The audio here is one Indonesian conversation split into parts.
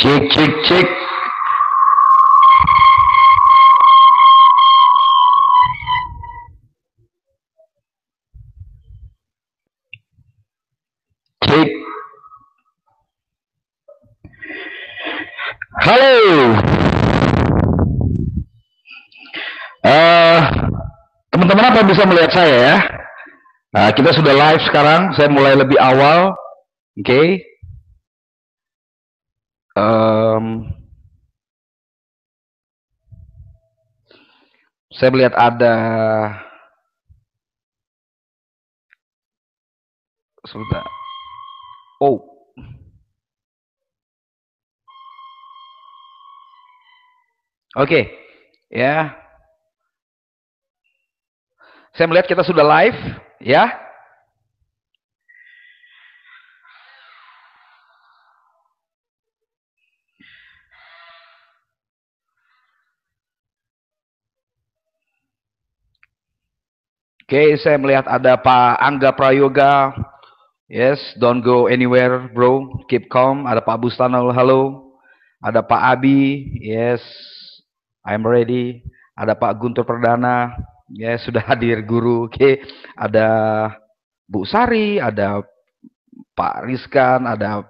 Cek, cek, cek. Cek. Halo. Eh, teman-teman apa bisa melihat saya ya? Nah, kita sudah live sekarang. Saya mulai lebih awal. Oke. Okay. Saya melihat ada sebentar. Oh. Oke. Okay. Ya. Saya melihat kita sudah live ya. Oke, saya melihat ada Pak Angga Prayoga. Yes, don't go anywhere, bro. Keep calm. Ada Pak Bustanul, halo. Ada Pak Abi, yes, I'm ready. Ada Pak Guntur Perdana, yes, sudah hadir guru. Oke, ada Bu Sari, ada Pak Rizkan, ada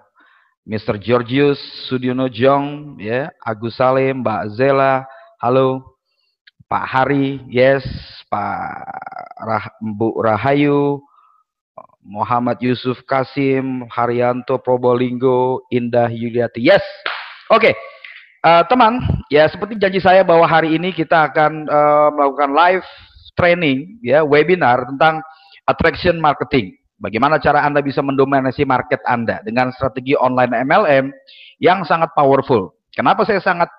Mr. Georgius Sudiono Jong, ya, Agus Salim, Mbak Zela, halo. Pak Hari, yes, Bu Rahayu, Muhammad Yusuf Kasim, Haryanto Probolinggo, Indah Yuliati, yes. Oke, teman, ya seperti janji saya bahwa hari ini kita akan melakukan live training, ya, webinar tentang attraction marketing. Bagaimana cara Anda bisa mendominasi market Anda dengan strategi online MLM yang sangat powerful. Kenapa saya sangat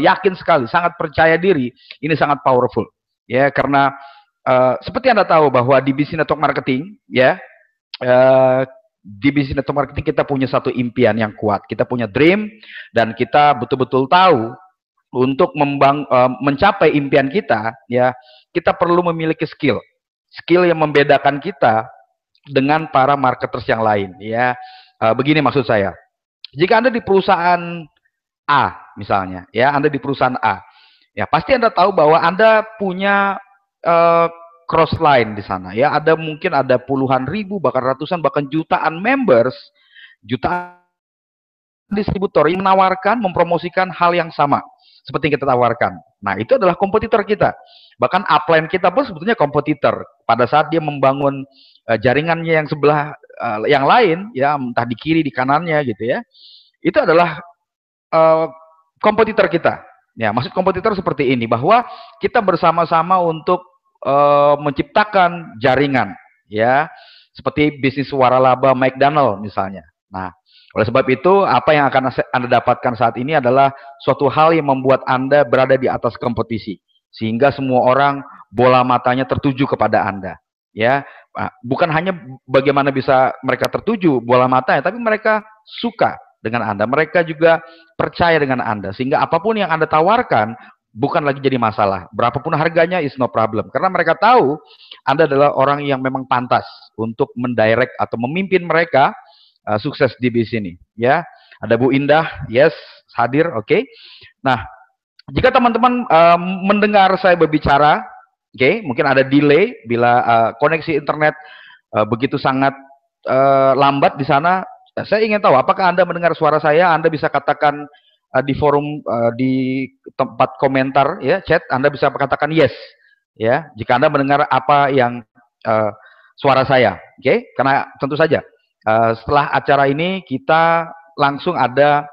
yakin sekali, sangat percaya diri, ini sangat powerful. Ya, karena seperti Anda tahu bahwa di bisnis network marketing, ya, di bisnis network marketing kita punya satu impian yang kuat. Kita punya dream dan kita betul-betul tahu untuk mencapai impian kita, ya, kita perlu memiliki skill yang membedakan kita dengan para marketers yang lain, ya. Begini maksud saya. Jika Anda di perusahaan A misalnya, ya, Anda di perusahaan A, ya, pasti Anda tahu bahwa Anda punya cross line di sana, ya. Mungkin ada puluhan ribu, bahkan ratusan, bahkan jutaan members, jutaan distributor yang menawarkan, mempromosikan hal yang sama seperti yang kita tawarkan. Nah, itu adalah kompetitor kita. Bahkan upline kita pun sebetulnya kompetitor. Pada saat dia membangun jaringannya yang sebelah yang lain, ya, entah di kiri, di kanannya gitu ya. Itu adalah kompetitor kita. Ya, maksud kompetitor seperti ini, bahwa kita bersama-sama untuk menciptakan jaringan, ya, seperti bisnis waralaba McDonald misalnya. Nah, oleh sebab itu, apa yang akan Anda dapatkan saat ini adalah suatu hal yang membuat Anda berada di atas kompetisi, sehingga semua orang bola matanya tertuju kepada Anda. Ya, bukan hanya bagaimana bisa mereka tertuju bola matanya, tapi mereka suka dengan Anda. Mereka juga percaya dengan Anda, sehingga apapun yang Anda tawarkan bukan lagi jadi masalah. Berapapun harganya is no problem, karena mereka tahu Anda adalah orang yang memang pantas untuk mendirect atau memimpin mereka sukses di bisnis ini, ya. Ada Bu Indah, yes, hadir, oke. Okay. Nah, jika teman-teman mendengar saya berbicara, oke, okay, mungkin ada delay bila koneksi internet begitu sangat lambat di sana. Saya ingin tahu apakah Anda mendengar suara saya. Anda bisa katakan di forum, di tempat komentar, ya, chat, Anda bisa katakan yes, ya, jika Anda mendengar apa yang suara saya, oke, okay? Karena tentu saja setelah acara ini kita langsung ada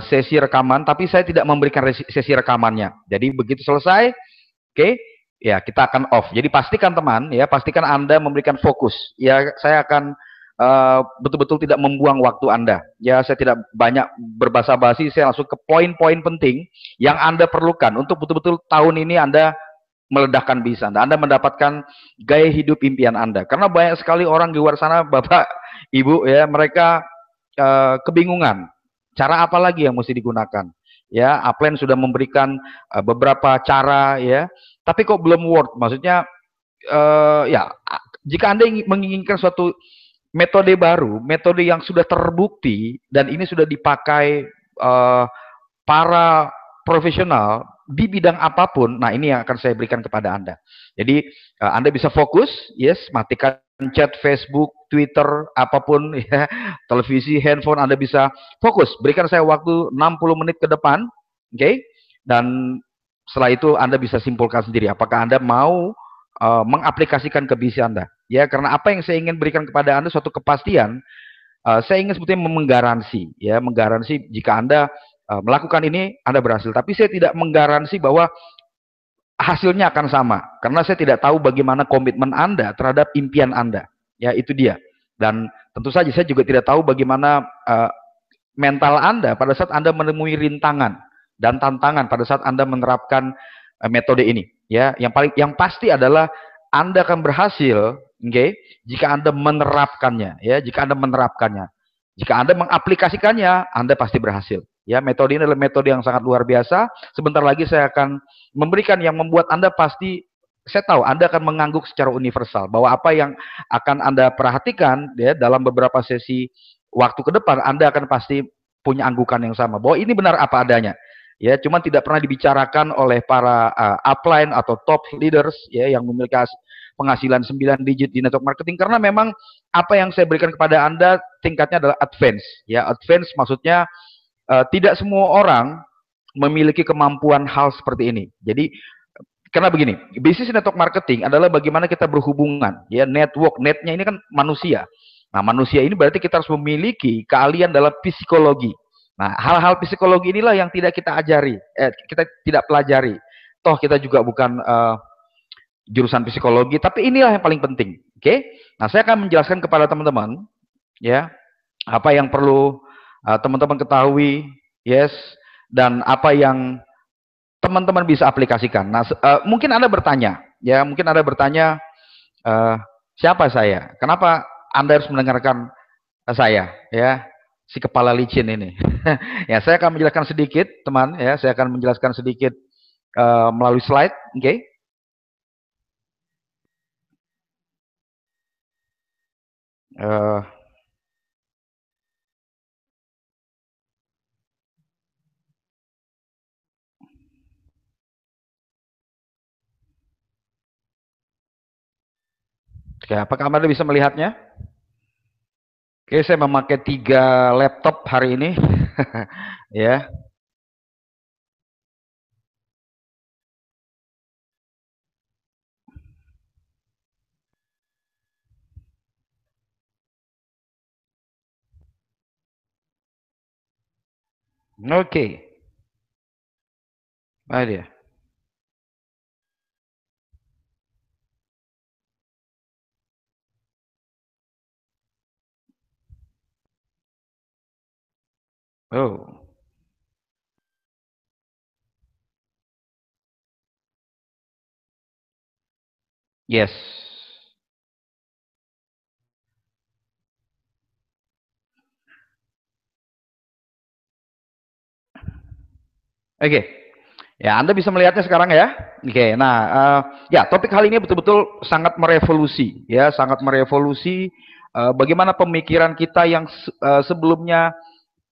sesi rekaman, tapi saya tidak memberikan sesi rekamannya. Jadi begitu selesai, oke, okay, ya, kita akan off. Jadi pastikan teman, ya, pastikan Anda memberikan fokus. Ya, saya akan betul-betul tidak membuang waktu Anda. Ya, saya tidak banyak berbasa-basi, saya langsung ke poin-poin penting yang Anda perlukan untuk betul-betul tahun ini Anda meledakkan bisnis Anda. Anda mendapatkan gaya hidup impian Anda. Karena banyak sekali orang di luar sana, Bapak, Ibu, ya, mereka kebingungan. Cara apa lagi yang mesti digunakan? Ya, upline sudah memberikan beberapa cara, ya, tapi kok belum work. Maksudnya, ya, jika Anda menginginkan suatu metode baru, metode yang sudah terbukti dan ini sudah dipakai uh, para profesional di bidang apapun. Nah, ini yang akan saya berikan kepada Anda. Jadi, Anda bisa fokus, yes, matikan chat Facebook, Twitter, apapun, ya, televisi, handphone, Anda bisa fokus. Berikan saya waktu 60 menit ke depan, oke? Okay? Dan setelah itu Anda bisa simpulkan sendiri apakah Anda mau mengaplikasikan ke bisnis Anda. Ya, karena apa yang saya ingin berikan kepada Anda suatu kepastian. Saya ingin sebetulnya menggaransi, ya, menggaransi jika Anda melakukan ini, Anda berhasil. Tapi saya tidak menggaransi bahwa hasilnya akan sama, karena saya tidak tahu bagaimana komitmen Anda terhadap impian Anda. Ya, itu dia. Dan tentu saja saya juga tidak tahu bagaimana mental Anda pada saat Anda menemui rintangan dan tantangan pada saat Anda menerapkan metode ini. Ya, yang pasti adalah Anda akan berhasil, okay, jika Anda menerapkannya. Ya, jika Anda menerapkannya, jika Anda mengaplikasikannya, Anda pasti berhasil. Ya, metode ini adalah metode yang sangat luar biasa. Sebentar lagi saya akan memberikan yang membuat Anda pasti, saya tahu Anda akan mengangguk secara universal bahwa apa yang akan Anda perhatikan, ya, dalam beberapa sesi waktu ke depan, Anda akan pasti punya anggukan yang sama bahwa ini benar apa adanya. Ya, cuma tidak pernah dibicarakan oleh para upline atau top leaders, ya, yang memiliki penghasilan 9 digit di network marketing, karena memang apa yang saya berikan kepada Anda tingkatnya adalah advance. Ya, advance maksudnya tidak semua orang memiliki kemampuan hal seperti ini. Jadi karena begini, bisnis network marketing adalah bagaimana kita berhubungan, ya, netnya ini kan manusia. Nah, manusia ini berarti kita harus memiliki keahlian dalam psikologi. Nah, hal-hal psikologi inilah yang tidak kita ajari, kita tidak pelajari. Toh kita juga bukan jurusan psikologi, tapi inilah yang paling penting. Oke? Nah, saya akan menjelaskan kepada teman-teman, ya, apa yang perlu teman-teman ketahui, yes, dan apa yang teman-teman bisa aplikasikan. Nah, mungkin Anda bertanya, ya, mungkin Anda bertanya, siapa saya? Kenapa Anda harus mendengarkan saya, ya, si kepala licin ini? Ya, saya akan menjelaskan sedikit, teman, ya, saya akan menjelaskan sedikit melalui slide, oke? Okay? Oke, apakah Anda bisa melihatnya? Oke, saya memakai 3 laptop hari ini. Ya. Oke. Nah, dia. Oh. Yes. Oke. Ya, Anda bisa melihatnya sekarang ya. Oke. Nah, ya, topik kali ini betul-betul sangat merevolusi, ya, sangat merevolusi bagaimana pemikiran kita yang sebelumnya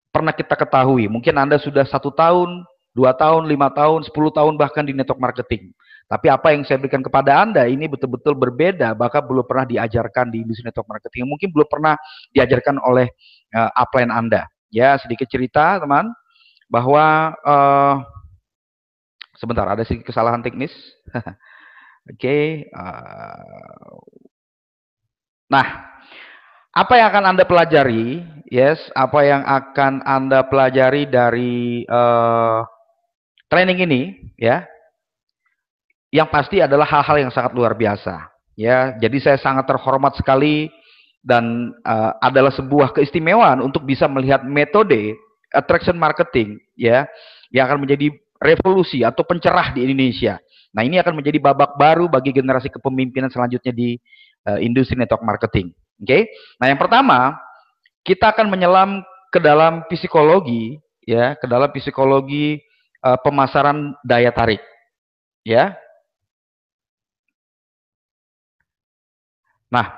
pernah kita ketahui. Mungkin Anda sudah 1 tahun, 2 tahun, 5 tahun, 10 tahun bahkan di network marketing. Tapi apa yang saya berikan kepada Anda ini betul-betul berbeda, bahkan belum pernah diajarkan di industri network marketing. Mungkin belum pernah diajarkan oleh upline Anda. Ya, sedikit cerita, teman, bahwa sebentar, ada sedikit kesalahan teknis. Oke. Nah, apa yang akan Anda pelajari? Yes, apa yang akan Anda pelajari dari training ini, ya? Yang pasti adalah hal-hal yang sangat luar biasa, ya. Jadi saya sangat terhormat sekali dan adalah sebuah keistimewaan untuk bisa melihat metode attraction marketing, ya, yang akan menjadi revolusi atau pencerah di Indonesia. Nah, ini akan menjadi babak baru bagi generasi kepemimpinan selanjutnya di industri network marketing. Oke? Okay? Nah, yang pertama, kita akan menyelam ke dalam psikologi, ya, ke dalam psikologi pemasaran daya tarik, ya. Nah,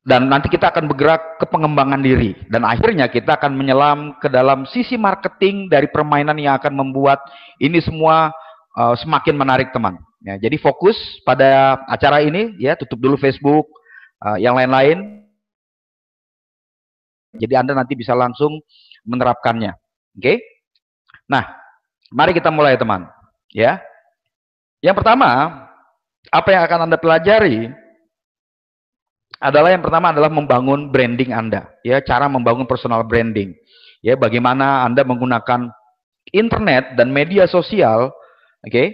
Dan nanti kita akan bergerak ke pengembangan diri. Dan akhirnya kita akan menyelam ke dalam sisi marketing dari permainan yang akan membuat ini semua semakin menarik, teman. Ya, jadi fokus pada acara ini, ya, tutup dulu Facebook, yang lain-lain. Jadi Anda nanti bisa langsung menerapkannya. Oke? Nah, mari kita mulai, teman. Ya. Yang pertama, apa yang akan Anda pelajari adalah yang pertama adalah membangun branding Anda, ya, cara membangun personal branding. Ya, bagaimana Anda menggunakan internet dan media sosial, oke,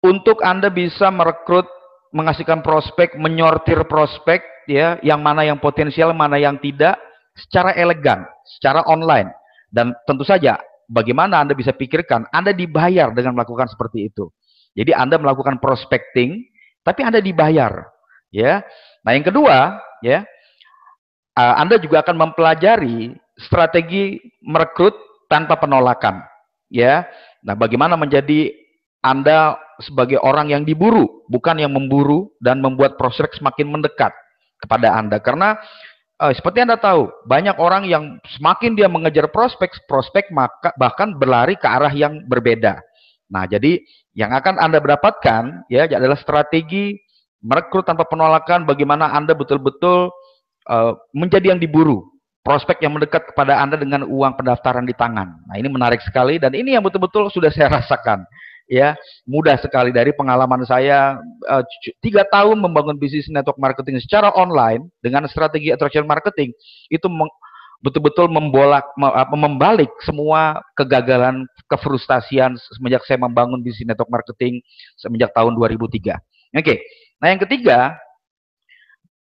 untuk Anda bisa merekrut, menghasilkan prospek, menyortir prospek, ya, yang mana yang potensial, mana yang tidak, secara elegan, secara online. Dan tentu saja, bagaimana Anda bisa pikirkan, Anda dibayar dengan melakukan seperti itu. Jadi Anda melakukan prospecting, tapi Anda dibayar, ya. Nah, yang kedua, ya, Anda juga akan mempelajari strategi merekrut tanpa penolakan, ya. Nah, bagaimana menjadi Anda sebagai orang yang diburu, bukan yang memburu dan membuat prospek semakin mendekat kepada Anda. Karena seperti Anda tahu, banyak orang yang semakin dia mengejar prospek maka bahkan berlari ke arah yang berbeda. Nah, jadi yang akan Anda dapatkan, ya, adalah strategi merekrut tanpa penolakan, bagaimana Anda betul-betul menjadi yang diburu, prospek yang mendekat kepada Anda dengan uang pendaftaran di tangan. Nah, ini menarik sekali dan ini yang betul-betul sudah saya rasakan. Ya, mudah sekali dari pengalaman saya 3 tahun membangun bisnis network marketing secara online dengan strategi attraction marketing itu betul-betul membalik semua kegagalan, kefrustasian semenjak saya membangun bisnis network marketing semenjak tahun 2003. Oke. Nah, yang ketiga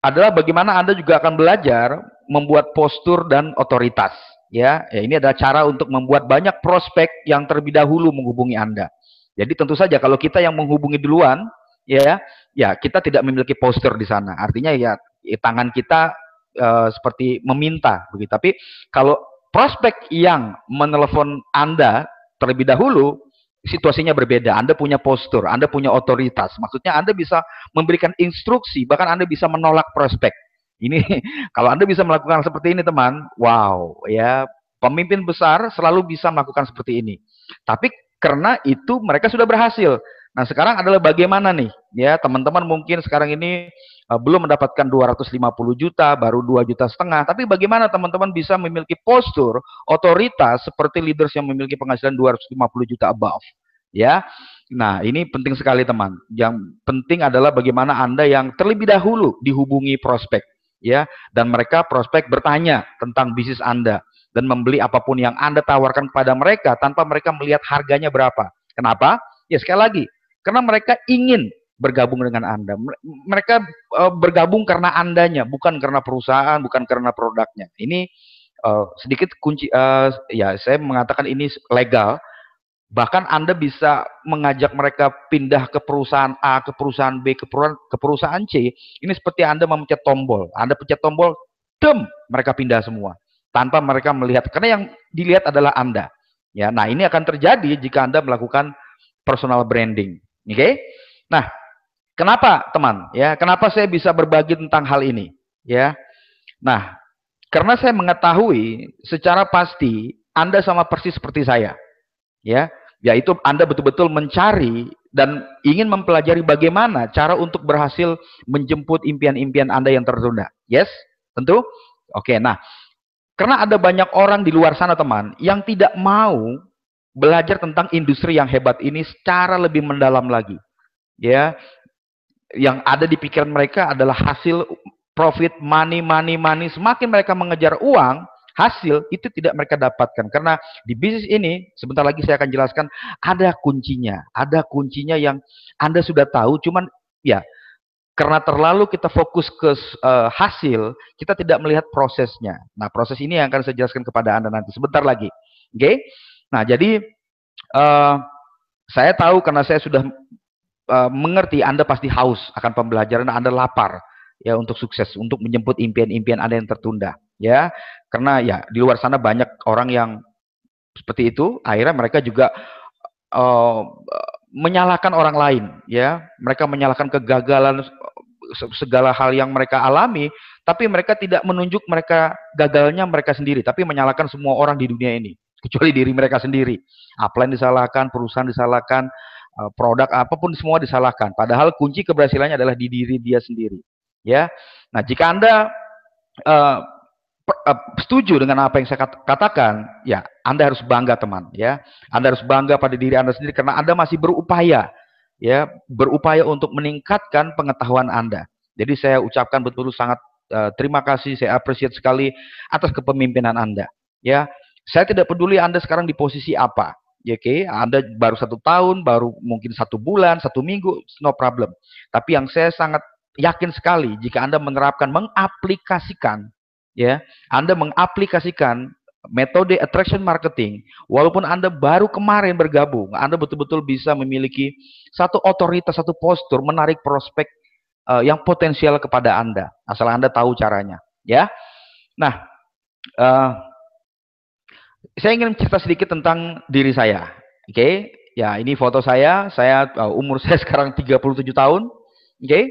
adalah bagaimana Anda juga akan belajar membuat postur dan otoritas. Ya, ini adalah cara untuk membuat banyak prospek yang terlebih dahulu menghubungi Anda. Jadi tentu saja kalau kita yang menghubungi duluan, ya kita tidak memiliki postur di sana. Artinya ya tangan kita seperti meminta begitu. Tapi kalau prospek yang menelepon Anda terlebih dahulu, situasinya berbeda. Anda punya postur, Anda punya otoritas. Maksudnya Anda bisa memberikan instruksi, bahkan Anda bisa menolak prospek. Ini kalau Anda bisa melakukan seperti ini, teman, wow, ya, pemimpin besar selalu bisa melakukan seperti ini. Tapi karena itu mereka sudah berhasil. Nah, sekarang adalah bagaimana nih, ya, teman-teman mungkin sekarang ini belum mendapatkan 250 juta, baru 2,5 juta, tapi bagaimana teman-teman bisa memiliki postur, otoritas seperti leaders yang memiliki penghasilan 250 juta above, ya. Nah, ini penting sekali, teman. Yang penting adalah bagaimana Anda yang terlebih dahulu dihubungi prospek, ya, dan mereka prospek bertanya tentang bisnis Anda dan membeli apapun yang Anda tawarkan kepada mereka tanpa mereka melihat harganya berapa. Kenapa? Ya, sekali lagi, karena mereka ingin bergabung dengan Anda. Mereka bergabung karena Andanya, bukan karena perusahaan, bukan karena produknya. Ini sedikit kunci, ya, saya mengatakan ini legal. Bahkan Anda bisa mengajak mereka pindah ke perusahaan A, ke perusahaan B, ke perusahaan C. Ini seperti Anda memencet tombol. Anda pencet tombol, mereka pindah semua. Tanpa mereka melihat, karena yang dilihat adalah Anda. Ya, nah, ini akan terjadi jika Anda melakukan personal branding. Oke? Nah, kenapa, teman? Ya, kenapa saya bisa berbagi tentang hal ini? Ya. Nah, karena saya mengetahui secara pasti Anda sama persis seperti saya. Ya, yaitu Anda betul-betul mencari dan ingin mempelajari bagaimana cara untuk berhasil menjemput impian-impian Anda yang tertunda. Yes? Tentu? Oke, nah, karena ada banyak orang di luar sana, teman, yang tidak mau belajar tentang industri yang hebat ini secara lebih mendalam lagi. Ya, yang ada di pikiran mereka adalah hasil, profit, money. Semakin mereka mengejar uang, hasil itu tidak mereka dapatkan. Karena di bisnis ini, sebentar lagi saya akan jelaskan, ada kuncinya. Ada kuncinya yang Anda sudah tahu, cuman ya, karena terlalu kita fokus ke hasil, kita tidak melihat prosesnya. Nah, proses ini yang akan saya jelaskan kepada Anda nanti, sebentar lagi. Oke? Nah, jadi saya tahu karena saya sudah mengerti Anda pasti haus akan pembelajaran, Anda lapar ya untuk sukses, untuk menjemput impian-impian Anda yang tertunda, ya. Karena ya di luar sana banyak orang yang seperti itu, akhirnya mereka juga menyalahkan orang lain, ya. Mereka menyalahkan kegagalan segala hal yang mereka alami, tapi mereka tidak menunjuk mereka gagalnya mereka sendiri, tapi menyalahkan semua orang di dunia ini, kecuali diri mereka sendiri. Upline disalahkan, perusahaan disalahkan, produk apapun semua disalahkan. Padahal kunci keberhasilannya adalah di diri dia sendiri. Ya, nah jika Anda uh, setuju dengan apa yang saya katakan, ya Anda harus bangga teman, ya. Anda harus bangga pada diri Anda sendiri karena Anda masih berupaya, ya, berupaya untuk meningkatkan pengetahuan Anda. Jadi saya ucapkan betul-betul sangat terima kasih, saya appreciate sekali atas kepemimpinan Anda. Ya, saya tidak peduli Anda sekarang di posisi apa. Ya, oke, Anda baru 1 tahun, baru mungkin 1 bulan, 1 minggu, no problem. Tapi yang saya sangat yakin sekali jika Anda menerapkan, mengaplikasikan, ya, Anda mengaplikasikan metode attraction marketing, walaupun Anda baru kemarin bergabung, Anda betul-betul bisa memiliki satu otoritas, satu postur menarik prospek yang potensial kepada Anda, asal Anda tahu caranya, ya. Nah, saya ingin cerita sedikit tentang diri saya. Oke, ya ini foto saya umur saya sekarang 37 tahun. Oke.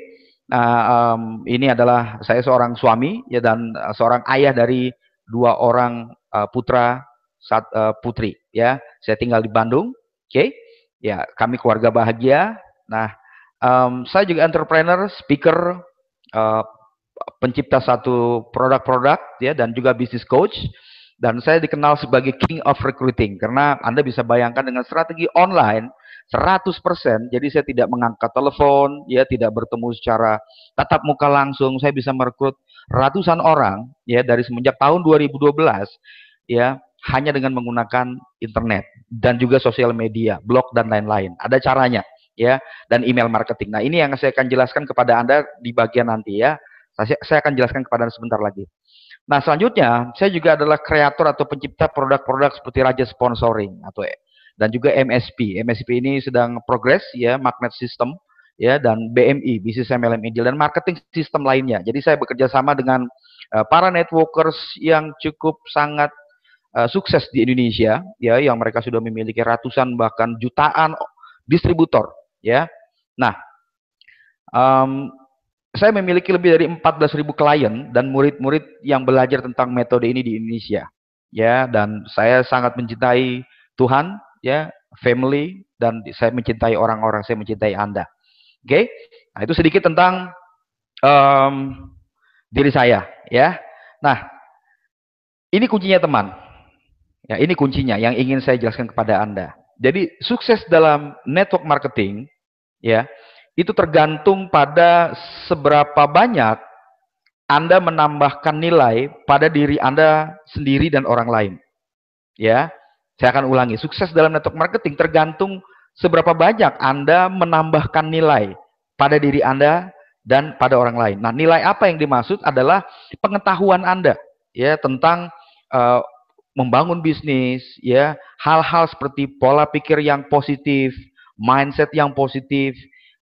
Nah, ini adalah saya seorang suami, ya, dan seorang ayah dari 2 orang putra, putri, ya. Saya tinggal di Bandung. Oke. Ya, kami keluarga bahagia. Nah, saya juga entrepreneur, speaker, pencipta satu produk-produk, ya, dan juga business coach. Dan saya dikenal sebagai King of Recruiting karena Anda bisa bayangkan dengan strategi online 100%. Jadi saya tidak mengangkat telepon, ya, tidak bertemu secara tatap muka langsung. Saya bisa merekrut ratusan orang, ya, dari semenjak tahun 2012, ya, hanya dengan menggunakan internet dan juga sosial media, blog dan lain-lain. Ada caranya, ya, dan email marketing. Nah, ini yang saya akan jelaskan kepada Anda di bagian nanti, ya. Saya akan jelaskan kepada Anda sebentar lagi. Nah, selanjutnya saya juga adalah kreator atau pencipta produk-produk seperti Raja Sponsoring atau dan juga MSP. MSP ini sedang progres, ya, Magnet System, ya, dan BMI, Business MLM Ideal, dan marketing sistem lainnya. Jadi saya bekerja sama dengan para networkers yang cukup sangat sukses di Indonesia, ya, yang mereka sudah memiliki ratusan bahkan jutaan distributor, ya. Nah, saya memiliki lebih dari 14.000 klien dan murid-murid yang belajar tentang metode ini di Indonesia, ya, dan saya sangat mencintai Tuhan, ya, family, dan saya mencintai orang-orang, saya mencintai Anda. Oke, nah itu sedikit tentang diri saya, ya. Nah, ini kuncinya teman, ya, ini kuncinya yang ingin saya jelaskan kepada Anda. Jadi sukses dalam network marketing, ya, itu tergantung pada seberapa banyak Anda menambahkan nilai pada diri Anda sendiri dan orang lain. Ya, saya akan ulangi. Sukses dalam network marketing tergantung seberapa banyak Anda menambahkan nilai pada diri Anda dan pada orang lain. Nah, nilai apa yang dimaksud adalah pengetahuan Anda, ya, tentang membangun bisnis, ya, hal-hal seperti pola pikir yang positif, mindset yang positif,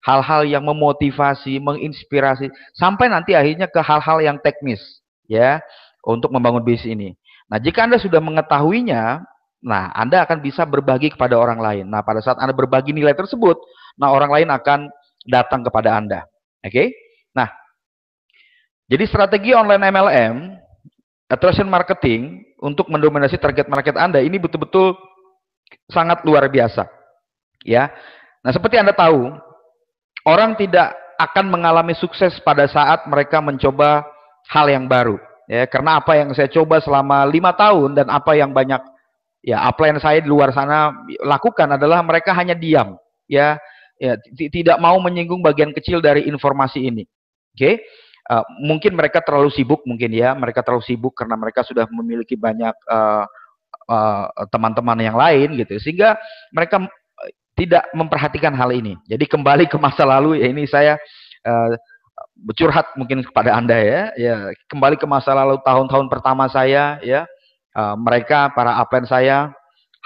hal-hal yang memotivasi, menginspirasi, sampai nanti akhirnya ke hal-hal yang teknis, ya, untuk membangun bisnis ini. Nah, jika Anda sudah mengetahuinya, nah, Anda akan bisa berbagi kepada orang lain. Nah, pada saat Anda berbagi nilai tersebut, nah, orang lain akan datang kepada Anda. Oke? Nah, jadi strategi online MLM, attraction marketing, untuk mendominasi target market Anda, ini betul-betul sangat luar biasa. Ya. Nah, seperti Anda tahu, orang tidak akan mengalami sukses pada saat mereka mencoba hal yang baru. Ya, karena apa yang saya coba selama 5 tahun dan apa yang banyak, ya, upline saya di luar sana lakukan adalah mereka hanya diam, ya, tidak mau menyinggung bagian kecil dari informasi ini. Oke, mungkin mereka terlalu sibuk, mungkin, ya, mereka terlalu sibuk karena mereka sudah memiliki banyak teman-teman yang lain, gitu, sehingga mereka tidak memperhatikan hal ini. Jadi kembali ke masa lalu, ya, ini saya curhat mungkin kepada Anda, ya, kembali ke masa lalu tahun-tahun pertama saya, ya, mereka para upline saya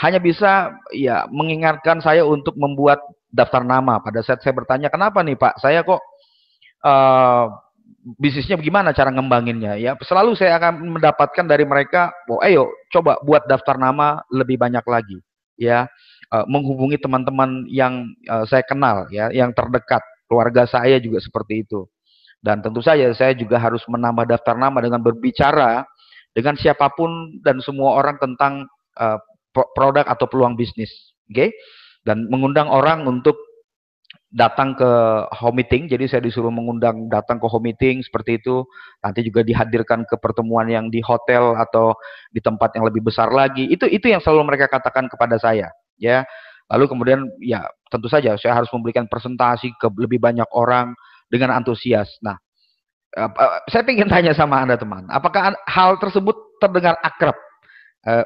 hanya bisa, ya, mengingatkan saya untuk membuat daftar nama. Pada saat saya bertanya, kenapa nih Pak, saya kok bisnisnya bagaimana cara ngembanginnya, ya, selalu saya akan mendapatkan dari mereka, oh, ayo coba buat daftar nama lebih banyak lagi, ya, menghubungi teman-teman yang saya kenal, ya, yang terdekat, keluarga saya juga seperti itu. Dan tentu saja saya juga harus menambah daftar nama dengan berbicara dengan siapapun dan semua orang tentang produk atau peluang bisnis, oke? Okay? Dan mengundang orang untuk datang ke home meeting. Jadi saya disuruh mengundang datang ke home meeting seperti itu. Nanti juga dihadirkan ke pertemuan yang di hotel atau di tempat yang lebih besar lagi. Itu yang selalu mereka katakan kepada saya, ya. Lalu kemudian ya tentu saja saya harus memberikan presentasi ke lebih banyak orang dengan antusias. Nah, saya ingin tanya sama Anda teman, apakah hal tersebut terdengar akrab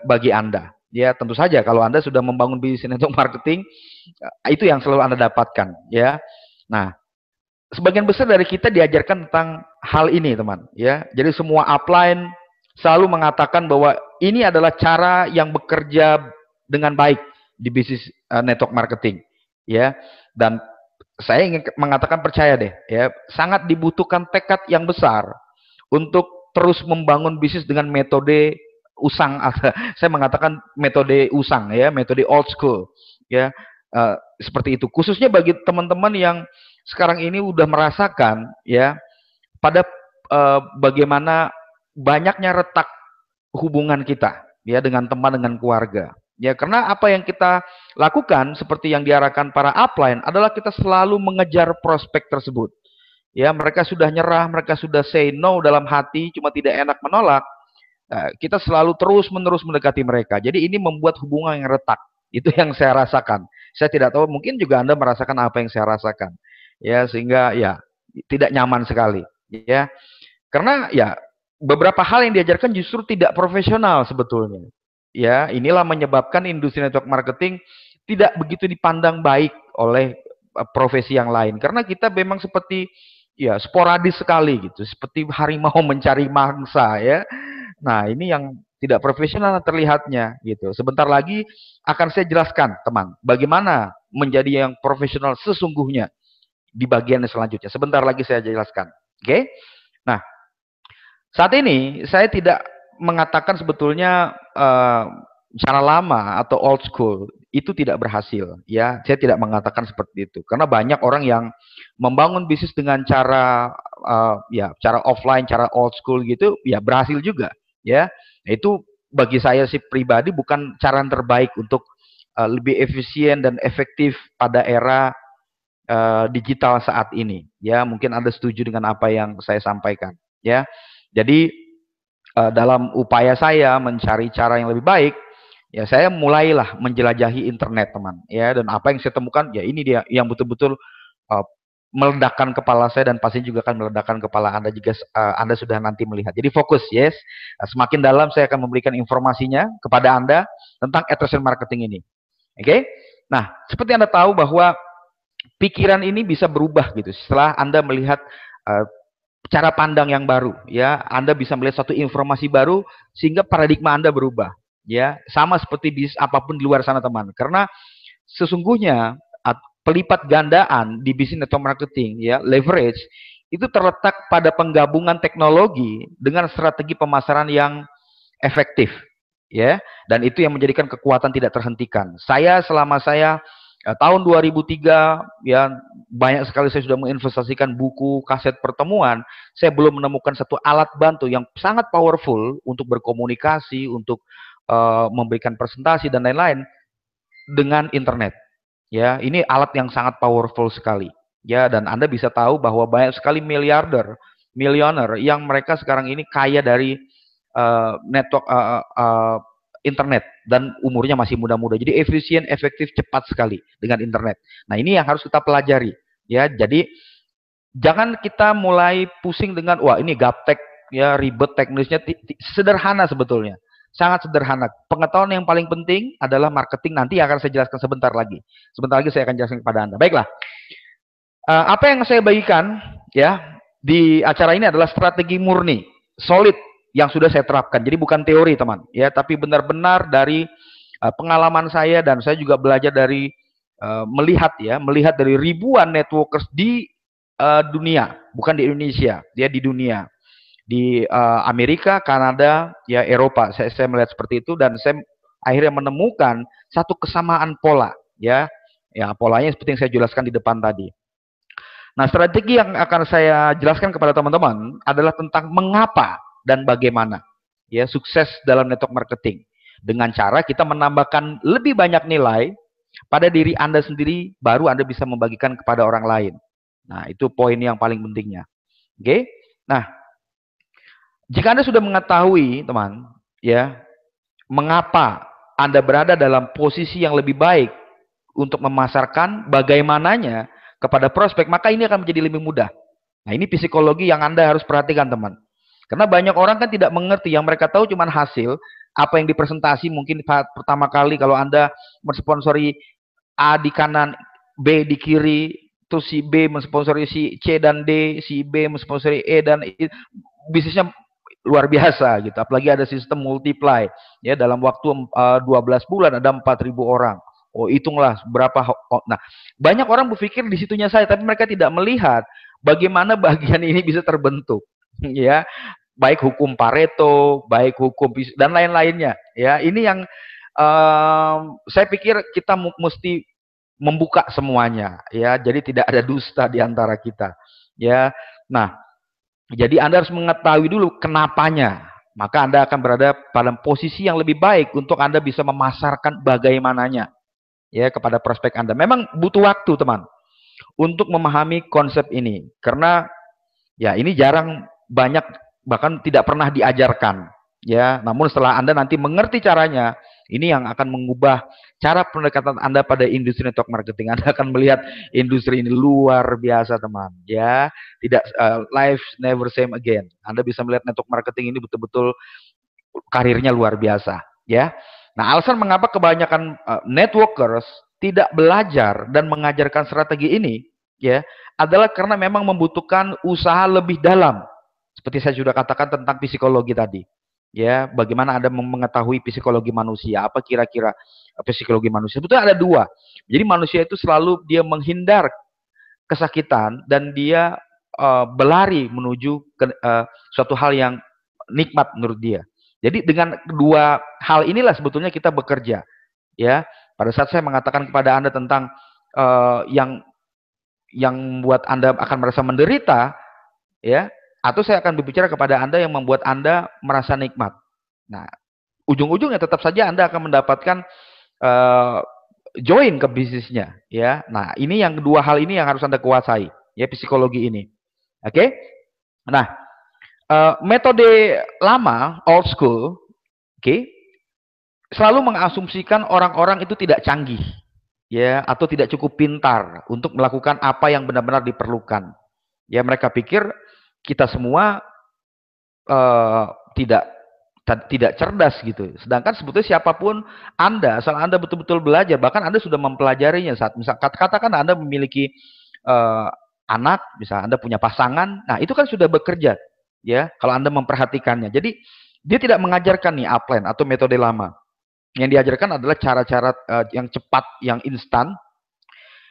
bagi Anda? Ya tentu saja kalau Anda sudah membangun bisnis network marketing, itu yang selalu Anda dapatkan, ya. Nah, sebagian besar dari kita diajarkan tentang hal ini, teman, ya. Jadi semua upline selalu mengatakan bahwa ini adalah cara yang bekerja dengan baik di bisnis network marketing, ya. Dan saya ingin mengatakan percaya deh, ya, sangat dibutuhkan tekad yang besar untuk terus membangun bisnis dengan metode usang. Saya mengatakan metode usang, ya, metode old school, ya. Seperti itu, khususnya bagi teman-teman yang sekarang ini udah merasakan, ya, pada bagaimana banyaknya retak hubungan kita, ya, dengan teman, dengan keluarga, ya. Karena apa yang kita lakukan seperti yang diarahkan para upline adalah kita selalu mengejar prospek tersebut, ya. Mereka sudah nyerah, mereka sudah say no dalam hati, cuma tidak enak menolak. Kita selalu terus-menerus mendekati mereka. Jadi ini membuat hubungan yang retak. Itu yang saya rasakan. Saya tidak tahu, mungkin juga Anda merasakan apa yang saya rasakan. Ya, sehingga ya tidak nyaman sekali, ya. Karena ya beberapa hal yang diajarkan justru tidak profesional sebetulnya. Ya, inilah menyebabkan industri network marketing tidak begitu dipandang baik oleh profesi yang lain. Karena kita memang seperti ya sporadis sekali gitu, seperti harimau mencari mangsa, ya. Nah, ini yang tidak profesional terlihatnya gitu. Sebentar lagi akan saya jelaskan, teman, bagaimana menjadi yang profesional sesungguhnya di bagian selanjutnya. Sebentar lagi saya jelaskan. Oke? Nah, saat ini saya tidak mengatakan sebetulnya cara lama atau old school itu tidak berhasil, ya. Saya tidak mengatakan seperti itu karena banyak orang yang membangun bisnis dengan cara ya cara offline, cara old school gitu, ya berhasil juga, ya. Itu bagi saya sih pribadi bukan cara yang terbaik untuk lebih efisien dan efektif pada era digital saat ini, ya. Mungkin Anda setuju dengan apa yang saya sampaikan, ya. Jadi dalam upaya saya mencari cara yang lebih baik, ya saya mulailah menjelajahi internet, teman, ya. Dan apa yang saya temukan, ya ini dia yang betul-betul meledakkan kepala saya dan pasti juga akan meledakkan kepala Anda jika Anda sudah nanti melihat. Jadi fokus, yes. Semakin dalam saya akan memberikan informasinya kepada Anda tentang attraction marketing ini. Oke? Nah, seperti Anda tahu bahwa pikiran ini bisa berubah gitu setelah Anda melihat cara pandang yang baru, ya. Anda bisa melihat satu informasi baru sehingga paradigma Anda berubah, ya. Sama seperti bisnis apapun di luar sana, teman. Karena sesungguhnya pelipat gandaan di bisnis network marketing, ya, leverage itu terletak pada penggabungan teknologi dengan strategi pemasaran yang efektif, ya. Dan itu yang menjadikan kekuatan tidak terhentikan. Selama saya tahun 2003, ya, banyak sekali saya sudah menginvestasikan buku, kaset pertemuan. Saya belum menemukan satu alat bantu yang sangat powerful untuk berkomunikasi, untuk memberikan presentasi dan lain-lain dengan internet. Ya, ini alat yang sangat powerful sekali. Ya, dan Anda bisa tahu bahwa banyak sekali miliarder, milioner yang mereka sekarang ini kaya dari network internet dan umurnya masih muda-muda. Jadi efisien, efektif, cepat sekali dengan internet. Nah, ini yang harus kita pelajari, ya. Jadi jangan kita mulai pusing dengan wah ini gaptek, ya, ribet teknisnya. Sederhana sebetulnya. Sangat sederhana. Pengetahuan yang paling penting adalah marketing. Nanti akan saya jelaskan sebentar lagi. Sebentar lagi saya akan jelaskan kepada Anda. Baiklah. Apa yang saya bagikan, ya, di acara ini adalah strategi murni, solid yang sudah saya terapkan. Jadi bukan teori, teman, ya, tapi benar-benar dari pengalaman saya dan saya juga belajar dari melihat dari ribuan networkers di dunia, bukan di Indonesia, dia di dunia. Di Amerika, Kanada, ya, Eropa. Saya melihat seperti itu dan saya akhirnya menemukan satu kesamaan pola, ya. Ya, polanya seperti yang saya jelaskan di depan tadi. Nah, strategi yang akan saya jelaskan kepada teman-teman adalah tentang mengapa dan bagaimana ya sukses dalam network marketing. Dengan cara kita menambahkan lebih banyak nilai pada diri Anda sendiri, baru Anda bisa membagikan kepada orang lain. Nah, itu poin yang paling pentingnya. Oke? Nah, jika Anda sudah mengetahui, teman, ya, mengapa Anda berada dalam posisi yang lebih baik untuk memasarkan bagaimananya kepada prospek, maka ini akan menjadi lebih mudah. Nah, ini psikologi yang Anda harus perhatikan, teman. Karena banyak orang kan tidak mengerti, yang mereka tahu cuma hasil, apa yang dipresentasi mungkin pertama kali kalau Anda mensponsori A di kanan, B di kiri, terus si B mensponsori si C dan D, si B mensponsori E dan I, bisnisnya luar biasa gitu. Apalagi ada sistem multiply ya, dalam waktu 12 bulan ada 4.000 orang. Oh, hitunglah berapa. Nah, banyak orang berpikir di situnya saya, tapi mereka tidak melihat bagaimana bagian ini bisa terbentuk ya. Baik hukum Pareto, baik hukum dan lain-lainnya ya. Ini yang saya pikir kita mesti membuka semuanya ya. Jadi tidak ada dusta di antara kita ya. Nah, jadi Anda harus mengetahui dulu kenapanya. Maka Anda akan berada pada posisi yang lebih baik untuk Anda bisa memasarkan bagaimananya ya kepada prospek Anda. Memang butuh waktu, teman, untuk memahami konsep ini. Karena ya ini jarang, banyak bahkan tidak pernah diajarkan ya. Namun setelah Anda nanti mengerti caranya, ini yang akan mengubah cara pendekatan Anda pada industri network marketing. Anda akan melihat industri ini luar biasa, teman ya. Tidak life never same again. Anda bisa melihat network marketing ini betul-betul karirnya luar biasa ya. Nah, alasan mengapa kebanyakan networkers tidak belajar dan mengajarkan strategi ini ya adalah karena memang membutuhkan usaha lebih dalam. Seperti saya sudah katakan tentang psikologi tadi. Ya, bagaimana Anda mengetahui psikologi manusia? Apa kira-kira psikologi manusia? Sebetulnya ada dua. Jadi manusia itu selalu dia menghindar kesakitan dan dia berlari menuju ke suatu hal yang nikmat menurut dia. Jadi dengan kedua hal inilah sebetulnya kita bekerja. Ya, pada saat saya mengatakan kepada Anda tentang yang membuat Anda akan merasa menderita, ya, atau saya akan berbicara kepada Anda yang membuat Anda merasa nikmat. Nah, ujung-ujungnya tetap saja Anda akan mendapatkan join ke bisnisnya, ya. Nah, ini yang kedua hal ini yang harus Anda kuasai, ya, psikologi ini. Oke? Nah, metode lama, old school, oke, selalu mengasumsikan orang-orang itu tidak canggih, ya, atau tidak cukup pintar untuk melakukan apa yang benar-benar diperlukan. Ya, mereka pikir kita semua tidak cerdas gitu. Sedangkan sebetulnya siapapun Anda, asal Anda betul-betul belajar, bahkan Anda sudah mempelajarinya saat misal katakan Anda memiliki anak, misal Anda punya pasangan, nah itu kan sudah bekerja, ya. Kalau Anda memperhatikannya, jadi dia tidak mengajarkan nih upline atau metode lama. Yang diajarkan adalah cara-cara yang cepat, yang instan,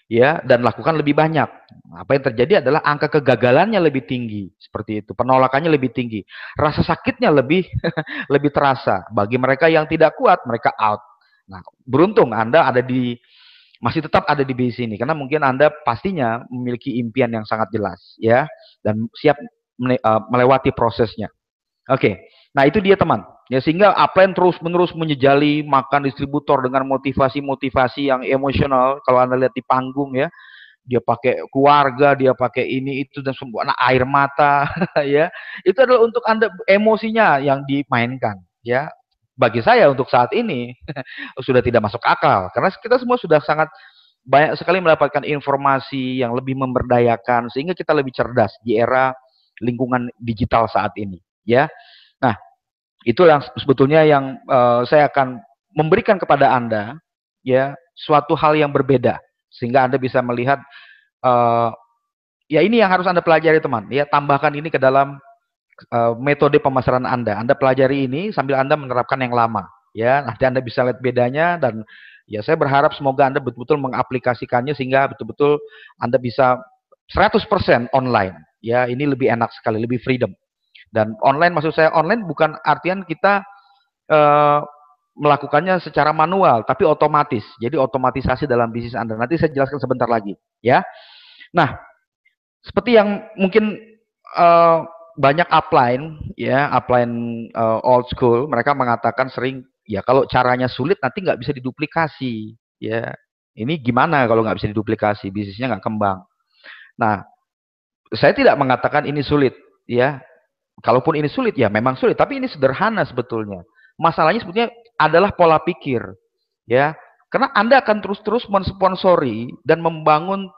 ya, dan lakukan lebih banyak. Apa yang terjadi adalah angka kegagalannya lebih tinggi, seperti itu. Penolakannya lebih tinggi. Rasa sakitnya lebih lebih terasa. Bagi mereka yang tidak kuat, mereka out. Nah, beruntung Anda masih tetap ada di bisnis ini karena mungkin Anda pastinya memiliki impian yang sangat jelas, ya, dan siap melewati prosesnya. Oke. Nah, itu dia, teman. Ya, sehingga upline terus-menerus menyejali makan distributor dengan motivasi-motivasi yang emosional. Kalau Anda lihat di panggung, ya, dia pakai keluarga, dia pakai ini itu dan semua, nah, air mata ya. Itu adalah untuk Anda emosinya yang dimainkan, ya. Bagi saya untuk saat ini sudah tidak masuk akal karena kita semua sudah sangat banyak sekali mendapatkan informasi yang lebih memberdayakan sehingga kita lebih cerdas di era lingkungan digital saat ini, ya. Nah, itu yang sebetulnya yang saya akan memberikan kepada Anda, ya, suatu hal yang berbeda sehingga Anda bisa melihat ya ini yang harus Anda pelajari, teman, ya. Tambahkan ini ke dalam metode pemasaran Anda. Anda pelajari ini sambil Anda menerapkan yang lama, ya. Nanti Anda bisa lihat bedanya dan ya saya berharap semoga Anda betul-betul mengaplikasikannya sehingga betul-betul Anda bisa 100% online. Ya, ini lebih enak sekali, lebih freedom. Dan online, maksud saya online bukan artian kita melakukannya secara manual, tapi otomatis. Jadi otomatisasi dalam bisnis Anda. Nanti saya jelaskan sebentar lagi, ya. Nah, Seperti yang mungkin uh, banyak upline, ya, upline old school, mereka mengatakan sering, ya kalau caranya sulit nanti nggak bisa diduplikasi, ya. Ini gimana kalau nggak bisa diduplikasi, bisnisnya nggak kembang. Nah, saya tidak mengatakan ini sulit, ya. Kalaupun ini sulit, ya memang sulit, tapi ini sederhana sebetulnya. Masalahnya sebetulnya adalah pola pikir, ya. Karena Anda akan terus-terus mensponsori dan membangun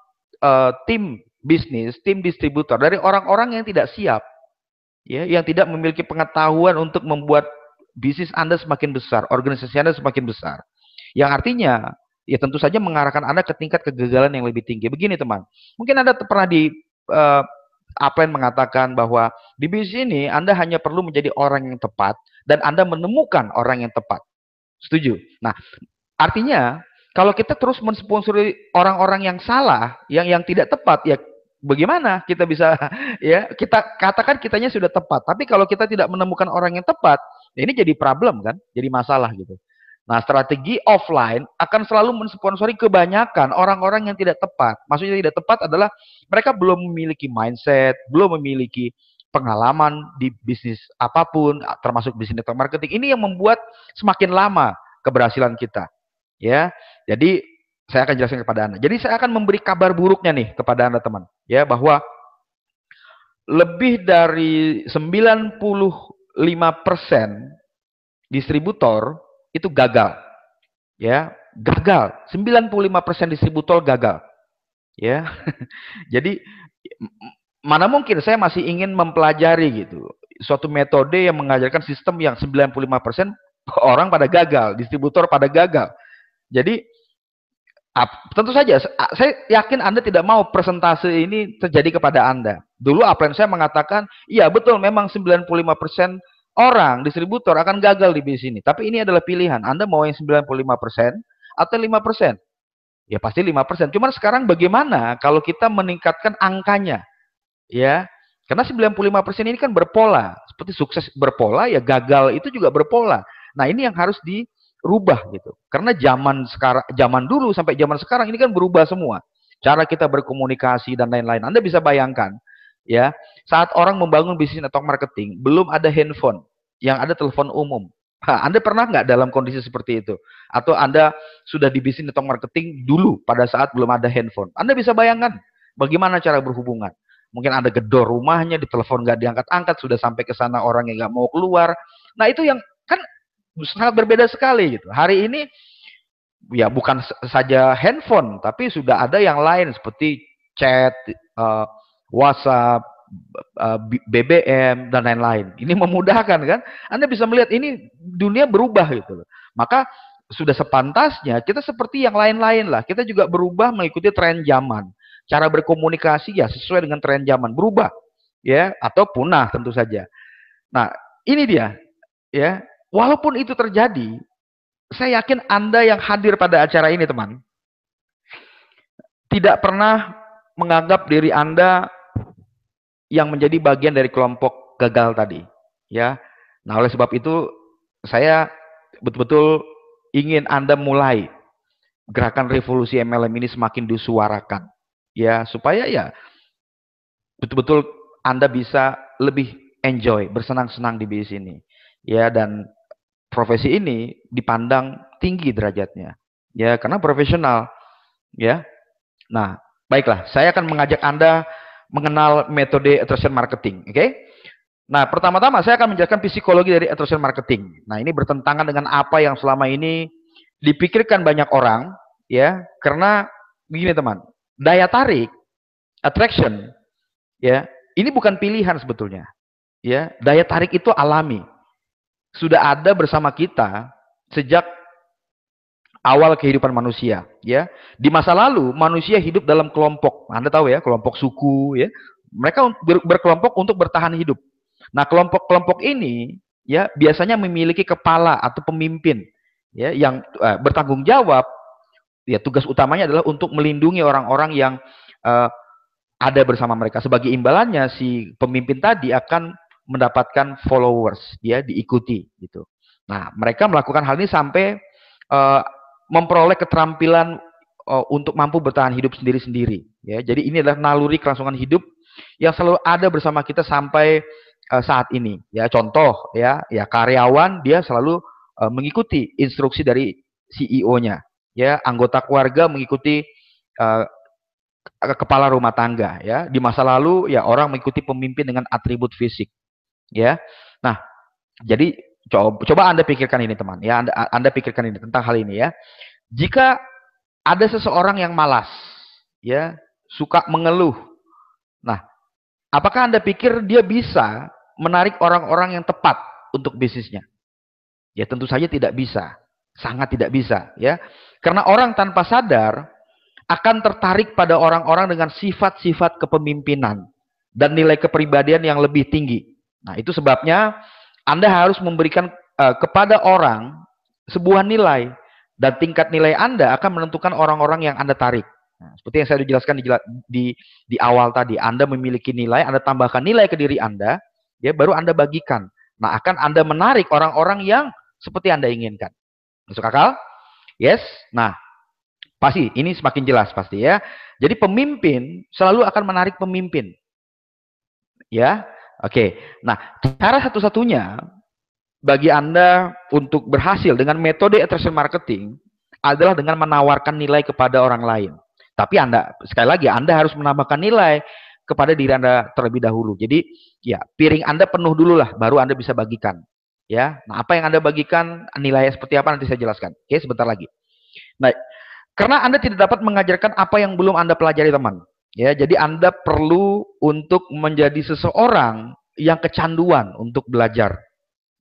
tim bisnis, tim distributor dari orang-orang yang tidak siap, ya, yang tidak memiliki pengetahuan untuk membuat bisnis Anda semakin besar, organisasi Anda semakin besar. Yang artinya, ya tentu saja mengarahkan Anda ke tingkat kegagalan yang lebih tinggi. Begini teman, mungkin Anda pernah di apa yang mengatakan bahwa di bisnis ini Anda hanya perlu menjadi orang yang tepat dan Anda menemukan orang yang tepat. Setuju? Nah, artinya kalau kita terus mensponsori orang-orang yang salah, yang tidak tepat, ya bagaimana kita bisa ya kita katakan kitanya sudah tepat, tapi kalau kita tidak menemukan orang yang tepat, ya ini jadi problem kan, jadi masalah gitu. Nah, strategi offline akan selalu mensponsori kebanyakan orang-orang yang tidak tepat. Maksudnya tidak tepat adalah mereka belum memiliki mindset, belum memiliki pengalaman di bisnis apapun, termasuk bisnis network marketing. Ini yang membuat semakin lama keberhasilan kita. Ya, jadi saya akan jelaskan kepada Anda. Jadi saya akan memberi kabar buruknya nih kepada Anda teman, ya, bahwa lebih dari 95% distributor itu gagal, ya, gagal. 95% distributor gagal, ya. Jadi mana mungkin saya masih ingin mempelajari gitu suatu metode yang mengajarkan sistem yang 95% orang pada gagal, distributor pada gagal. Jadi tentu saja saya yakin Anda tidak mau persentase ini terjadi kepada Anda. Dulu apa yang saya mengatakan, iya betul memang 95% orang distributor akan gagal di bisnis ini. Tapi ini adalah pilihan. Anda mau yang 95% atau 5%? Ya pasti 5%. Cuman sekarang bagaimana kalau kita meningkatkan angkanya? Ya. Karena 95% ini kan berpola. Seperti sukses berpola, ya gagal itu juga berpola. Nah, ini yang harus dirubah gitu. Karena zaman dulu sampai zaman sekarang ini kan berubah semua. Cara kita berkomunikasi dan lain-lain. Anda bisa bayangkan, ya, saat orang membangun bisnis network marketing, belum ada handphone, yang ada telepon umum. Anda pernah nggak dalam kondisi seperti itu? Atau Anda sudah di bisnis network marketing dulu pada saat belum ada handphone? Anda bisa bayangkan bagaimana cara berhubungan. Mungkin Anda gedor rumahnya, ditelepon nggak diangkat-angkat, sudah sampai ke sana orang yang nggak mau keluar. Nah, itu yang kan sangat berbeda sekali gitu. Hari ini ya bukan saja handphone, tapi sudah ada yang lain seperti chat, WhatsApp, BBM dan lain-lain. Ini memudahkan kan? Anda bisa melihat ini dunia berubah gitu loh. Maka sudah sepantasnya kita seperti yang lain-lain lah. Kita juga berubah mengikuti tren zaman. Cara berkomunikasi ya sesuai dengan tren zaman, berubah ya atau punah tentu saja. Nah, ini dia ya. Walaupun itu terjadi, saya yakin Anda yang hadir pada acara ini teman, tidak pernah menganggap diri Anda yang menjadi bagian dari kelompok gagal tadi, ya. Nah, oleh sebab itu saya betul-betul ingin Anda mulai gerakan revolusi MLM ini semakin disuarakan, ya, supaya ya betul-betul Anda bisa lebih enjoy, bersenang-senang di bisnis ini, ya, dan profesi ini dipandang tinggi derajatnya, ya, karena profesional, ya. Nah, baiklah, saya akan mengajak Anda mengenal metode attraction marketing, oke? Nah, pertama-tama saya akan menjelaskan psikologi dari attraction marketing. Nah, ini bertentangan dengan apa yang selama ini dipikirkan banyak orang, ya, karena begini teman, daya tarik, attraction, ya, ini bukan pilihan sebetulnya, ya, daya tarik itu alami, sudah ada bersama kita sejak awal kehidupan manusia, ya. Di masa lalu manusia hidup dalam kelompok. Anda tahu ya, kelompok suku, ya. Mereka berkelompok untuk bertahan hidup. Nah, kelompok-kelompok ini ya biasanya memiliki kepala atau pemimpin, ya, yang bertanggung jawab. Ya, tugas utamanya adalah untuk melindungi orang-orang yang ada bersama mereka. Sebagai imbalannya si pemimpin tadi akan mendapatkan followers, ya, diikuti gitu. Nah, mereka melakukan hal ini sampai memperoleh keterampilan untuk mampu bertahan hidup sendiri-sendiri, ya. Jadi ini adalah naluri kelangsungan hidup yang selalu ada bersama kita sampai saat ini. Ya, contoh ya, karyawan dia selalu mengikuti instruksi dari CEO-nya. Ya, anggota keluarga mengikuti uh, kepala rumah tangga. Ya, di masa lalu ya orang mengikuti pemimpin dengan atribut fisik. Ya, nah jadi coba Anda pikirkan ini teman. Ya, Anda pikirkan ini tentang hal ini ya. Jika ada seseorang yang malas, ya, suka mengeluh. Nah, apakah Anda pikir dia bisa menarik orang-orang yang tepat untuk bisnisnya? Ya, tentu saja tidak bisa. Sangat tidak bisa, ya. Karena orang tanpa sadar akan tertarik pada orang-orang dengan sifat-sifat kepemimpinan dan nilai kepribadian yang lebih tinggi. Nah, itu sebabnya Anda harus memberikan kepada orang sebuah nilai, dan tingkat nilai Anda akan menentukan orang-orang yang Anda tarik. Nah, seperti yang saya jelaskan di awal tadi, Anda memiliki nilai, Anda tambahkan nilai ke diri Anda, ya baru Anda bagikan. Nah, akan Anda menarik orang-orang yang seperti Anda inginkan. Masuk akal? Yes. Nah, pasti ini semakin jelas pasti ya. Jadi pemimpin selalu akan menarik pemimpin. Ya. Oke. Nah, cara satu-satunya bagi Anda untuk berhasil dengan metode attraction marketing adalah dengan menawarkan nilai kepada orang lain. Tapi Anda, sekali lagi, Anda harus menambahkan nilai kepada diri Anda terlebih dahulu. Jadi, ya, piring Anda penuh dulu lah, baru Anda bisa bagikan. Ya, nah apa yang Anda bagikan, nilainya seperti apa nanti saya jelaskan. Oke, sebentar lagi. Nah, karena Anda tidak dapat mengajarkan apa yang belum Anda pelajari, teman. Ya, jadi Anda perlu untuk menjadi seseorang yang kecanduan untuk belajar.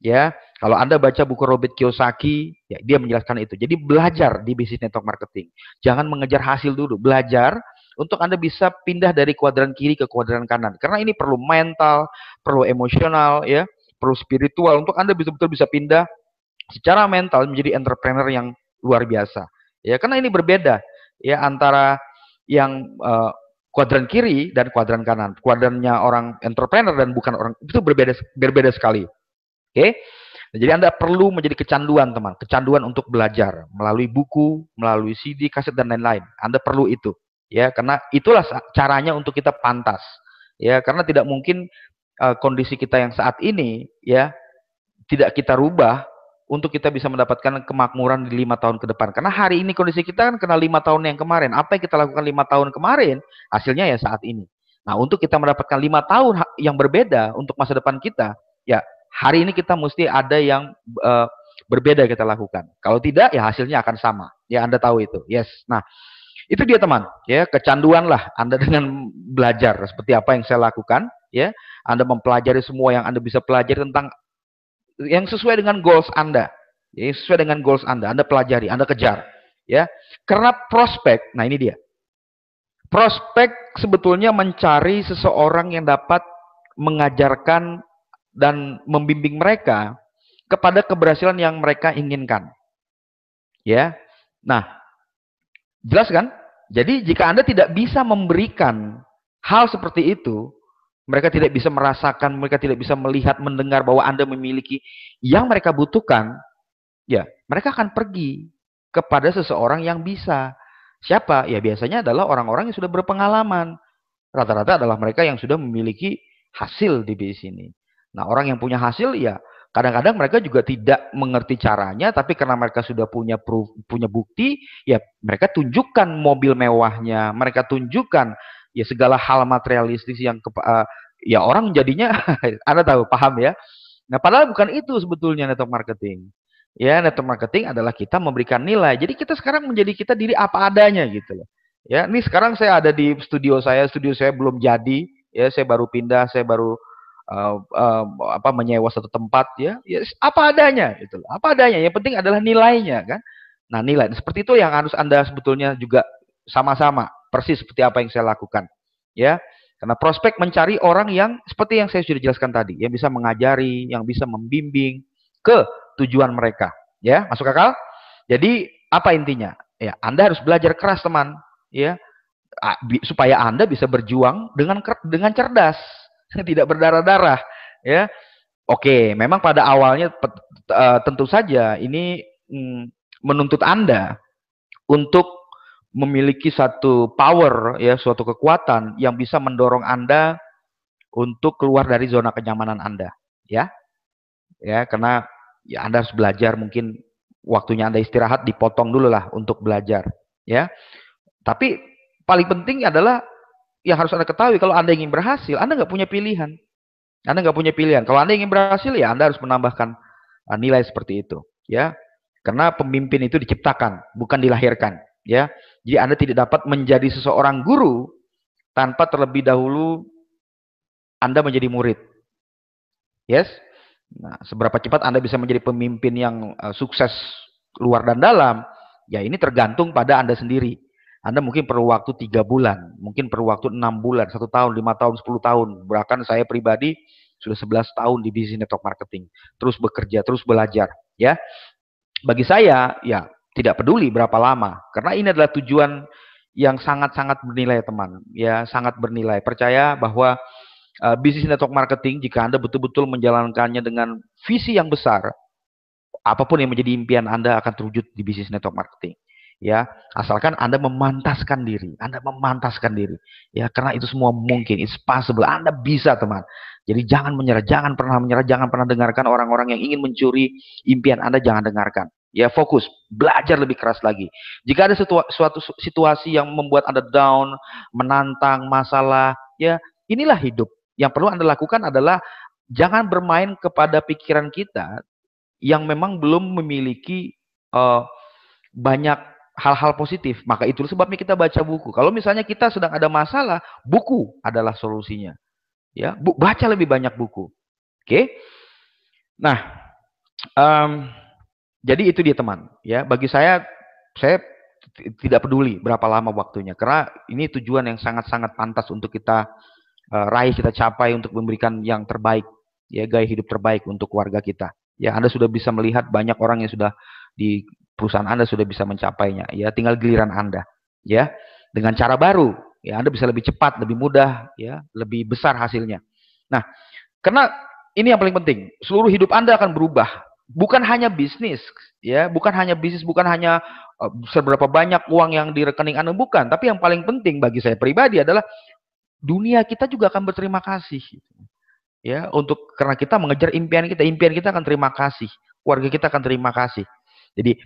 Ya, kalau Anda baca buku Robert Kiyosaki, ya dia menjelaskan itu. Jadi belajar di bisnis network marketing. Jangan mengejar hasil dulu, belajar untuk Anda bisa pindah dari kuadran kiri ke kuadran kanan. Karena ini perlu mental, perlu emosional, ya, perlu spiritual untuk Anda betul-betul bisa pindah secara mental menjadi entrepreneur yang luar biasa. Ya, karena ini berbeda ya antara yang kuadran kiri dan kuadran kanan. Kuadrannya orang entrepreneur dan bukan orang itu berbeda sekali. Oke. Jadi Anda perlu menjadi kecanduan, teman. Kecanduan untuk belajar melalui buku, melalui CD, kaset dan lain-lain. Anda perlu itu. Ya, karena itulah caranya untuk kita pantas. Ya, karena tidak mungkin kondisi kita yang saat ini ya tidak kita rubah untuk kita bisa mendapatkan kemakmuran di 5 tahun ke depan. Karena hari ini kondisi kita kan kena 5 tahun yang kemarin. Apa yang kita lakukan 5 tahun kemarin, hasilnya ya saat ini. Nah, untuk kita mendapatkan 5 tahun yang berbeda untuk masa depan kita, ya hari ini kita mesti ada yang berbeda kita lakukan. Kalau tidak, ya hasilnya akan sama. Ya Anda tahu itu. Yes. Nah, itu dia teman. Ya, kecanduan lah Anda dengan belajar seperti apa yang saya lakukan. Ya, Anda mempelajari semua yang Anda bisa pelajari tentang yang sesuai dengan goals Anda. Ya, sesuai dengan goals Anda pelajari, Anda kejar. Ya, karena prospek, nah ini dia. Prospek sebetulnya mencari seseorang yang dapat mengajarkan dan membimbing mereka kepada keberhasilan yang mereka inginkan. Ya. Nah, jelas kan? Jadi jika Anda tidak bisa memberikan hal seperti itu, mereka tidak bisa merasakan, mereka tidak bisa melihat, mendengar bahwa Anda memiliki yang mereka butuhkan, ya, mereka akan pergi kepada seseorang yang bisa. Siapa? Ya, biasanya adalah orang-orang yang sudah berpengalaman. Rata-rata adalah mereka yang sudah memiliki hasil di bisnis ini. Nah, orang yang punya hasil, ya, kadang-kadang mereka juga tidak mengerti caranya, tapi karena mereka sudah punya bukti, ya, mereka tunjukkan mobil mewahnya, mereka tunjukkan ya segala hal materialistis yang ya orang jadinya Anda tahu, paham ya. Nah, padahal bukan itu sebetulnya network marketing. Ya, network marketing adalah kita memberikan nilai. Jadi kita sekarang menjadi kita diri apa adanya gitu loh. Ya, ini sekarang saya ada di studio saya belum jadi, ya saya baru pindah, saya baru menyewa satu tempat ya, ya apa adanya gitu loh. Apa adanya. Yang penting adalah nilainya kan. Nah, nilai seperti itu yang harus Anda sebetulnya juga sama-sama persis seperti apa yang saya lakukan. Ya. Karena prospek mencari orang yang seperti yang saya sudah jelaskan tadi, yang bisa mengajari, yang bisa membimbing ke tujuan mereka. Ya, masuk akal? Jadi apa intinya? Ya, Anda harus belajar keras, teman. Ya, supaya Anda bisa berjuang dengan cerdas, tidak berdarah-darah. Ya, oke. Memang pada awalnya tentu saja ini menuntut Anda untuk memiliki satu power, ya, suatu kekuatan yang bisa mendorong Anda untuk keluar dari zona kenyamanan Anda, ya. Ya, karena ya Anda harus belajar, mungkin waktunya Anda istirahat dipotong dulu lah untuk belajar, ya. Tapi paling penting adalah yang harus Anda ketahui, kalau Anda ingin berhasil, Anda nggak punya pilihan. Anda nggak punya pilihan. Kalau Anda ingin berhasil, ya Anda harus menambahkan nilai seperti itu, ya. Karena pemimpin itu diciptakan, bukan dilahirkan, ya. Jadi Anda tidak dapat menjadi seseorang guru tanpa terlebih dahulu Anda menjadi murid. Yes? Nah, seberapa cepat Anda bisa menjadi pemimpin yang sukses luar dan dalam, ya ini tergantung pada Anda sendiri. Anda mungkin perlu waktu 3 bulan, mungkin perlu waktu 6 bulan, 1 tahun, 5 tahun, 10 tahun. Bahkan saya pribadi sudah 11 tahun di bisnis network marketing. Terus bekerja, terus belajar. Ya, bagi saya, ya tidak peduli berapa lama. Karena ini adalah tujuan yang sangat-sangat bernilai, teman. Ya, sangat bernilai. Percaya bahwa bisnis network marketing, jika Anda betul-betul menjalankannya dengan visi yang besar, apapun yang menjadi impian Anda akan terwujud di bisnis network marketing. Ya, asalkan Anda memantaskan diri, ya, karena itu semua mungkin, it's possible, Anda bisa, teman. Jadi jangan menyerah, jangan pernah menyerah, jangan pernah dengarkan orang-orang yang ingin mencuri impian Anda, jangan dengarkan. Ya, fokus, belajar lebih keras lagi. Jika ada suatu situasi yang membuat Anda down, menantang masalah, ya, inilah hidup. Yang perlu Anda lakukan adalah jangan bermain kepada pikiran kita yang memang belum memiliki banyak hal-hal positif. Maka itu sebabnya kita baca buku. Kalau misalnya kita sedang ada masalah, buku adalah solusinya. Ya, baca lebih banyak buku. Oke. Nah, jadi itu dia, teman. Ya, bagi saya tidak peduli berapa lama waktunya, karena ini tujuan yang sangat-sangat pantas untuk kita raih, kita capai, untuk memberikan yang terbaik, ya, gaya hidup terbaik untuk keluarga kita. Ya, Anda sudah bisa melihat banyak orang yang sudah di perusahaan Anda sudah bisa mencapainya. Ya, tinggal giliran Anda. Ya, dengan cara baru, ya Anda bisa lebih cepat, lebih mudah, ya, lebih besar hasilnya. Nah, karena ini yang paling penting, seluruh hidup Anda akan berubah. Bukan hanya bisnis, ya, bukan hanya bisnis, bukan hanya seberapa banyak uang yang di rekening Anda, bukan. Tapi yang paling penting bagi saya pribadi adalah dunia kita juga akan berterima kasih. Ya, karena kita mengejar impian kita akan terima kasih, keluarga kita akan terima kasih. Jadi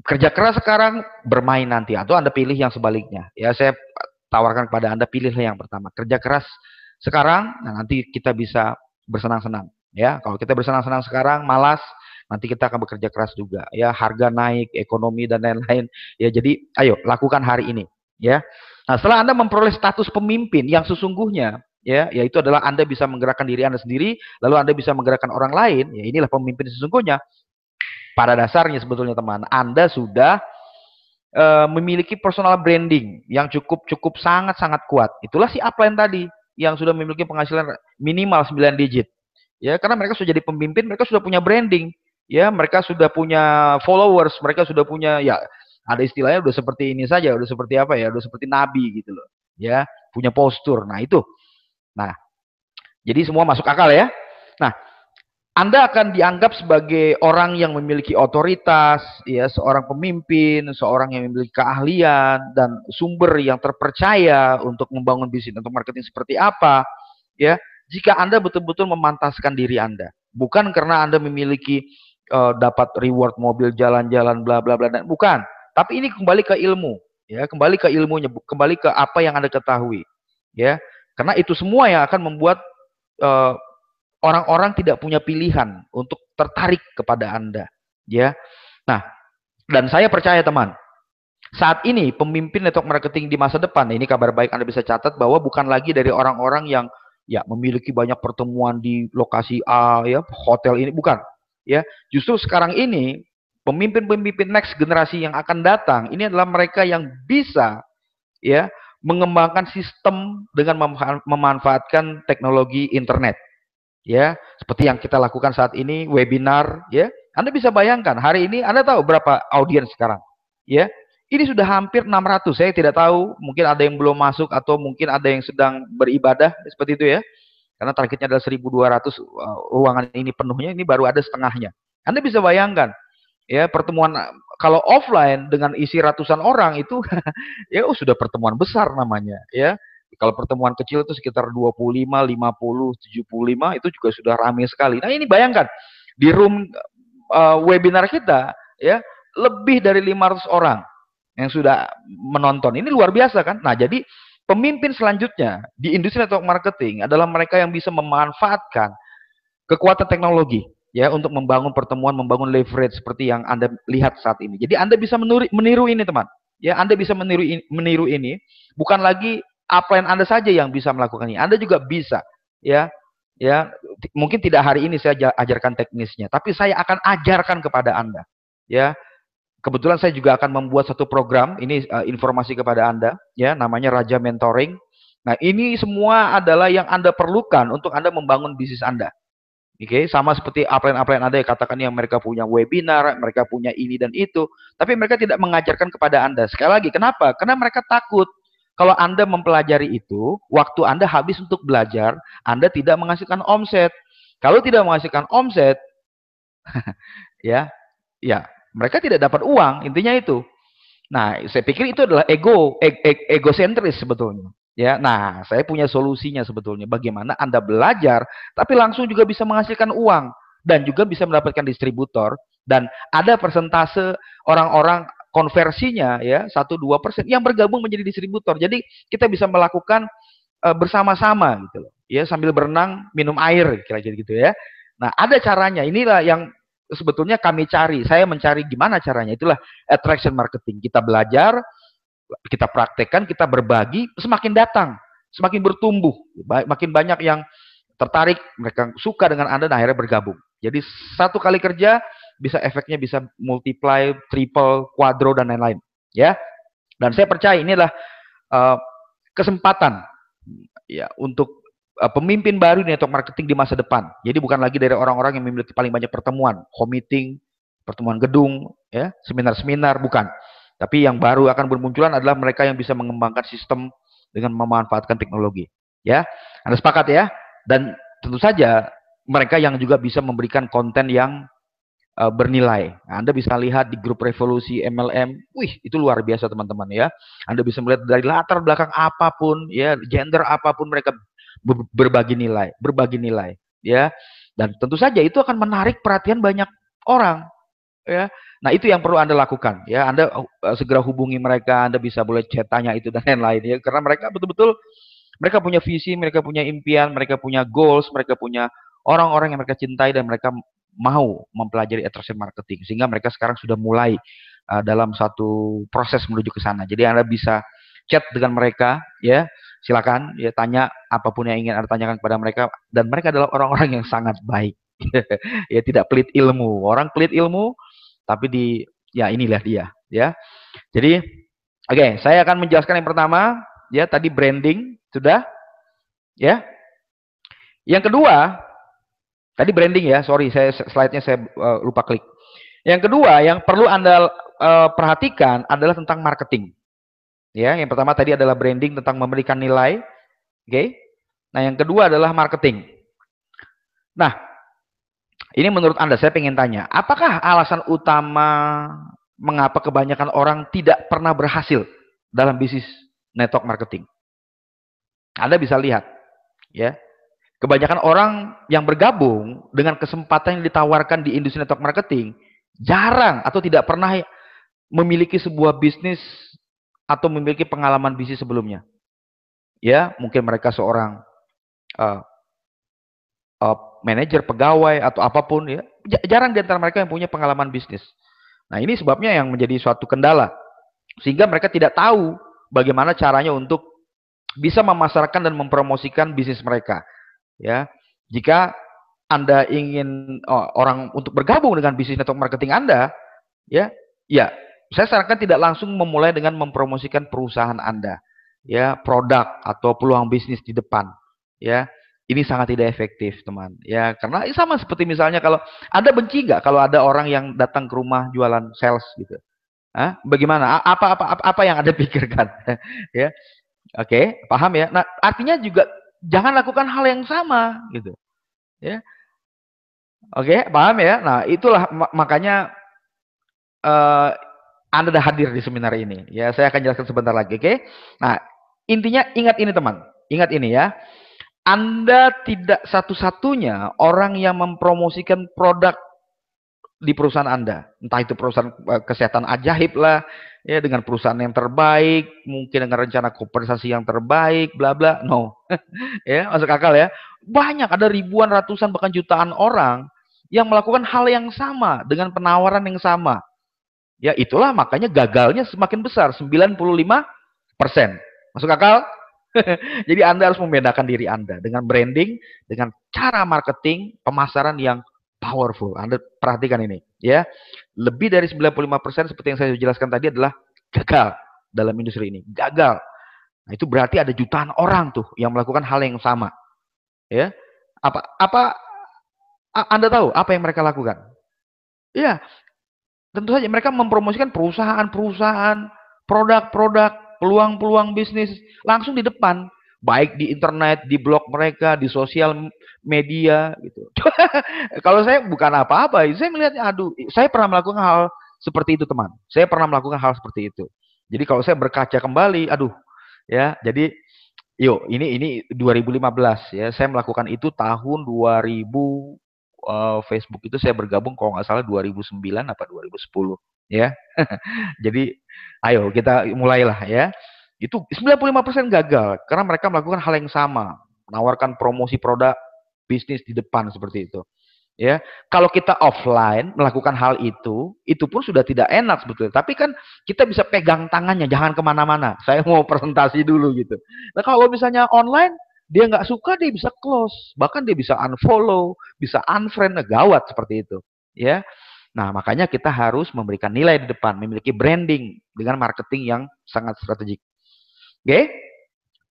kerja keras sekarang, bermain nanti, atau Anda pilih yang sebaliknya. Ya, saya tawarkan kepada Anda, pilihlah yang pertama, kerja keras sekarang, nah nanti kita bisa bersenang-senang. Ya, kalau kita bersenang-senang sekarang, malas, nanti kita akan bekerja keras juga. Ya, harga naik, ekonomi dan lain-lain. Ya, jadi ayo lakukan hari ini. Ya. Nah, setelah Anda memperoleh status pemimpin yang sesungguhnya, ya, yaitu adalah Anda bisa menggerakkan diri Anda sendiri, lalu Anda bisa menggerakkan orang lain, ya inilah pemimpin sesungguhnya. Pada dasarnya sebetulnya, teman, Anda sudah memiliki personal branding yang cukup sangat-sangat kuat. Itulah si upline tadi yang sudah memiliki penghasilan minimal 9 digit. Ya, karena mereka sudah jadi pemimpin, mereka sudah punya branding. Ya, mereka sudah punya followers, mereka sudah punya, ya, ada istilahnya udah seperti ini saja, udah seperti apa ya, udah seperti nabi gitu loh. Ya, punya postur. Nah, itu. Nah, jadi semua masuk akal ya. Nah, Anda akan dianggap sebagai orang yang memiliki otoritas, ya, seorang pemimpin, seorang yang memiliki keahlian dan sumber yang terpercaya untuk membangun bisnis atau marketing seperti apa, ya. Jika Anda betul-betul memantaskan diri Anda, bukan karena Anda memiliki dapat reward mobil jalan-jalan bla bla bla, bukan. Tapi ini kembali ke ilmu, ya, kembali ke ilmunya, kembali ke apa yang Anda ketahui, ya. Karena itu semua yang akan membuat orang-orang tidak punya pilihan untuk tertarik kepada Anda, ya. Nah, dan saya percaya, teman, saat ini pemimpin network marketing di masa depan, ini kabar baik Anda bisa catat bahwa bukan lagi dari orang-orang yang, ya, memiliki banyak pertemuan di lokasi A, ya, hotel ini, bukan, ya. Justru sekarang ini pemimpin-pemimpin next generasi yang akan datang ini adalah mereka yang bisa, ya, mengembangkan sistem dengan memanfaatkan teknologi internet. Ya, seperti yang kita lakukan saat ini, webinar, ya. Anda bisa bayangkan, hari ini Anda tahu berapa audiens sekarang? Ya. Ini sudah hampir 600. Saya tidak tahu, mungkin ada yang belum masuk atau mungkin ada yang sedang beribadah, seperti itu ya. Karena targetnya adalah 1.200, ruangan ini penuhnya, ini baru ada setengahnya. Anda bisa bayangkan, ya, pertemuan kalau offline dengan isi ratusan orang itu ya sudah pertemuan besar namanya, ya. Kalau pertemuan kecil itu sekitar 25, 50, 75 itu juga sudah ramai sekali. Nah, ini bayangkan di room webinar kita ya lebih dari 500 orang yang sudah menonton. Ini luar biasa kan? Nah, jadi pemimpin selanjutnya di industri network marketing adalah mereka yang bisa memanfaatkan kekuatan teknologi ya untuk membangun pertemuan, membangun leverage seperti yang Anda lihat saat ini. Jadi Anda bisa meniru ini, teman. Ya, Anda bisa meniru ini, bukan lagi upline Anda saja yang bisa melakukan ini. Anda juga bisa, ya. Ya, mungkin tidak hari ini saya ajarkan teknisnya, tapi saya akan ajarkan kepada Anda. Ya, kebetulan saya juga akan membuat satu program, ini informasi kepada Anda, ya, namanya Raja Mentoring. Nah, ini semua adalah yang Anda perlukan untuk Anda membangun bisnis Anda. Oke, sama seperti upline-upline Anda yang katakan yang mereka punya webinar, mereka punya ini dan itu, tapi mereka tidak mengajarkan kepada Anda. Sekali lagi, kenapa? Karena mereka takut kalau Anda mempelajari itu, waktu Anda habis untuk belajar, Anda tidak menghasilkan omset. Kalau tidak menghasilkan omset, ya, ya, mereka tidak dapat uang, intinya itu. Nah, saya pikir itu adalah egosentris sebetulnya. Ya, nah, saya punya solusinya sebetulnya. Bagaimana Anda belajar, tapi langsung juga bisa menghasilkan uang dan juga bisa mendapatkan distributor dan ada persentase orang-orang konversinya ya 1-2% yang bergabung menjadi distributor. Jadi kita bisa melakukan bersama-sama gitu loh. Ya, sambil berenang minum air kira-kira gitu ya. Nah, ada caranya. Inilah yang sebetulnya kami cari. Saya mencari gimana caranya. Itulah attraction marketing. Kita belajar, kita praktekkan, kita berbagi, semakin datang, semakin bertumbuh, makin banyak yang tertarik, mereka suka dengan Anda dan akhirnya bergabung. Jadi satu kali kerja bisa efeknya bisa multiply, triple, quadro dan lain-lain, ya. Dan saya percaya ini adalah kesempatan ya untuk pemimpin baru di network marketing di masa depan. Jadi bukan lagi dari orang-orang yang memiliki paling banyak pertemuan, home meeting, pertemuan gedung, ya, seminar-seminar, bukan. Tapi yang baru akan bermunculan adalah mereka yang bisa mengembangkan sistem dengan memanfaatkan teknologi. Ya, Anda sepakat ya? Dan tentu saja mereka yang juga bisa memberikan konten yang bernilai. Nah, Anda bisa lihat di grup revolusi MLM, wih itu luar biasa teman-teman ya. Anda bisa melihat dari latar belakang apapun, ya gender apapun mereka berbagi nilai, ya. Dan tentu saja itu akan menarik perhatian banyak orang, ya. Nah, itu yang perlu Anda lakukan, ya. Anda segera hubungi mereka, Anda bisa boleh chat tanya itu dan lain-lain ya, karena mereka betul-betul mereka punya visi, mereka punya impian, mereka punya goals, mereka punya orang-orang yang mereka cintai dan mereka mau mempelajari attraction marketing sehingga mereka sekarang sudah mulai dalam satu proses menuju ke sana. Jadi Anda bisa chat dengan mereka, ya. Silakan ya tanya apapun yang ingin Anda tanyakan kepada mereka dan mereka adalah orang-orang yang sangat baik. Ya tidak pelit ilmu. Orang pelit ilmu tapi ya inilah dia, ya. Jadi oke, saya akan menjelaskan yang pertama, ya tadi branding sudah, ya. Yang kedua, tadi branding ya, sorry saya slide-nya saya lupa klik. Yang kedua yang perlu Anda perhatikan adalah tentang marketing. Ya, yang pertama tadi adalah branding tentang memberikan nilai, oke. Nah, yang kedua adalah marketing. Nah, ini menurut Anda saya pengen tanya, apakah alasan utama mengapa kebanyakan orang tidak pernah berhasil dalam bisnis network marketing? Anda bisa lihat, ya. Kebanyakan orang yang bergabung dengan kesempatan yang ditawarkan di industri network marketing jarang atau tidak pernah memiliki sebuah bisnis atau memiliki pengalaman bisnis sebelumnya. Ya, mungkin mereka seorang manajer, pegawai atau apapun ya. Jarang di antara mereka yang punya pengalaman bisnis. Nah, ini sebabnya yang menjadi suatu kendala. Sehingga mereka tidak tahu bagaimana caranya untuk bisa memasarkan dan mempromosikan bisnis mereka. Ya, jika Anda ingin orang untuk bergabung dengan bisnis network marketing Anda, ya, saya sarankan tidak langsung memulai dengan mempromosikan perusahaan Anda, ya, produk atau peluang bisnis di depan, ya. Ini sangat tidak efektif, teman. Ya, karena sama seperti misalnya kalau Anda benci nggak kalau ada orang yang datang ke rumah jualan sales gitu. Hah? Bagaimana? Apa yang Anda pikirkan? Ya. Oke, paham ya? Nah, artinya juga jangan lakukan hal yang sama gitu. Ya. Oke, paham ya? Nah, itulah makanya Anda sudah hadir di seminar ini. Ya, saya akan jelaskan sebentar lagi, oke? Nah, Intinya ingat ini teman, ingat ini ya. Anda tidak satu-satunya orang yang mempromosikan produk di perusahaan Anda. Entah itu perusahaan kesehatan ajaib lah, ya dengan perusahaan yang terbaik, mungkin dengan rencana kompensasi yang terbaik, bla bla. No. Ya, masuk akal ya. Banyak, ada ribuan, ratusan, bahkan jutaan orang yang melakukan hal yang sama dengan penawaran yang sama. Ya, itulah makanya gagalnya semakin besar, 95%. Masuk akal? Jadi Anda harus membedakan diri Anda dengan branding, dengan cara marketing, pemasaran yang powerful. Anda perhatikan ini, ya. Lebih dari 95% seperti yang saya jelaskan tadi adalah gagal dalam industri ini. Gagal. Nah, itu berarti ada jutaan orang tuh yang melakukan hal yang sama, ya. Apa Anda tahu apa yang mereka lakukan? Ya, tentu saja mereka mempromosikan perusahaan-perusahaan, produk-produk, peluang-peluang bisnis langsung di depan, baik di internet, di blog mereka, di sosial media gitu. Kalau saya bukan apa-apa, saya melihatnya aduh, saya pernah melakukan hal seperti itu, teman. Saya pernah melakukan hal seperti itu. Jadi kalau saya berkaca kembali, aduh, ya, jadi yuk, ini 2015 ya. Saya melakukan itu tahun 2000, Facebook itu saya bergabung kalau nggak salah 2009 apa 2010 ya. Jadi ayo kita mulailah ya. Itu 95% gagal karena mereka melakukan hal yang sama, menawarkan promosi produk bisnis di depan seperti itu. Ya, kalau kita offline melakukan hal itu pun sudah tidak enak sebetulnya. Tapi kan kita bisa pegang tangannya, jangan kemana-mana. Saya mau presentasi dulu gitu. Nah kalau misalnya online, dia nggak suka, dia bisa close, bahkan dia bisa unfollow, bisa unfriend, nah, gawat seperti itu. Ya, nah makanya kita harus memberikan nilai di depan, memiliki branding dengan marketing yang sangat strategik. Oke?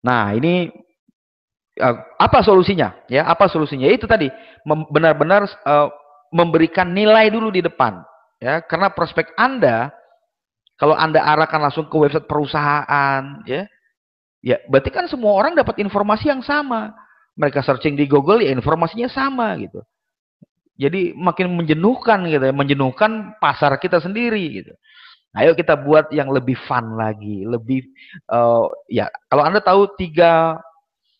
Nah ini apa solusinya? Ya, apa solusinya? Itu tadi benar-benar memberikan nilai dulu di depan. Ya, karena prospek Anda kalau Anda arahkan langsung ke website perusahaan, ya berarti kan semua orang dapat informasi yang sama. Mereka searching di Google ya informasinya sama gitu. Jadi makin menjenuhkan gitu ya, menjenuhkan pasar kita sendiri gitu. Ayo kita buat yang lebih fun lagi, lebih ya kalau Anda tahu 3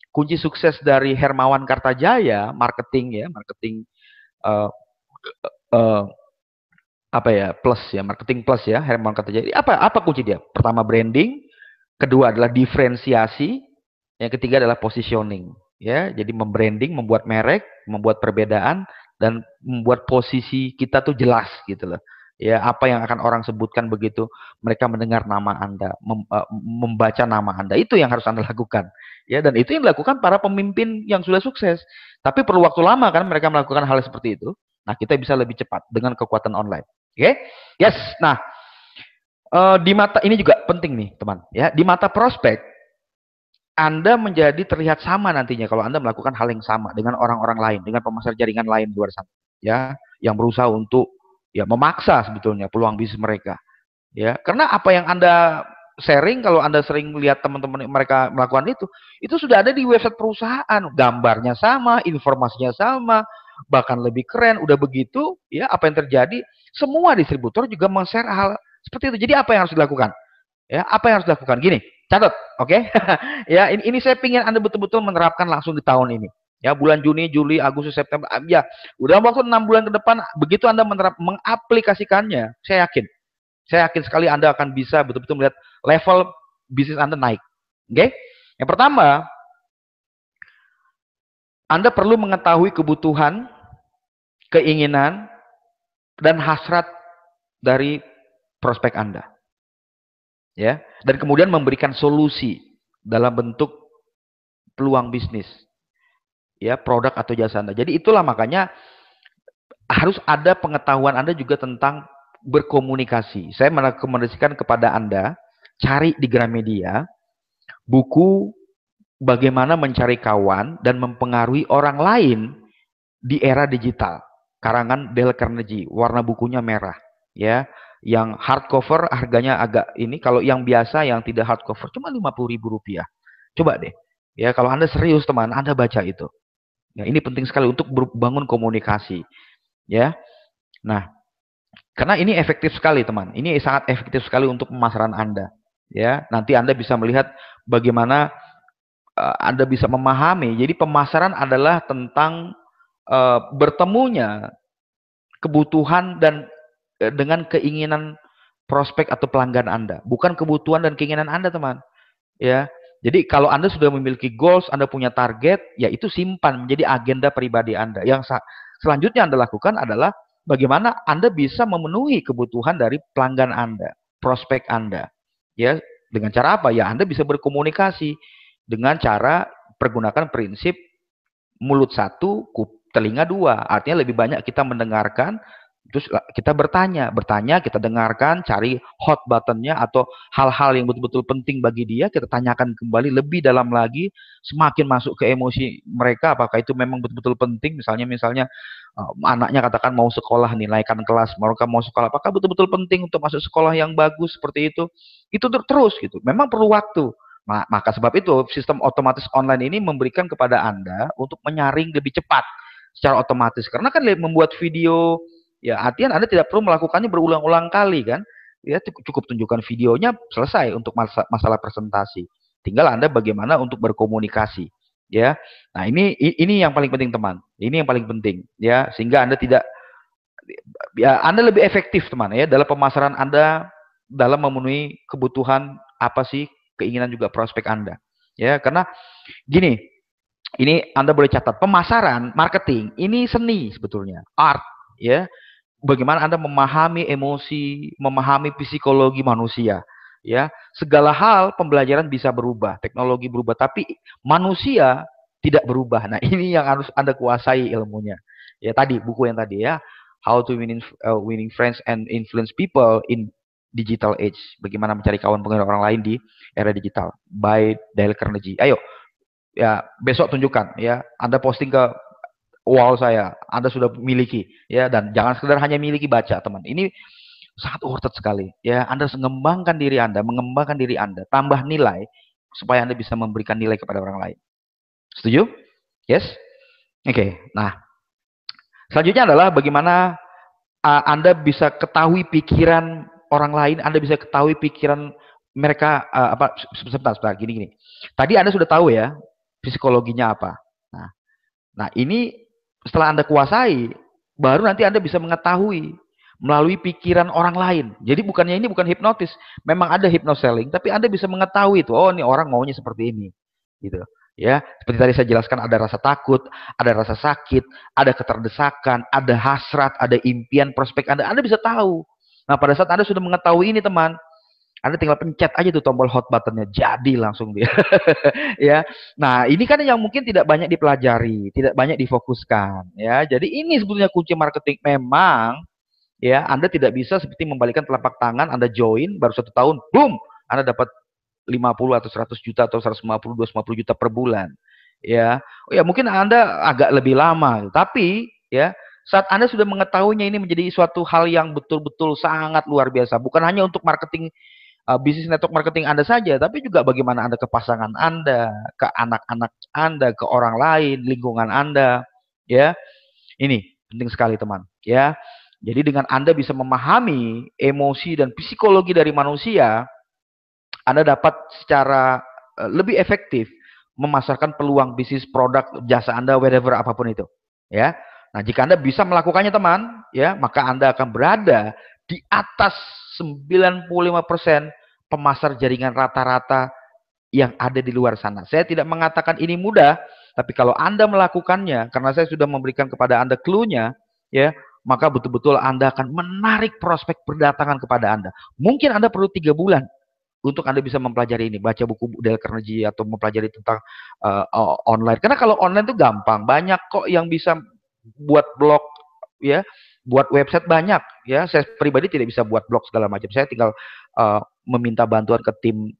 kunci sukses dari Hermawan Kartajaya, marketing ya, marketing uh, uh, apa ya, plus ya, marketing plus ya, Hermawan Kartajaya. Apa kunci dia? Pertama branding, kedua adalah diferensiasi, yang ketiga adalah positioning. Ya, jadi membranding, membuat merek, membuat perbedaan, dan membuat posisi kita tuh jelas gitu loh. Ya, apa yang akan orang sebutkan begitu mereka mendengar nama Anda, membaca nama Anda, itu yang harus Anda lakukan. Ya, dan itu yang dilakukan para pemimpin yang sudah sukses. Tapi perlu waktu lama kan mereka melakukan hal seperti itu. Nah, kita bisa lebih cepat dengan kekuatan online. Oke? Okay? Yes. Nah, di mata ini juga penting nih, teman. Ya, di mata prospek Anda menjadi terlihat sama nantinya kalau Anda melakukan hal yang sama dengan orang-orang lain, dengan pemasar jaringan lain di luar sana, ya, yang berusaha untuk ya memaksa sebetulnya peluang bisnis mereka. Ya, karena apa yang Anda sharing kalau Anda sering lihat teman-teman mereka melakukan itu sudah ada di website perusahaan, gambarnya sama, informasinya sama, bahkan lebih keren. Udah begitu, ya, apa yang terjadi? Semua distributor juga men-share hal seperti itu. Jadi apa yang harus dilakukan? Ya, apa yang harus dilakukan? Gini, catat, oke? Okay? Ya, ini saya pingin Anda betul-betul menerapkan langsung di tahun ini. Ya, bulan Juni, Juli, Agustus, September, ya, udah waktu 6 bulan ke depan, begitu Anda mengaplikasikannya, saya yakin sekali Anda akan bisa betul-betul melihat level bisnis Anda naik. Oke? Okay? Yang pertama, Anda perlu mengetahui kebutuhan, keinginan, dan hasrat dari prospek Anda. Ya, dan kemudian memberikan solusi dalam bentuk peluang bisnis, ya, produk atau jasa Anda. Jadi itulah makanya harus ada pengetahuan Anda juga tentang berkomunikasi. Saya merekomendasikan kepada Anda cari di Gramedia buku bagaimana mencari kawan dan mempengaruhi orang lain di era digital. Karangan Dale Carnegie, warna bukunya merah, ya. Yang hardcover harganya agak ini, kalau yang biasa yang tidak hardcover cuma Rp50.000. Coba deh. Ya, kalau Anda serius teman, Anda baca itu. Ya, ini penting sekali untuk membangun komunikasi. Ya. Nah, karena ini efektif sekali teman. Ini sangat efektif sekali untuk pemasaran Anda. Ya, nanti Anda bisa melihat bagaimana Anda bisa memahami. Jadi pemasaran adalah tentang bertemunya kebutuhan dan dengan keinginan prospek atau pelanggan Anda, bukan kebutuhan dan keinginan Anda, teman. Ya. Jadi kalau Anda sudah memiliki goals, Anda punya target, ya itu simpan menjadi agenda pribadi Anda. Yang selanjutnya Anda lakukan adalah bagaimana Anda bisa memenuhi kebutuhan dari pelanggan Anda, prospek Anda. Ya, dengan cara apa? Ya Anda bisa berkomunikasi dengan cara pergunakan prinsip mulut satu, telinga dua. Artinya lebih banyak kita mendengarkan, terus kita bertanya, kita dengarkan, cari hot buttonnya atau hal-hal yang betul-betul penting bagi dia, kita tanyakan kembali lebih dalam lagi, semakin masuk ke emosi mereka, apakah itu memang betul-betul penting, misalnya anaknya katakan mau sekolah nih, naikkan kelas, mereka mau sekolah, apakah betul-betul penting untuk masuk sekolah yang bagus seperti itu terus gitu, memang perlu waktu. Maka sebab itu sistem otomatis online ini memberikan kepada Anda untuk menyaring lebih cepat secara otomatis. Karena kan membuat video, ya artinya Anda tidak perlu melakukannya berulang-ulang kali kan. Ya cukup tunjukkan videonya, selesai untuk masalah presentasi. Tinggal Anda bagaimana untuk berkomunikasi. Ya, nah ini yang paling penting teman. Ini yang paling penting ya, sehingga Anda tidak, ya Anda lebih efektif teman ya dalam pemasaran Anda, dalam memenuhi kebutuhan apa sih, keinginan juga prospek Anda. Ya, karena gini, ini Anda boleh catat, pemasaran, marketing ini seni sebetulnya, art ya. Bagaimana Anda memahami emosi, memahami psikologi manusia. Ya, segala hal pembelajaran bisa berubah, teknologi berubah, tapi manusia tidak berubah. Nah, ini yang harus Anda kuasai ilmunya. Ya, tadi buku yang tadi ya, How to Winning Friends and Influence People in Digital Age. Bagaimana mencari kawan pengenalan orang lain di era digital, by Dale Carnegie. Ayo, ya besok tunjukkan ya, Anda posting ke wall saya, Anda sudah miliki ya, dan jangan sekedar hanya miliki, baca teman. Ini sangat worth it sekali ya. Anda mengembangkan diri Anda, tambah nilai supaya Anda bisa memberikan nilai kepada orang lain. Setuju? Yes? Oke. Nah, selanjutnya adalah bagaimana Anda bisa ketahui pikiran orang lain, Anda bisa ketahui pikiran mereka, sebentar, gini. Tadi Anda sudah tahu ya psikologinya apa. Nah, ini setelah Anda kuasai, baru nanti Anda bisa mengetahui melalui pikiran orang lain. Jadi ini bukan hipnotis, memang ada hypnoselling, tapi Anda bisa mengetahui itu, oh ini orang maunya seperti ini, gitu. Ya, seperti tadi saya jelaskan, ada rasa takut, ada rasa sakit, ada keterdesakan, ada hasrat, ada impian, prospek Anda bisa tahu. Nah, pada saat Anda sudah mengetahui ini teman, Anda tinggal pencet aja tuh tombol hot buttonnya, jadi langsung dia. Ya. Nah, ini kan yang mungkin tidak banyak dipelajari, tidak banyak difokuskan, ya. Jadi ini sebetulnya kunci marketing. Memang ya, Anda tidak bisa seperti membalikkan telapak tangan, Anda join baru 1 tahun, boom, Anda dapat 50 atau 100 juta atau 150, 250 juta per bulan. Ya. Oh ya, mungkin Anda agak lebih lama, tapi ya, saat Anda sudah mengetahuinya, ini menjadi suatu hal yang betul-betul sangat luar biasa. Bukan hanya untuk marketing, bisnis network marketing Anda saja, tapi juga bagaimana Anda ke pasangan Anda, ke anak-anak Anda, ke orang lain, lingkungan Anda, ya. Ini penting sekali teman, ya. Jadi dengan Anda bisa memahami emosi dan psikologi dari manusia, Anda dapat secara lebih efektif memasarkan peluang bisnis, produk, jasa Anda, whatever apapun itu, ya. Nah, jika Anda bisa melakukannya teman, ya, maka Anda akan berada di atas 95% pemasar jaringan rata-rata yang ada di luar sana. Saya tidak mengatakan ini mudah, tapi kalau Anda melakukannya, karena saya sudah memberikan kepada Anda clue-nya, ya, maka betul-betul Anda akan menarik prospek berdatangan kepada Anda. Mungkin Anda perlu 3 bulan untuk Anda bisa mempelajari ini, baca buku Dale Carnegie atau mempelajari tentang online. Karena kalau online itu gampang, banyak kok yang bisa buat blog, ya, buat website banyak, ya. Saya pribadi tidak bisa buat blog segala macam. Saya tinggal meminta bantuan ke tim,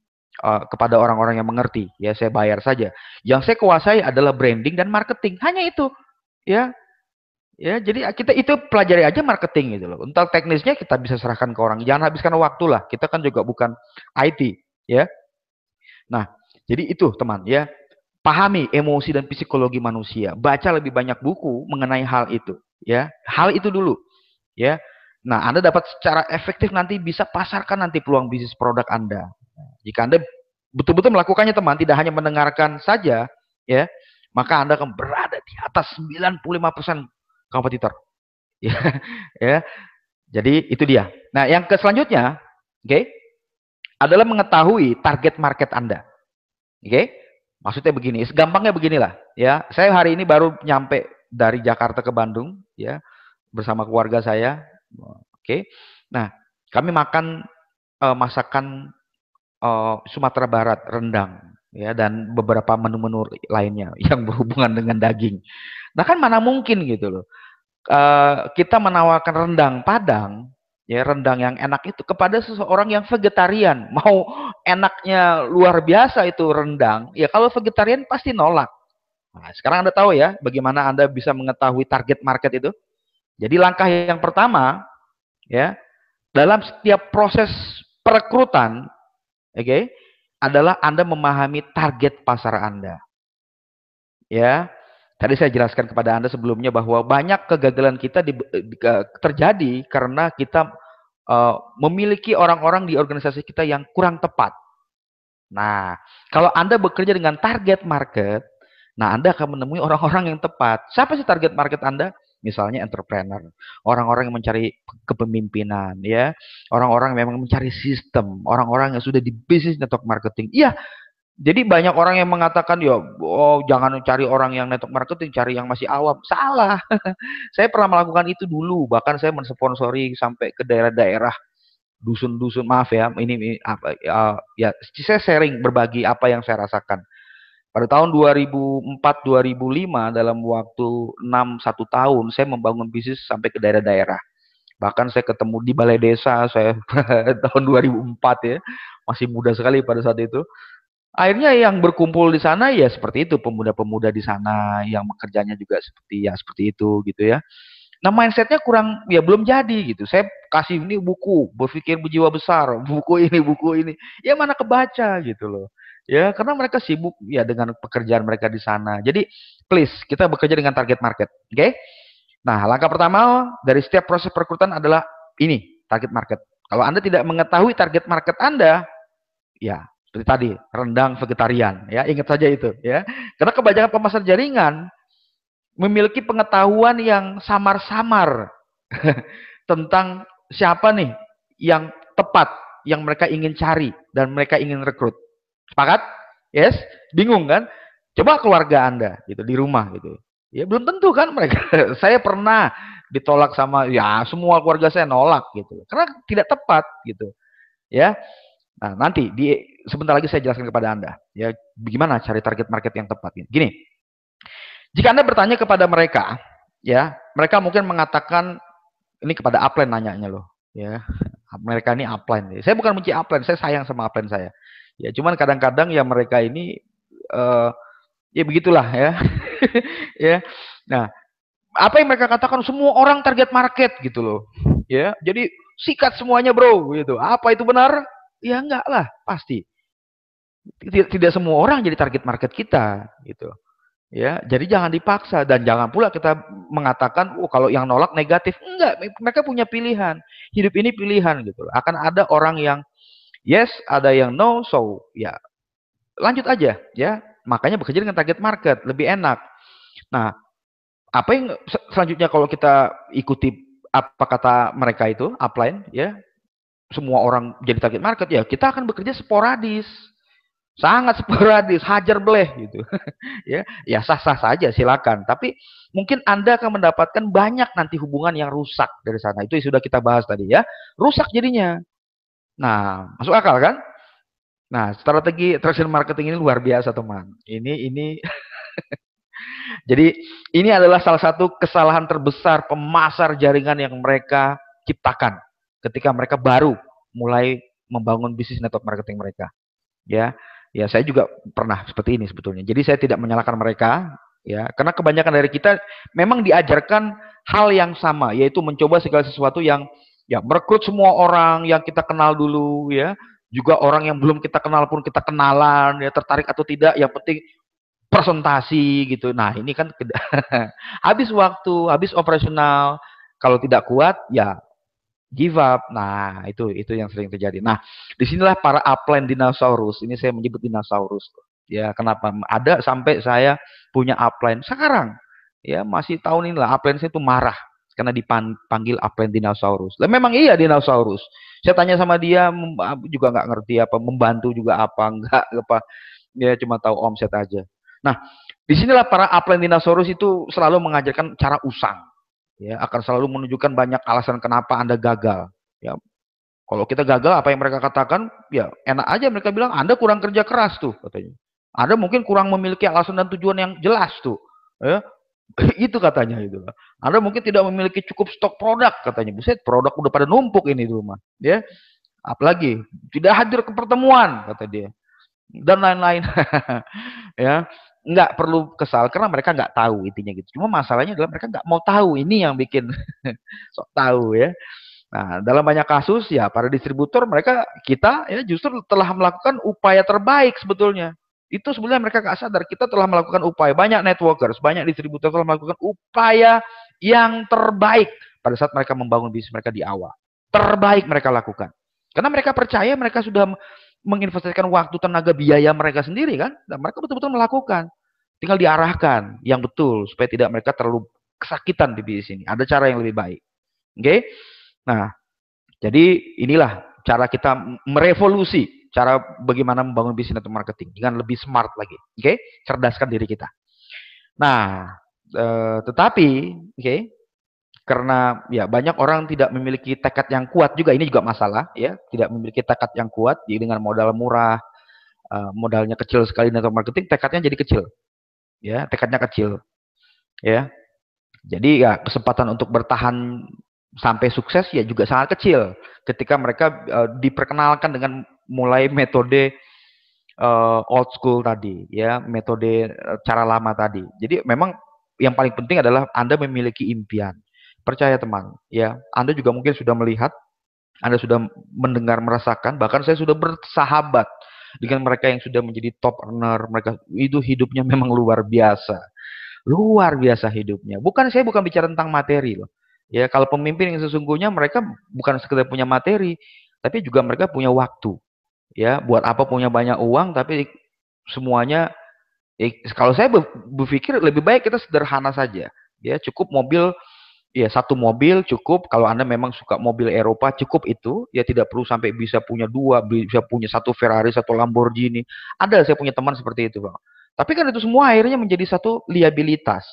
kepada orang-orang yang mengerti, ya, saya bayar saja. Yang saya kuasai adalah branding dan marketing, hanya itu, ya. Ya, jadi kita itu pelajari aja marketing gitu loh. Untuk teknisnya kita bisa serahkan ke orang. Jangan habiskan waktu lah. Kita kan juga bukan IT, ya. Nah, jadi itu teman, ya. Pahami emosi dan psikologi manusia. Baca lebih banyak buku mengenai hal itu, ya. Hal itu dulu, ya. Nah, Anda dapat secara efektif nanti bisa pasarkan nanti peluang bisnis produk Anda. Jika Anda betul-betul melakukannya teman, tidak hanya mendengarkan saja, ya, maka Anda akan berada di atas 95% kompetitor. Ya, ya. Jadi itu dia. Nah, yang selanjutnya, oke, adalah mengetahui target market Anda. Oke? Maksudnya begini, gampangnya beginilah, ya. Saya hari ini baru nyampe dari Jakarta ke Bandung, ya, bersama keluarga saya. Oke. Nah, kami makan masakan Sumatera Barat, rendang, ya, dan beberapa menu-menu lainnya yang berhubungan dengan daging. Nah, kan mana mungkin gitu loh. Kita menawarkan rendang Padang, ya, rendang yang enak itu kepada seseorang yang vegetarian. Mau enaknya luar biasa itu rendang, ya kalau vegetarian pasti nolak. Nah, sekarang Anda tahu ya bagaimana Anda bisa mengetahui target market itu. Jadi langkah yang pertama, ya, dalam setiap proses perekrutan, oke, adalah Anda memahami target pasar Anda. Ya, tadi saya jelaskan kepada Anda sebelumnya bahwa banyak kegagalan kita terjadi karena kita memiliki orang-orang di organisasi kita yang kurang tepat. Nah, kalau Anda bekerja dengan target market, nah Anda akan menemui orang-orang yang tepat. Siapa sih target market Anda? Misalnya entrepreneur, orang-orang yang mencari kepemimpinan, ya, orang-orang yang memang mencari sistem, orang-orang yang sudah di bisnis network marketing. Iya, jadi banyak orang yang mengatakan, ya, oh, jangan cari orang yang network marketing, cari yang masih awam. Salah. Saya pernah melakukan itu dulu. Bahkan saya mensponsori sampai ke daerah-daerah, dusun-dusun. Maaf ya, ini apa? Ya, saya sharing berbagi apa yang saya rasakan. Pada tahun 2004-2005, dalam waktu 6 1 tahun, saya membangun bisnis sampai ke daerah-daerah. Bahkan saya ketemu di balai desa, saya tahun 2004 ya, masih muda sekali pada saat itu. Akhirnya yang berkumpul di sana ya seperti itu, pemuda-pemuda di sana yang kerjanya juga seperti itu gitu ya. Nah, mindsetnya kurang, ya belum jadi gitu. Saya kasih ini buku, berpikir berjiwa besar, buku ini, buku ini. Ya mana kebaca gitu loh. Ya, karena mereka sibuk ya dengan pekerjaan mereka di sana. Jadi, please, kita bekerja dengan target market. Oke? Nah, langkah pertama dari setiap proses perekrutan adalah ini, target market. Kalau Anda tidak mengetahui target market Anda, ya, seperti tadi, rendang vegetarian, ya, ingat saja itu, ya. Karena kebanyakan pemasar jaringan memiliki pengetahuan yang samar-samar tentang siapa nih yang tepat, yang mereka ingin cari dan mereka ingin rekrut. Sepakat? Yes? Bingung kan? Coba keluarga Anda gitu di rumah gitu. Ya belum tentu kan mereka. Saya pernah ditolak sama ya semua keluarga saya nolak gitu. Karena tidak tepat gitu. Ya. Nah, nanti sebentar lagi saya jelaskan kepada Anda ya bagaimana cari target market yang tepat. Gini, jika Anda bertanya kepada mereka, ya, mereka mungkin mengatakan ini kepada upline nanyanya loh, ya. Mereka ini upline. Saya bukan benci upline, saya sayang sama upline saya. Ya, cuman kadang-kadang ya mereka ini ya begitulah ya. Ya. Nah, apa yang mereka katakan semua orang target market gitu loh. Ya, jadi sikat semuanya, Bro, gitu. Apa itu benar? Ya enggak lah, pasti. Tidak semua orang jadi target market kita gitu. Ya, jadi jangan dipaksa dan jangan pula kita mengatakan, "Oh, kalau yang nolak negatif." Enggak, mereka punya pilihan. Hidup ini pilihan gitu. Akan ada orang yang yes, ada yang no, so ya lanjut aja ya. Makanya bekerja dengan target market lebih enak. Nah, apa yang selanjutnya kalau kita ikuti apa kata mereka itu upline ya, semua orang jadi target market ya, kita akan bekerja sporadis. Sangat sporadis, hajar bleh gitu. Ya, ya sah-sah saja silakan. Tapi mungkin Anda akan mendapatkan banyak nanti hubungan yang rusak dari sana. Itu yang sudah kita bahas tadi ya. Rusak jadinya. Nah, masuk akal kan? Nah, strategi attraction marketing ini luar biasa, teman. Ini jadi ini adalah salah satu kesalahan terbesar pemasar jaringan yang mereka ciptakan ketika mereka baru mulai membangun bisnis network marketing mereka. Ya, ya saya juga pernah seperti ini sebetulnya. Jadi saya tidak menyalahkan mereka, ya, karena kebanyakan dari kita memang diajarkan hal yang sama, yaitu mencoba segala sesuatu yang ya merekrut semua orang yang kita kenal dulu, ya, juga orang yang belum kita kenal pun kita kenalan, ya, tertarik atau tidak, yang penting presentasi gitu. Nah ini kan habis waktu, habis operasional, kalau tidak kuat, ya give up. Nah, itu yang sering terjadi. Nah, disinilah para upline dinosaurus. Ini saya menyebut dinosaurus. Ya, kenapa? Ada sampai saya punya upline sekarang. Ya, masih tahun inilah upline saya itu marah karena dipanggil upline dinosaurus. Lah memang iya dinosaurus. Saya tanya sama dia juga nggak ngerti apa, membantu juga apa enggak apa. Dia cuma tahu omset aja. Nah, disinilah para upline dinosaurus itu selalu mengajarkan cara usang. Ya, akan selalu menunjukkan banyak alasan kenapa Anda gagal. Ya, kalau kita gagal, apa yang mereka katakan, ya enak aja mereka bilang Anda kurang kerja keras tuh katanya. Anda mungkin kurang memiliki alasan dan tujuan yang jelas tuh. Ya, itu katanya itu. Anda mungkin tidak memiliki cukup stok produk katanya. Buset, produk udah pada numpuk ini di rumah. Ya, apalagi tidak hadir ke pertemuan kata dia dan lain-lain. Ya, nggak perlu kesal karena mereka nggak tahu intinya gitu. Cuma masalahnya adalah mereka nggak mau tahu, ini yang bikin sok tahu ya. Nah, dalam banyak kasus ya para distributor mereka kita ya justru telah melakukan upaya terbaik sebetulnya. Itu sebenarnya mereka nggak sadar kita telah melakukan upaya. Banyak networkers, banyak distributor telah melakukan upaya yang terbaik pada saat mereka membangun bisnis mereka di awal. Terbaik mereka lakukan. Karena mereka percaya mereka sudah menginvestasikan waktu, tenaga, biaya mereka sendiri kan. Dan mereka betul-betul melakukan. Tinggal diarahkan yang betul supaya tidak mereka terlalu kesakitan di bisnis ini. Ada cara yang lebih baik. Oke? Okay? Nah, jadi inilah cara kita merevolusi cara bagaimana membangun bisnis network marketing dengan lebih smart lagi. Oke? Okay? Cerdaskan diri kita. Nah, tetapi oke, okay, karena ya banyak orang tidak memiliki tekad yang kuat juga, ini juga masalah ya, tidak memiliki tekad yang kuat jadi dengan modal murah, modalnya kecil sekali network marketing, tekadnya jadi kecil. Ya, tekadnya kecil. Ya. Jadi ya kesempatan untuk bertahan sampai sukses ya juga sangat kecil ketika mereka diperkenalkan dengan mulai metode old school tadi ya, metode cara lama tadi. Jadi memang yang paling penting adalah Anda memiliki impian. Percaya teman, ya. Anda juga mungkin sudah melihat, Anda sudah mendengar, merasakan, bahkan saya sudah bersahabat dengan mereka yang sudah menjadi top earner, mereka itu hidupnya memang luar biasa. Luar biasa hidupnya. Saya bukan bicara tentang materi loh. Ya, kalau pemimpin yang sesungguhnya mereka bukan sekedar punya materi, tapi juga mereka punya waktu. Ya, buat apa punya banyak uang tapi semuanya kalau saya berpikir lebih baik kita sederhana saja. Ya, cukup mobil, ya satu mobil cukup. Kalau Anda memang suka mobil Eropa cukup itu. Ya tidak perlu sampai bisa punya dua, bisa punya satu Ferrari, satu Lamborghini. Ada, saya punya teman seperti itu, Bang. Tapi kan itu semua akhirnya menjadi satu liabilitas.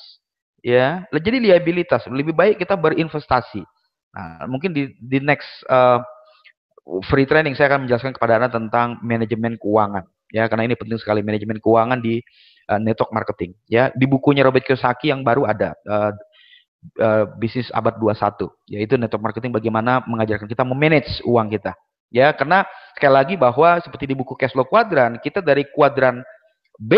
Ya, jadi liabilitas. Lebih baik kita berinvestasi. Nah, mungkin di next free training saya akan menjelaskan kepada Anda tentang manajemen keuangan. Ya, karena ini penting sekali manajemen keuangan di network marketing. Ya, di bukunya Robert Kiyosaki yang baru ada bisnis abad 21, yaitu network marketing bagaimana mengajarkan kita memanage uang kita. Ya, karena sekali lagi bahwa seperti di buku Cash Flow Quadrant, kita dari kuadran B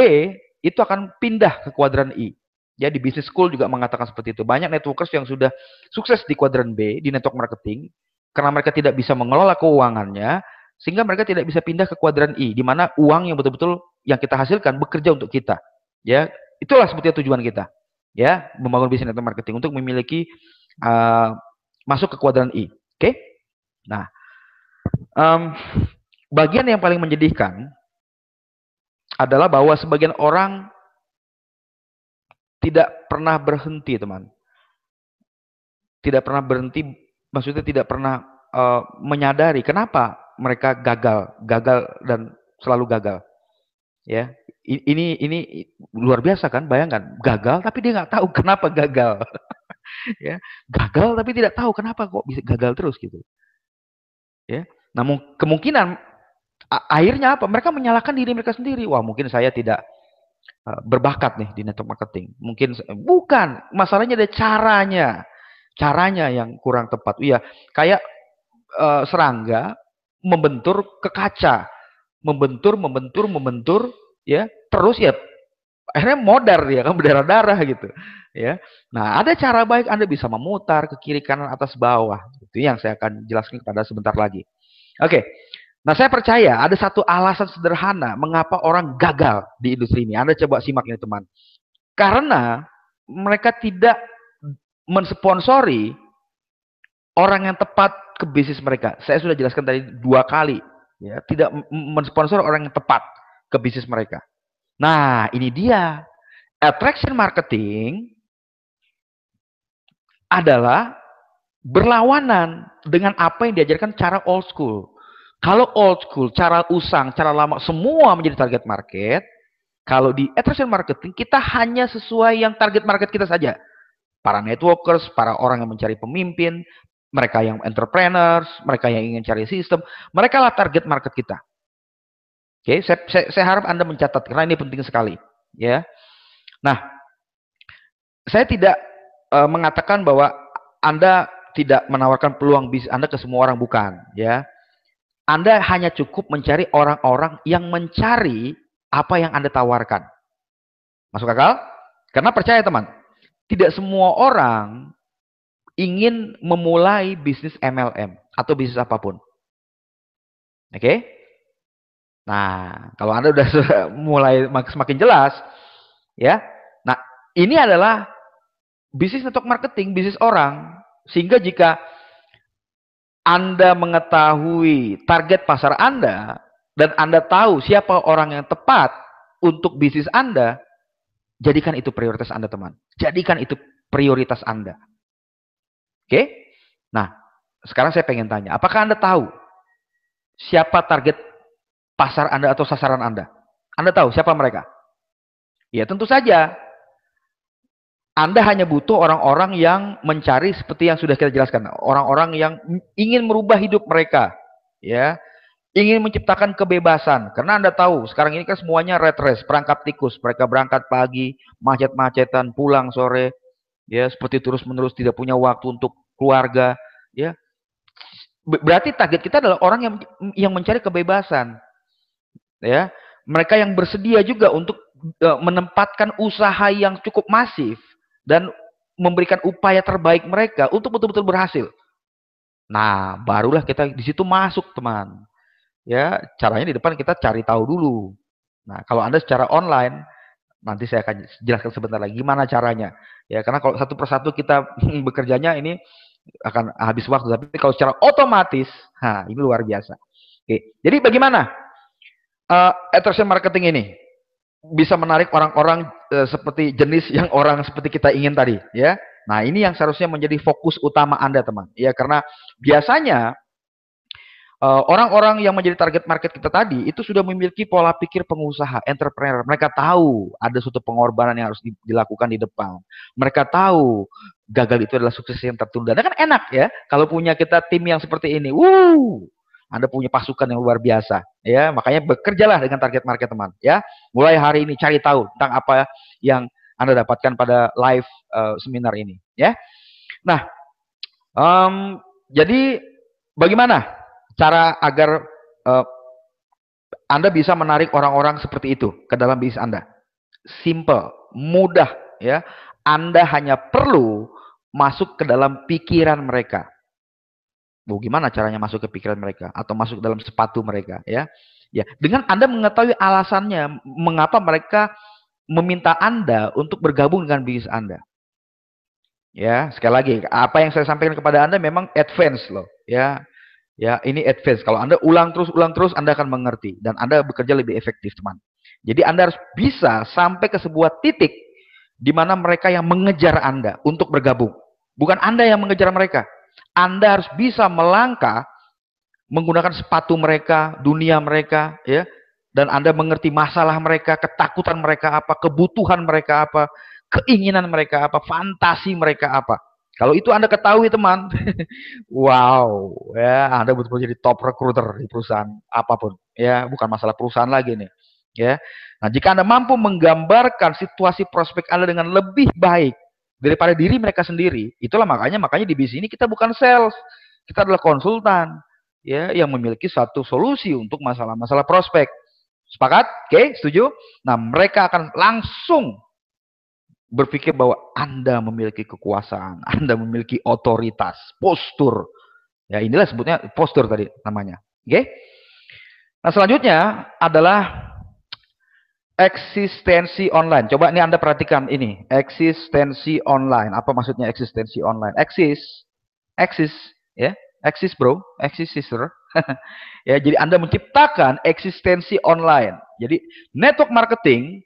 itu akan pindah ke kuadran I. Ya, di business school juga mengatakan seperti itu. Banyak networkers yang sudah sukses di kuadran B, di network marketing, karena mereka tidak bisa mengelola keuangannya, sehingga mereka tidak bisa pindah ke kuadran I, di mana uang yang betul-betul yang kita hasilkan bekerja untuk kita. Ya, itulah sebetulnya tujuan kita. Ya, membangun bisnis network marketing untuk memiliki masuk ke kuadran I. Oke? Nah, bagian yang paling menyedihkan adalah bahwa sebagian orang tidak pernah berhenti, teman. Tidak pernah berhenti, maksudnya tidak pernah menyadari kenapa mereka gagal dan selalu gagal. Ya, ini luar biasa kan? Bayangkan, gagal tapi dia nggak tahu kenapa gagal. Ya, gagal tapi tidak tahu kenapa kok bisa gagal terus gitu. Ya, namun kemungkinan akhirnya apa? Mereka menyalahkan diri mereka sendiri. Wah, mungkin saya tidak berbakat nih di network marketing. Mungkin bukan, masalahnya ada caranya. Caranya yang kurang tepat. Iya, kayak serangga membentur ke kaca. Membentur, ya. Terus ya akhirnya modar dia kan, berdarah-darah gitu. Ya. Nah, ada cara baik Anda bisa memutar ke kiri, kanan, atas, bawah. Itu yang saya akan jelaskan kepada sebentar lagi. Oke. Nah, saya percaya ada satu alasan sederhana mengapa orang gagal di industri ini. Anda coba simak ini, teman. Karena mereka tidak mensponsori orang yang tepat ke bisnis mereka. Saya sudah jelaskan tadi 2 kali, ya, tidak mensponsor orang yang tepat ke bisnis mereka. Nah, ini dia. Attraction marketing adalah berlawanan dengan apa yang diajarkan cara old school. Kalau old school, cara usang, cara lama, semua menjadi target market. Kalau di attraction marketing, kita hanya sesuai yang target market kita saja. Para networkers, para orang yang mencari pemimpin, mereka yang entrepreneurs, mereka yang ingin cari sistem, mereka lah target market kita. Oke, saya harap Anda mencatat, karena ini penting sekali. Ya. Nah, saya tidak mengatakan bahwa Anda tidak menawarkan peluang bisnis Anda ke semua orang, bukan. Ya. Anda hanya cukup mencari orang-orang yang mencari apa yang Anda tawarkan. Masuk akal? Karena percaya teman, tidak semua orang ingin memulai bisnis MLM atau bisnis apapun. Oke? Nah, kalau Anda sudah mulai semakin jelas, ya. Nah, ini adalah bisnis network marketing, bisnis orang. Sehingga jika Anda mengetahui target pasar Anda, dan Anda tahu siapa orang yang tepat untuk bisnis Anda, jadikan itu prioritas Anda, teman. Jadikan itu prioritas Anda. Oke? Nah, sekarang saya pengen tanya, apakah Anda tahu siapa target pasar Anda atau sasaran Anda? Anda tahu siapa mereka? Ya, tentu saja. Anda hanya butuh orang-orang yang mencari seperti yang sudah kita jelaskan, orang-orang yang ingin merubah hidup mereka, ya, ingin menciptakan kebebasan. Karena Anda tahu sekarang ini kan semuanya red race, perangkap tikus. Mereka berangkat pagi, macet-macetan, pulang sore, ya, seperti terus-menerus tidak punya waktu untuk keluarga, ya. Berarti target kita adalah orang yang mencari kebebasan, ya. Mereka yang bersedia juga untuk menempatkan usaha yang cukup masif dan memberikan upaya terbaik mereka untuk betul-betul berhasil. Nah, barulah kita di situ masuk, teman. Ya, caranya di depan kita cari tahu dulu. Nah, kalau Anda secara online, nanti saya akan jelaskan sebentar lagi gimana caranya. Ya, karena kalau satu persatu kita bekerjanya ini akan habis waktu. Tapi kalau secara otomatis, ini luar biasa. Oke, jadi bagaimana attraction marketing ini bisa menarik orang-orang seperti jenis yang orang seperti kita ingin tadi, ya. Nah, ini yang seharusnya menjadi fokus utama Anda, teman. Ya, karena biasanya orang-orang yang menjadi target market kita tadi itu sudah memiliki pola pikir pengusaha, entrepreneur. Mereka tahu ada suatu pengorbanan yang harus dilakukan di depan. Mereka tahu gagal itu adalah sukses yang tertunda. Dan kan enak ya kalau punya kita tim yang seperti ini. Anda punya pasukan yang luar biasa, ya. Makanya bekerjalah dengan target market, teman, ya. Mulai hari ini cari tahu tentang apa yang Anda dapatkan pada live seminar ini, ya. Nah, jadi bagaimana cara agar Anda bisa menarik orang-orang seperti itu ke dalam bisnis Anda? Simple, mudah, ya. Anda hanya perlu masuk ke dalam pikiran mereka. Gimana caranya masuk ke pikiran mereka atau masuk dalam sepatu mereka, ya? Ya, dengan Anda mengetahui alasannya mengapa mereka meminta Anda untuk bergabung dengan bisnis Anda. Ya, sekali lagi, apa yang saya sampaikan kepada Anda memang advance loh, ya. Ya, ini advance. Kalau Anda ulang terus, Anda akan mengerti dan Anda bekerja lebih efektif, teman. Jadi Anda harus bisa sampai ke sebuah titik di mana mereka yang mengejar Anda untuk bergabung. Bukan Anda yang mengejar mereka. Anda harus bisa melangkah menggunakan sepatu mereka, dunia mereka, ya. Dan Anda mengerti masalah mereka, ketakutan mereka apa, kebutuhan mereka apa, keinginan mereka apa, fantasi mereka apa. Kalau itu Anda ketahui, teman, wow, ya, Anda betul-betul jadi top recruiter di perusahaan apapun, ya, bukan masalah perusahaan lagi nih, ya. Nah, jika Anda mampu menggambarkan situasi prospek Anda dengan lebih baik daripada diri mereka sendiri, itulah makanya di bisnis ini kita bukan sales, kita adalah konsultan, ya, yang memiliki satu solusi untuk masalah-masalah prospek. Sepakat? Oke, setuju? Nah, mereka akan langsung berpikir bahwa Anda memiliki kekuasaan, Anda memiliki otoritas, postur. Ya, inilah sebutnya postur tadi namanya. Oke? Nah, selanjutnya adalah eksistensi online. Coba ini Anda perhatikan ini. Eksistensi online. Apa maksudnya eksistensi online? Eksis, ya. Eksis bro, eksis sister. Ya, jadi Anda menciptakan eksistensi online. Jadi network marketing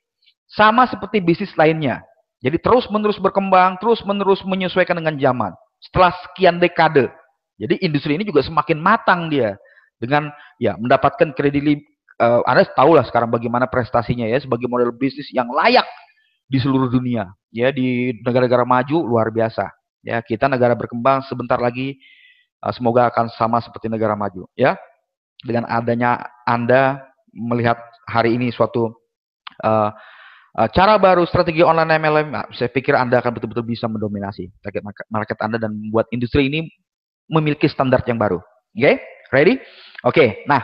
sama seperti bisnis lainnya. Jadi terus-menerus berkembang, terus-menerus menyesuaikan dengan zaman. Setelah sekian dekade. Jadi industri ini juga semakin matang dia dengan ya mendapatkan kredibilitas. Anda tahu lah sekarang bagaimana prestasinya ya sebagai model bisnis yang layak di seluruh dunia. Ya di negara-negara maju luar biasa. Ya kita negara berkembang sebentar lagi semoga akan sama seperti negara maju. Ya dengan adanya Anda melihat hari ini suatu uh, cara baru strategi online MLM, saya pikir Anda akan betul-betul bisa mendominasi target market Anda dan membuat industri ini memiliki standar yang baru. Oke, okay? Ready? Oke, okay. Nah,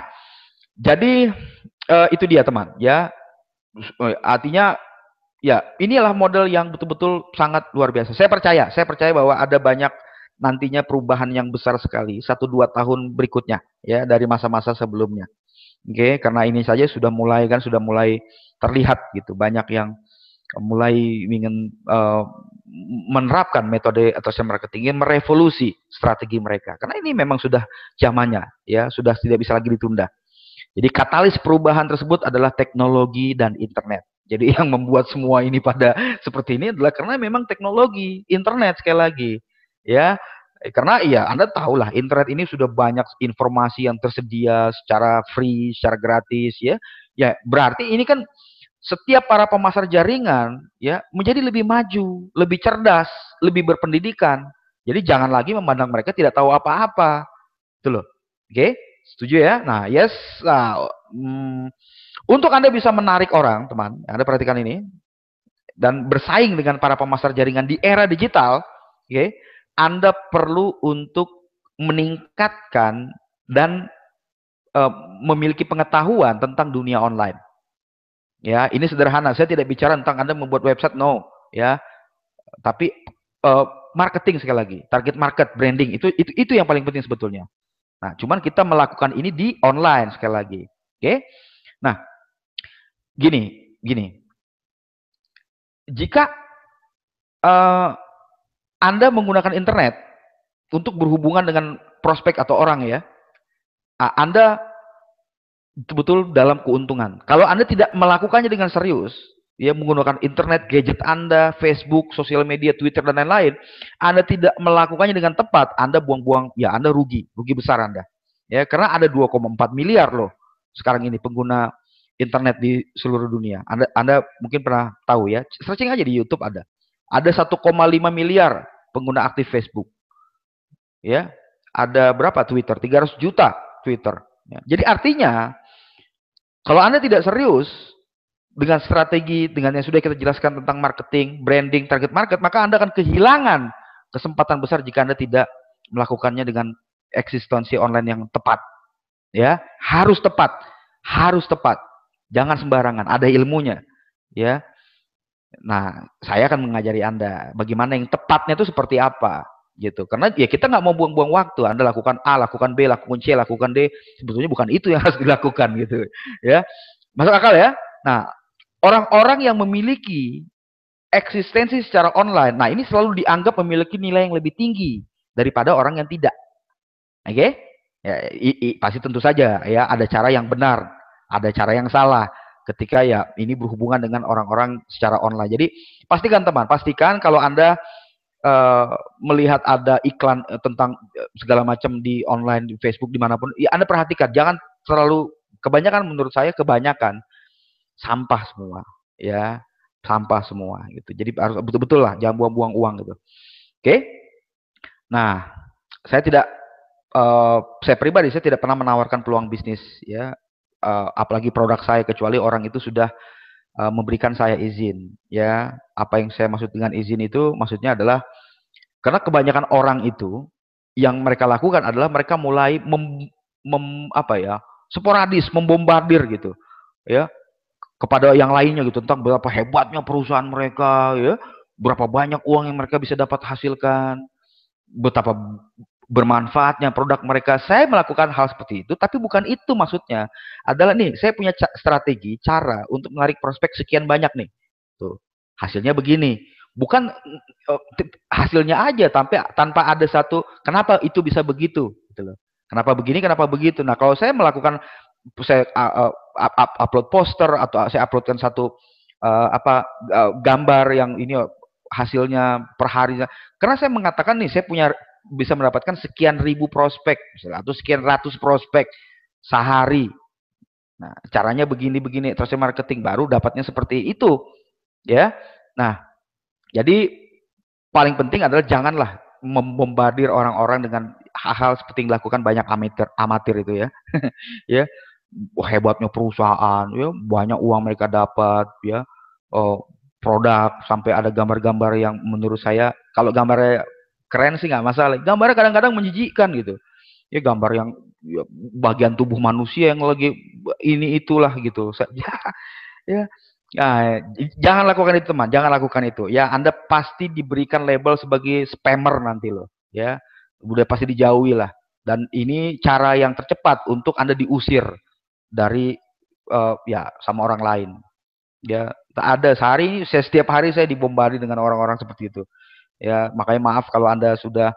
jadi itu dia teman, ya. Artinya, ya inilah model yang betul-betul sangat luar biasa. Saya percaya bahwa ada banyak nantinya perubahan yang besar sekali 1-2 tahun berikutnya, ya dari masa-masa sebelumnya. Oke, okay? Karena ini saja sudah mulai terlihat gitu, banyak yang mulai ingin menerapkan metode atau marketing, ingin merevolusi strategi mereka. Karena ini memang sudah zamannya, ya sudah tidak bisa lagi ditunda. Jadi katalis perubahan tersebut adalah teknologi dan internet. Jadi yang membuat semua ini pada seperti ini adalah karena memang teknologi, internet sekali lagi, ya. Karena ya Anda tahulah internet ini sudah banyak informasi yang tersedia secara free, secara gratis, ya. Ya berarti ini kan setiap para pemasar jaringan ya menjadi lebih maju, lebih cerdas, lebih berpendidikan. Jadi jangan lagi memandang mereka tidak tahu apa-apa. Itu loh. Oke, setuju ya? Nah, yes. Nah, untuk Anda bisa menarik orang, teman, Anda perhatikan ini dan bersaing dengan para pemasar jaringan di era digital, oke, Anda perlu untuk meningkatkan dan memiliki pengetahuan tentang dunia online. Ya, ini sederhana. Saya tidak bicara tentang Anda membuat website, no, ya. Tapi marketing sekali lagi, target market, branding itu yang paling penting sebetulnya. Nah, cuman kita melakukan ini di online sekali lagi. Oke? Nah, gini. Jika Anda menggunakan internet untuk berhubungan dengan prospek atau orang ya, Anda betul-betul dalam keuntungan. Kalau Anda tidak melakukannya dengan serius, ya menggunakan internet, gadget Anda, Facebook, sosial media, Twitter dan lain-lain, Anda tidak melakukannya dengan tepat, Anda buang-buang, ya Anda rugi besar Anda. Ya, karena ada 2,4 miliar loh sekarang ini pengguna internet di seluruh dunia. Anda mungkin pernah tahu ya, searching aja di YouTube ada. Ada 1,5 miliar pengguna aktif Facebook. Ya, ada berapa Twitter? 300 juta Twitter. Ya. Jadi artinya kalau Anda tidak serius dengan strategi, dengan yang sudah kita jelaskan tentang marketing, branding, target market, maka Anda akan kehilangan kesempatan besar jika Anda tidak melakukannya dengan eksistensi online yang tepat. Ya, harus tepat. Jangan sembarangan, ada ilmunya. Ya. Nah, saya akan mengajari Anda bagaimana yang tepatnya itu seperti apa. Gitu. Karena ya kita nggak mau buang-buang waktu. Anda lakukan A, lakukan B, lakukan C, lakukan D. Sebetulnya bukan itu yang harus dilakukan gitu. Ya. Masuk akal ya? Nah, orang-orang yang memiliki eksistensi secara online, nah ini selalu dianggap memiliki nilai yang lebih tinggi daripada orang yang tidak. Oke? Okay? Ya, pasti tentu saja ya ada cara yang benar, ada cara yang salah ketika ya ini berhubungan dengan orang-orang secara online. Jadi pastikan teman, pastikan kalau Anda melihat ada iklan tentang segala macam di online, di Facebook, dimanapun, ya Anda perhatikan, jangan terlalu kebanyakan, menurut saya kebanyakan sampah semua, ya sampah semua gitu. Jadi harus betul-betul lah, jangan buang-buang uang gitu. Oke? Nah, saya pribadi saya tidak pernah menawarkan peluang bisnis, ya, apalagi produk saya kecuali orang itu sudah memberikan saya izin, ya. Apa yang saya maksud dengan izin itu maksudnya adalah karena kebanyakan orang itu yang mereka lakukan adalah mereka mulai sporadis membombardir gitu, ya, kepada yang lainnya gitu tentang berapa hebatnya perusahaan mereka, ya, berapa banyak uang yang mereka bisa dapat hasilkan, betapa bermanfaatnya produk mereka. Saya melakukan hal seperti itu, tapi bukan itu maksudnya. Adalah nih, saya punya strategi, cara untuk menarik prospek sekian banyak nih. Tuh, hasilnya begini. Bukan hasilnya aja tanpa ada satu kenapa itu bisa begitu. gitu loh. Kenapa begini, kenapa begitu. Nah, kalau saya melakukan, saya upload poster atau saya uploadkan satu gambar yang ini hasilnya per harinya, karena saya mengatakan nih, saya punya bisa mendapatkan sekian ribu prospek misalnya, atau sekian ratus prospek sehari. Nah, caranya begini-begini, terus marketing baru dapatnya seperti itu, ya. Nah, jadi paling penting adalah janganlah membombardir orang-orang dengan hal-hal seperti yang dilakukan banyak amatir itu ya. Ya, hebatnya perusahaan, ya, banyak uang mereka dapat, ya, produk sampai ada gambar-gambar yang menurut saya kalau gambarnya keren sih nggak masalah. Gambarnya kadang-kadang menjijikkan gitu. Ya gambar yang ya, bagian tubuh manusia yang lagi ini itulah gitu. Ya, nah, jangan lakukan itu teman, jangan lakukan itu. Ya, Anda pasti diberikan label sebagai spammer nanti loh. Ya, udah pasti dijauhi lah. Dan ini cara yang tercepat untuk Anda diusir dari ya sama orang lain. Ya, tak ada sehari ini, setiap hari saya dibombardir dengan orang-orang seperti itu. Ya, makanya maaf kalau Anda sudah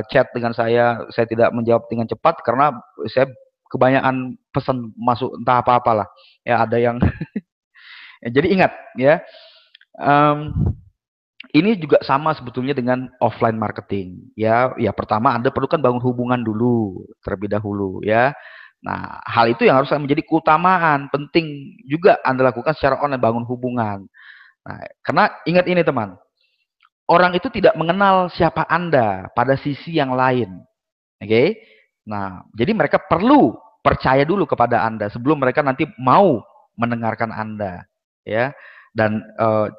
chat dengan saya tidak menjawab dengan cepat karena saya kebanyakan pesan masuk entah apa-apalah. Ya, ada yang ya, jadi ingat ya, um, ini juga sama sebetulnya dengan offline marketing. Ya, ya pertama Anda perlu kan bangun hubungan dulu terlebih dahulu ya. Nah, hal itu yang harus menjadi keutamaan, penting juga Anda lakukan secara online, bangun hubungan. Nah, karena ingat ini teman, orang itu tidak mengenal siapa Anda pada sisi yang lain. Oke? Nah, jadi mereka perlu percaya dulu kepada Anda sebelum mereka nanti mau mendengarkan Anda, ya. Dan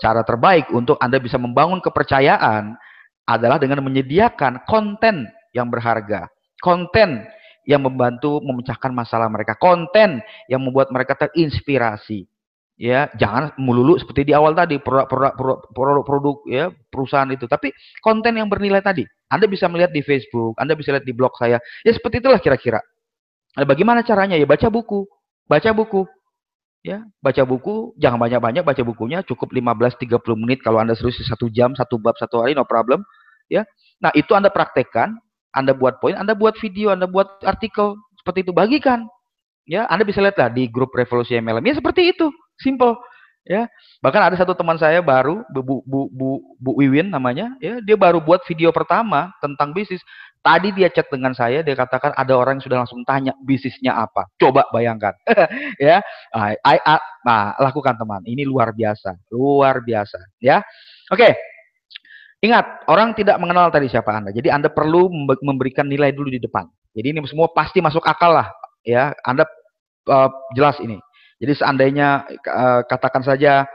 cara terbaik untuk Anda bisa membangun kepercayaan adalah dengan menyediakan konten yang berharga, konten yang membantu memecahkan masalah mereka, konten yang membuat mereka terinspirasi. Ya, jangan melulu seperti di awal tadi produk ya perusahaan itu, tapi konten yang bernilai tadi. Anda bisa melihat di Facebook, Anda bisa lihat di blog saya. Ya seperti itulah kira-kira. Nah, bagaimana caranya? Ya baca buku. Baca buku. Ya, baca buku, jangan banyak-banyak baca bukunya, cukup 15-30 menit kalau Anda serius 1 jam, 1 bab 1 hari, no problem. Ya. Nah, itu Anda praktekkan, Anda buat poin, Anda buat video, Anda buat artikel, seperti itu bagikan. Ya, Anda bisa lihat lah di grup Revolusi MLM. Ya seperti itu, simple. Ya, bahkan ada satu teman saya baru, Bu Wiwin namanya, ya, dia baru buat video pertama tentang bisnis. Tadi dia chat dengan saya, dia katakan ada orang yang sudah langsung tanya bisnisnya apa. Coba bayangkan, ya. Nah, lakukan teman. Ini luar biasa, luar biasa. Ya, oke. Ingat, orang tidak mengenal tadi siapa Anda. Jadi Anda perlu memberikan nilai dulu di depan. Jadi ini semua pasti masuk akal lah. Ya, Anda jelas ini. Jadi seandainya katakan saja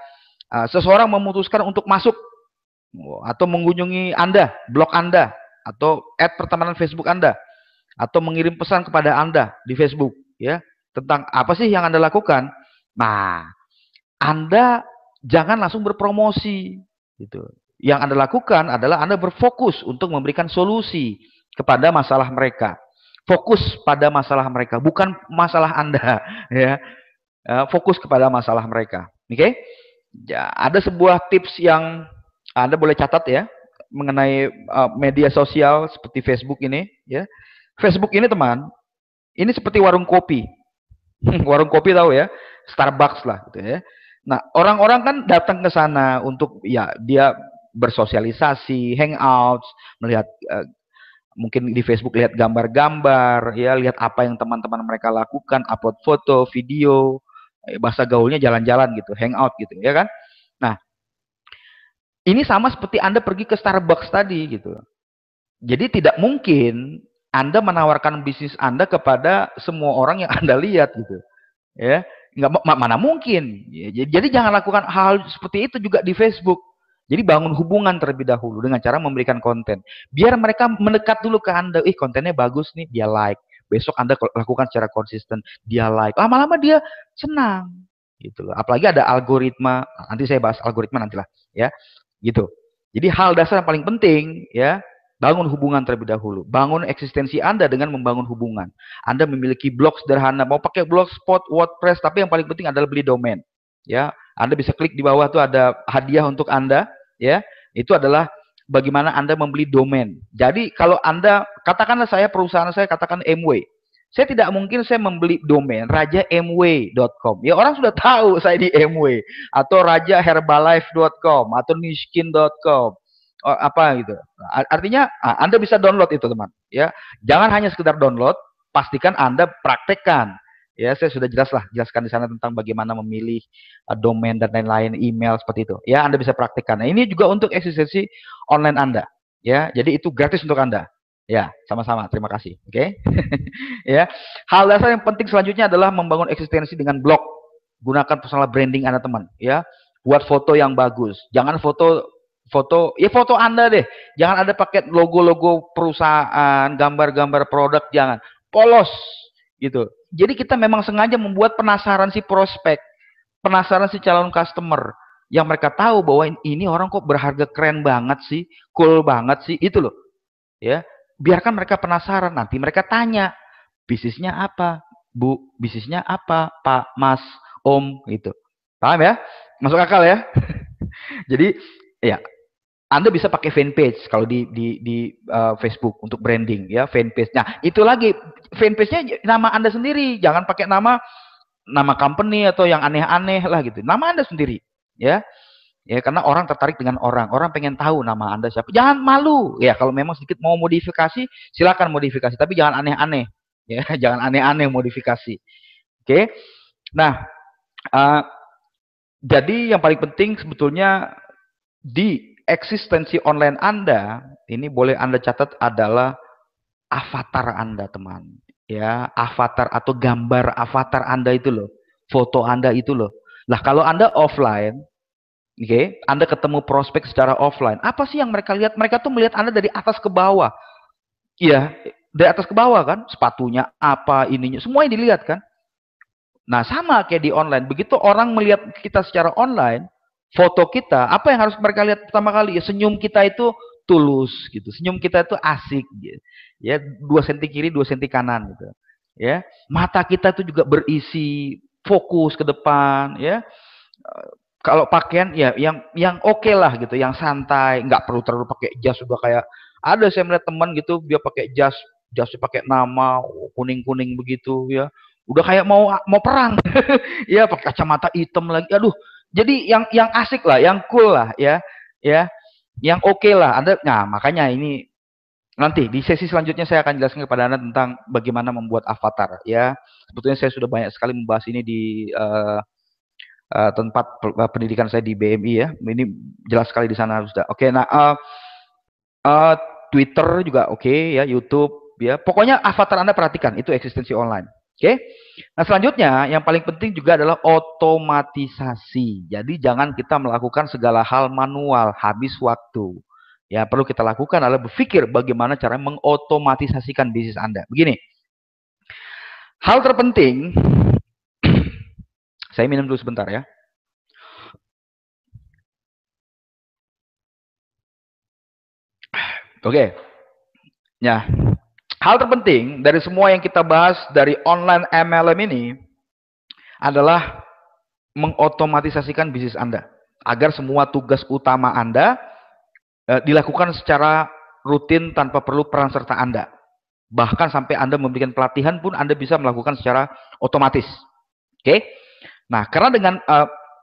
seseorang memutuskan untuk masuk atau mengunjungi Anda, blog Anda, atau add pertemanan Facebook Anda, atau mengirim pesan kepada Anda di Facebook, ya, tentang apa sih yang Anda lakukan. Nah, Anda jangan langsung berpromosi, gitu. Yang Anda lakukan adalah Anda berfokus untuk memberikan solusi kepada masalah mereka. Fokus pada masalah mereka, bukan masalah Anda, ya. Fokus kepada masalah mereka. Oke? Okay? Ya, ada sebuah tips yang Anda boleh catat ya mengenai media sosial seperti Facebook ini, ya. Facebook ini teman, ini seperti warung kopi. Warung kopi tahu ya, Starbucks lah gitu ya. Nah, orang-orang kan datang ke sana untuk ya dia bersosialisasi, hangouts, melihat mungkin di Facebook lihat gambar-gambar, ya lihat apa yang teman-teman mereka lakukan, upload foto, video, bahasa gaulnya jalan-jalan gitu, hangout gitu, ya kan? Nah, ini sama seperti Anda pergi ke Starbucks tadi gitu. Jadi tidak mungkin Anda menawarkan bisnis Anda kepada semua orang yang Anda lihat gitu. Ya, nggak mana mungkin. Ya, jadi jangan lakukan hal seperti itu juga di Facebook. Jadi bangun hubungan terlebih dahulu dengan cara memberikan konten. Biar mereka mendekat dulu ke Anda. Kontennya bagus nih, dia like. Besok Anda lakukan secara konsisten, dia like. Lama-lama dia senang. Gitu loh. Apalagi ada algoritma. Nanti saya bahas algoritma nantilah, ya. Gitu. Jadi hal dasar yang paling penting, ya, bangun hubungan terlebih dahulu. Bangun eksistensi Anda dengan membangun hubungan. Anda memiliki blog sederhana, mau pakai blogspot, WordPress, tapi yang paling penting adalah beli domain. Ya, Anda bisa klik di bawah tuh ada hadiah untuk Anda, ya. Itu adalah bagaimana Anda membeli domain. Jadi kalau Anda, katakanlah saya perusahaan saya katakan MW. Saya tidak mungkin saya membeli domain rajamw.com. Ya orang sudah tahu saya di MW atau rajaherbalife.com atau nishkin.com. Oh, apa gitu. Artinya Anda bisa download itu, teman. Ya, jangan hanya sekedar download, pastikan Anda praktekkan. Ya, saya sudah jelaskan di sana tentang bagaimana memilih domain dan lain-lain, email seperti itu. Ya, Anda bisa praktekkan. Nah, ini juga untuk eksistensi online Anda. Ya, jadi itu gratis untuk Anda. Ya, sama-sama. Terima kasih. Oke. Ya. Hal dasar yang penting selanjutnya adalah membangun eksistensi dengan blog. Gunakan personal branding Anda, teman. Ya, buat foto yang bagus. Jangan foto Anda deh. Jangan ada pakai logo-logo perusahaan, gambar-gambar produk, jangan. Polos gitu. Jadi kita memang sengaja membuat penasaran si prospek, penasaran si calon customer, yang mereka tahu bahwa ini orang kok berharga, keren banget sih, cool banget sih, itu loh. Ya, biarkan mereka penasaran, nanti mereka tanya, bisnisnya apa, Bu? Bisnisnya apa, Pak, Mas, Om, gitu. Paham ya? Masuk akal ya? Jadi ya, Anda bisa pakai fanpage kalau di Facebook untuk branding ya, fanpage. Nah, itu lagi fanpage-nya nama Anda sendiri, jangan pakai nama company atau yang aneh-aneh lah gitu. Nama Anda sendiri, ya. Ya, karena orang tertarik dengan orang. Orang pengen tahu nama Anda siapa. Jangan malu. Ya, kalau memang sedikit mau modifikasi, silakan modifikasi, tapi jangan aneh-aneh. Ya, jangan aneh-aneh modifikasi. Oke. Nah, jadi yang paling penting sebetulnya di eksistensi online Anda, ini boleh Anda catat adalah avatar Anda, teman. Ya, avatar atau gambar avatar Anda itu loh. Foto Anda itu loh. Nah, kalau Anda offline, Anda ketemu prospek secara offline, apa sih yang mereka lihat? Mereka tuh melihat Anda dari atas ke bawah. Iya, dari atas ke bawah kan, sepatunya apa, ininya, semuanya dilihat kan. Nah, sama kayak di online. Begitu orang melihat kita secara online, foto kita, apa yang harus mereka lihat pertama kali? Ya, senyum kita itu tulus gitu. Senyum kita itu asik gitu. Ya, 2 senti kiri, 2 senti kanan gitu. Ya, mata kita itu juga berisi, fokus ke depan, ya. Kalau pakaian ya yang oke lah gitu, yang santai, nggak perlu terlalu pakai jas sudah kayak ada saya melihat teman gitu dia pakai jasnya pakai nama kuning-kuning begitu ya. Udah kayak mau perang. Ya pakai kacamata hitam lagi. Aduh. Jadi yang asik lah, yang cool lah ya. Ya. Yang oke lah. Nah, makanya ini nanti di sesi selanjutnya saya akan jelaskan kepada Anda tentang bagaimana membuat avatar ya. Sebetulnya saya sudah banyak sekali membahas ini di tempat pendidikan saya di BMI ya. Ini jelas sekali di sana sudah. Oke, nah Twitter juga oke ya, YouTube ya. Pokoknya avatar Anda perhatikan, itu eksistensi online. Oke. Nah, selanjutnya yang paling penting juga adalah otomatisasi. Jadi jangan kita melakukan segala hal manual, habis waktu. Ya, perlu kita lakukan adalah berpikir bagaimana cara mengotomatisasikan bisnis Anda. Begini. Hal terpenting, saya minum dulu sebentar ya. Oke. Ya. Hal terpenting dari semua yang kita bahas dari online MLM ini adalah mengotomatisasikan bisnis Anda agar semua tugas utama Anda dilakukan secara rutin tanpa perlu peran serta Anda. Bahkan sampai Anda memberikan pelatihan pun Anda bisa melakukan secara otomatis. Oke? Nah, karena dengan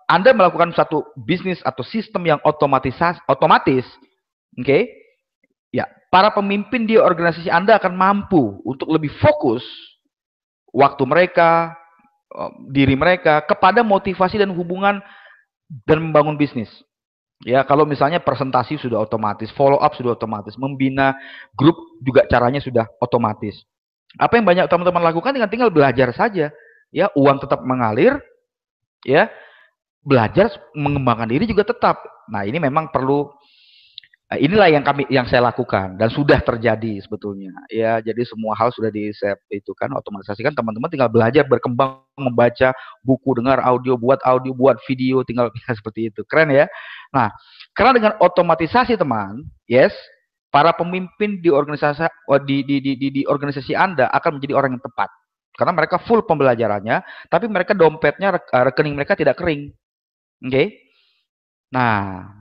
Anda melakukan satu bisnis atau sistem yang otomatis, oke? Ya, para pemimpin di organisasi Anda akan mampu untuk lebih fokus waktu mereka, diri mereka kepada motivasi dan hubungan dan membangun bisnis. Ya, kalau misalnya presentasi sudah otomatis, follow up sudah otomatis, membina grup juga caranya sudah otomatis. Apa yang banyak teman-teman lakukan tinggal belajar saja. Ya, uang tetap mengalir, ya. Belajar mengembangkan diri juga tetap. Nah, ini memang perlu. Inilah yang saya lakukan dan sudah terjadi sebetulnya. Ya, jadi semua hal sudah itu kan otomatisasikan, teman-teman tinggal belajar, berkembang, membaca buku, dengar audio, buat video, tinggal seperti itu. Keren ya. Nah, karena dengan otomatisasi teman, yes, para pemimpin di organisasi di organisasi Anda akan menjadi orang yang tepat. Karena mereka full pembelajarannya, tapi mereka dompetnya, rekening mereka tidak kering. Oke. Nah,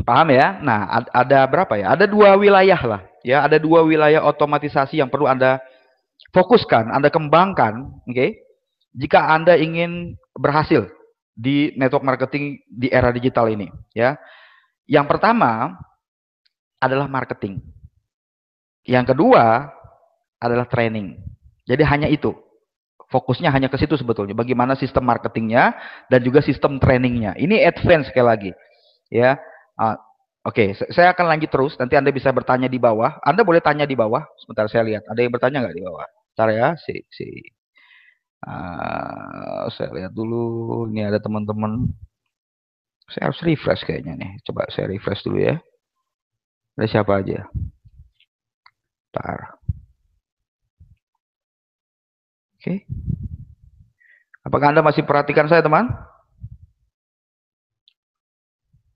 Paham ya? Nah, ada berapa ya? Ada dua wilayah lah. Ya, ada dua wilayah otomatisasi yang perlu Anda fokuskan, Anda kembangkan, oke? Okay? Jika Anda ingin berhasil di network marketing di era digital ini, ya. Yang pertama adalah marketing. Yang kedua adalah training. Jadi hanya itu. Fokusnya hanya ke situ sebetulnya. Bagaimana sistem marketingnya dan juga sistem trainingnya. Ini advance sekali lagi. Ya, Oke, saya akan lanjut terus. Nanti Anda bisa bertanya di bawah. Anda boleh tanya di bawah. Sebentar saya lihat. Ada yang bertanya nggak di bawah? Bentar ya, saya lihat dulu. Ini ada teman-teman. Saya harus refresh kayaknya nih. Coba saya refresh dulu ya. Ada siapa aja? Bentar. Oke. Apakah Anda masih perhatikan saya, teman?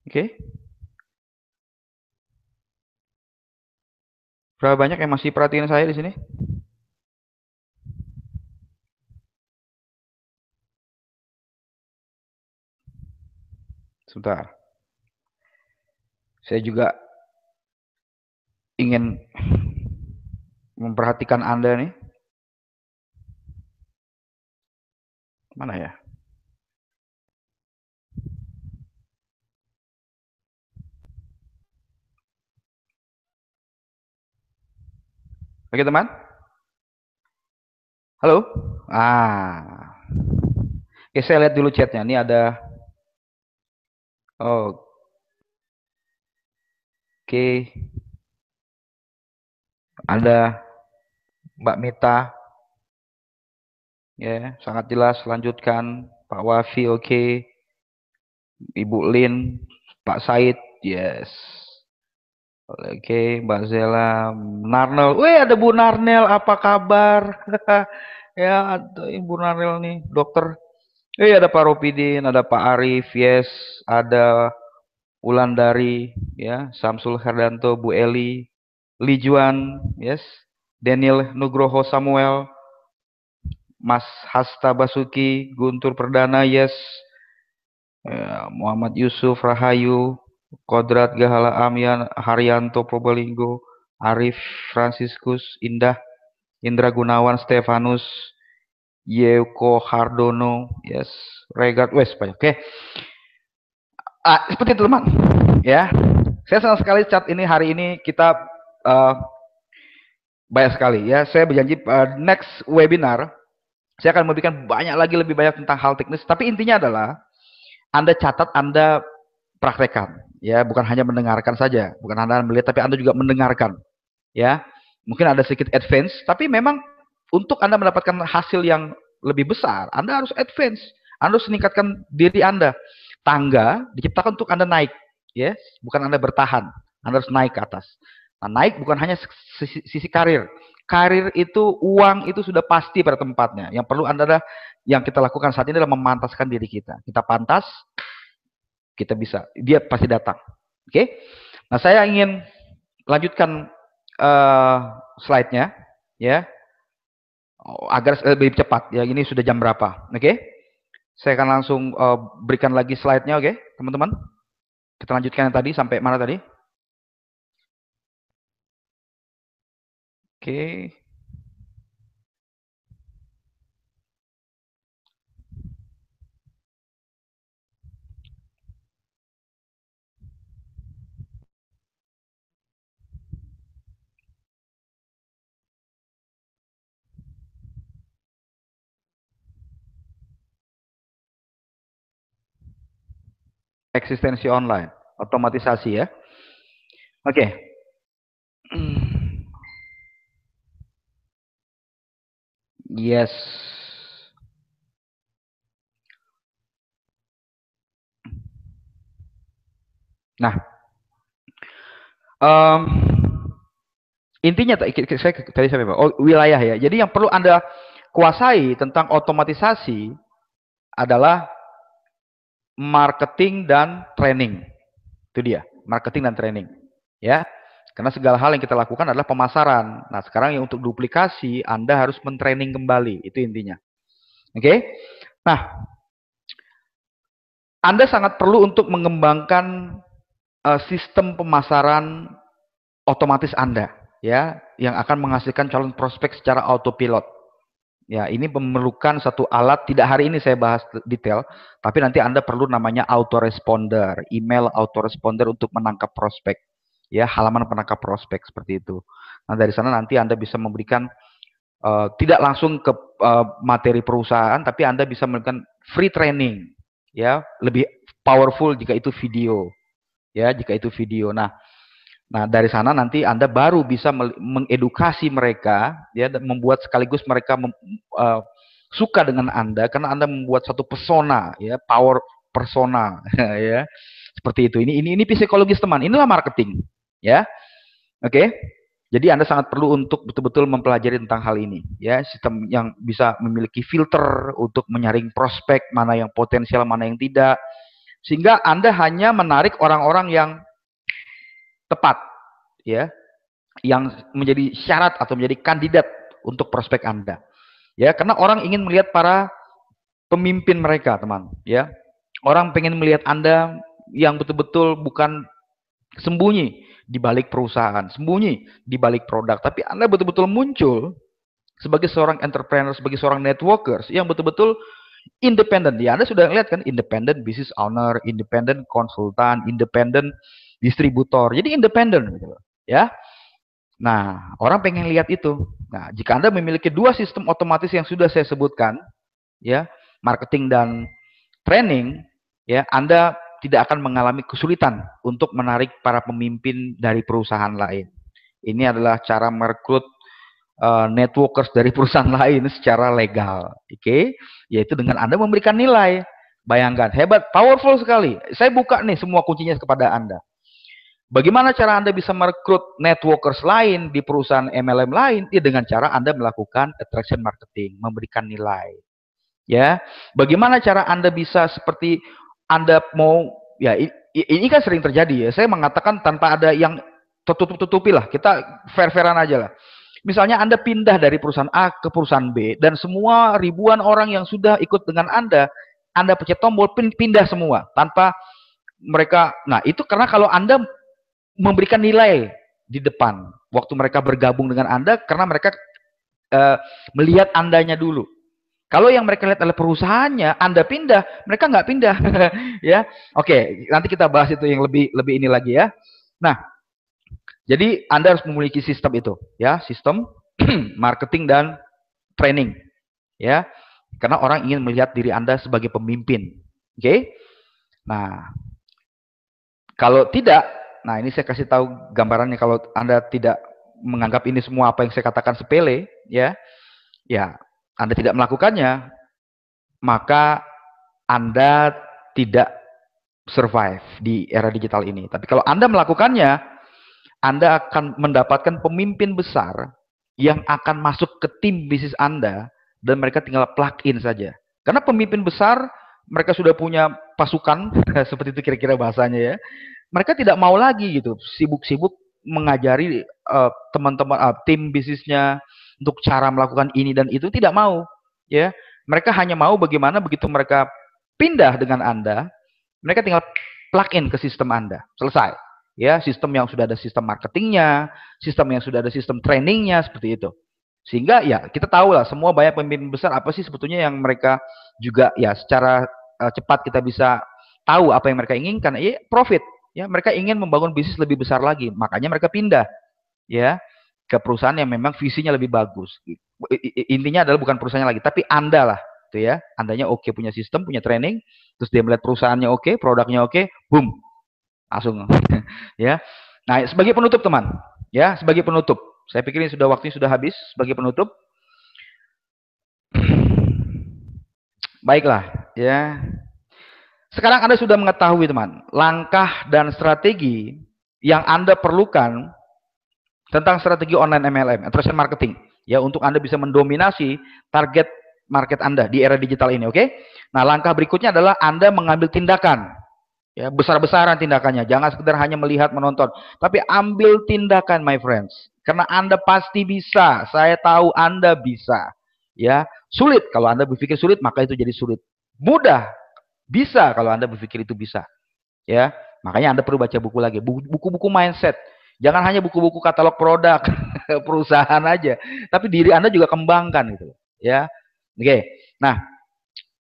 Oke. Berapa banyak yang masih perhatikan saya di sini? Sebentar. Saya juga ingin memperhatikan Anda nih. Mana ya? Oke, teman? Halo? Oke, saya lihat dulu chatnya. Ini ada. Oke. Ada Mbak Mita. Ya, sangat jelas. Lanjutkan. Pak Wafi, oke. Ibu Lin. Pak Said, yes. Oke, Mbak Zela. Narnel. Wih, ada Bu Narnel. Apa kabar? Ya, ada Ibu Narnel nih. Dokter. Ada Pak Ropidin. Ada Pak Arif, yes. Ada Wulandari, ya, Samsul Herdanto, Bu Eli, Lijuan, yes, Daniel Nugroho Samuel, Mas Hasta Basuki, Guntur Perdana, yes, Muhammad Yusuf Rahayu, Kodrat Gahala Amyan, Haryanto Probolinggo, Arif Franciscus, Indah, Indra Gunawan, Stefanus, Yeko Hardono, yes, Regard West, banyak. Oke. Seperti itu teman, ya. Saya senang sekali chat ini hari ini kita banyak sekali ya. Saya berjanji next webinar saya akan memberikan banyak lagi lebih banyak tentang hal teknis. Tapi intinya adalah Anda catat, Anda praktekkan, ya. Bukan hanya mendengarkan saja, bukan Anda melihat, tapi Anda juga mendengarkan, ya. Mungkin ada sedikit advance, tapi memang untuk Anda mendapatkan hasil yang lebih besar, Anda harus advance. Anda harus meningkatkan diri Anda. Tangga diciptakan untuk Anda naik, ya, bukan Anda bertahan. Anda harus naik ke atas. Nah, naik bukan hanya sisi karir. Karir itu, uang itu sudah pasti pada tempatnya. Yang perlu Anda adalah, yang kita lakukan saat ini adalah memantaskan diri kita. Kita pantas, kita bisa. Dia pasti datang. Oke? Nah, saya ingin lanjutkan slide-nya, ya, agar lebih cepat. Ya, ini sudah jam berapa? Oke? Saya akan langsung berikan lagi slide-nya, oke, teman-teman? Kita lanjutkan yang tadi, sampai mana tadi? Oke. Eksistensi online, otomatisasi ya. Oke. Yes. Nah, intinya saya tadi sampai wilayah ya. Jadi yang perlu Anda kuasai tentang otomatisasi adalah marketing dan training. Itu dia, marketing dan training. Ya. Karena segala hal yang kita lakukan adalah pemasaran. Nah, sekarang yang untuk duplikasi, Anda harus mentraining kembali. Itu intinya. Oke? Nah, Anda sangat perlu untuk mengembangkan sistem pemasaran otomatis Anda, ya, yang akan menghasilkan calon prospek secara autopilot. Ya, ini memerlukan satu alat, tidak hari ini saya bahas detail, tapi nanti Anda perlu namanya autoresponder, email autoresponder untuk menangkap prospek. Ya, halaman penangkap prospek seperti itu. Nah, dari sana nanti Anda bisa memberikan tidak langsung ke materi perusahaan, tapi Anda bisa memberikan free training. Ya, lebih powerful jika itu video. Ya, jika itu video. Nah, dari sana nanti Anda baru bisa mengedukasi mereka, ya, dan membuat sekaligus mereka suka dengan Anda karena Anda membuat satu persona, ya, power persona, ya, seperti itu. Ini psikologis teman. Inilah marketing, ya, oke. Jadi Anda sangat perlu untuk betul-betul mempelajari tentang hal ini, ya, sistem yang bisa memiliki filter untuk menyaring prospek mana yang potensial, mana yang tidak, sehingga Anda hanya menarik orang-orang yang tepat, ya, yang menjadi syarat atau menjadi kandidat untuk prospek Anda. Ya, karena orang ingin melihat para pemimpin mereka, teman, ya. Orang pengen melihat Anda yang betul-betul bukan sembunyi di balik perusahaan, sembunyi di balik produk, tapi Anda betul-betul muncul sebagai seorang entrepreneur, sebagai seorang networkers yang betul-betul independen. Ya, Anda sudah lihat kan, independent business owner, independent konsultan, independent distributor. Jadi independen gitu loh, ya. Nah, orang pengen lihat itu. Nah, jika Anda memiliki dua sistem otomatis yang sudah saya sebutkan, ya, marketing dan training, ya, Anda tidak akan mengalami kesulitan untuk menarik para pemimpin dari perusahaan lain. Ini adalah cara merekrut networkers dari perusahaan lain secara legal, oke? Yaitu dengan Anda memberikan nilai. Bayangkan, hebat, powerful sekali. Saya buka nih semua kuncinya kepada Anda. Bagaimana cara Anda bisa merekrut networkers lain di perusahaan MLM lain? Ya, dengan cara Anda melakukan attraction marketing, memberikan nilai. Ya, bagaimana cara Anda bisa seperti Anda mau, ya, ini kan sering terjadi, ya. Saya mengatakan tanpa ada yang tutup-tutupi lah, kita fair-fairan aja lah. Misalnya Anda pindah dari perusahaan A ke perusahaan B dan semua ribuan orang yang sudah ikut dengan Anda pencet tombol pindah semua tanpa mereka. Nah, itu karena kalau Anda memberikan nilai di depan waktu mereka bergabung dengan Anda, karena mereka melihat Andanya dulu. Kalau yang mereka lihat adalah perusahaannya, Anda pindah, mereka nggak pindah. Ya, oke, nanti kita bahas itu yang lebih ini lagi, ya. Nah, jadi Anda harus memiliki sistem itu, ya, sistem marketing dan training, ya, karena orang ingin melihat diri Anda sebagai pemimpin. Oke. Nah, kalau tidak, nah, ini saya kasih tahu gambarannya. Kalau Anda tidak menganggap ini semua apa yang saya katakan sepele, ya, ya, Anda tidak melakukannya, maka Anda tidak survive di era digital ini. Tapi kalau Anda melakukannya, Anda akan mendapatkan pemimpin besar yang akan masuk ke tim bisnis Anda dan mereka tinggal plug in saja. Karena pemimpin besar, mereka sudah punya pasukan, seperti itu kira-kira bahasanya, ya. Mereka tidak mau lagi gitu, sibuk-sibuk mengajari teman-teman tim bisnisnya untuk cara melakukan ini dan itu, tidak mau, ya. Mereka hanya mau bagaimana begitu mereka pindah dengan Anda, mereka tinggal plug in ke sistem Anda, selesai. Ya, sistem yang sudah ada sistem marketingnya, sistem yang sudah ada sistem trainingnya, seperti itu. Sehingga ya kita tahu lah, semua banyak pemimpin besar apa sih sebetulnya yang mereka juga, ya, secara cepat kita bisa tahu apa yang mereka inginkan, ya, profit. Ya, mereka ingin membangun bisnis lebih besar lagi, makanya mereka pindah, ya, ke perusahaan yang memang visinya lebih bagus. Intinya adalah bukan perusahaannya lagi, tapi Anda lah, tuh, ya. Andanya oke, punya sistem, punya training, terus dia melihat perusahaannya oke, produknya oke, boom, langsung. Ya. Nah, sebagai penutup, teman, ya, sebagai penutup, saya pikir ini sudah waktunya sudah habis. Sebagai penutup, baiklah, ya. Sekarang Anda sudah mengetahui, teman, langkah dan strategi yang Anda perlukan tentang strategi online MLM, attraction marketing, ya, untuk Anda bisa mendominasi target market Anda di era digital ini, oke? Nah, langkah berikutnya adalah Anda mengambil tindakan, ya, besar-besaran tindakannya. Jangan sekedar hanya melihat, menonton, tapi ambil tindakan, my friends. Karena Anda pasti bisa. Saya tahu Anda bisa. Ya, sulit kalau Anda berpikir sulit, maka itu jadi sulit. Mudah, bisa kalau Anda berpikir itu bisa. Ya, Makanya Anda perlu baca buku lagi, buku-buku mindset. Jangan hanya buku-buku katalog produk perusahaan aja, tapi diri Anda juga kembangkan gitu, ya. Oke. Nah,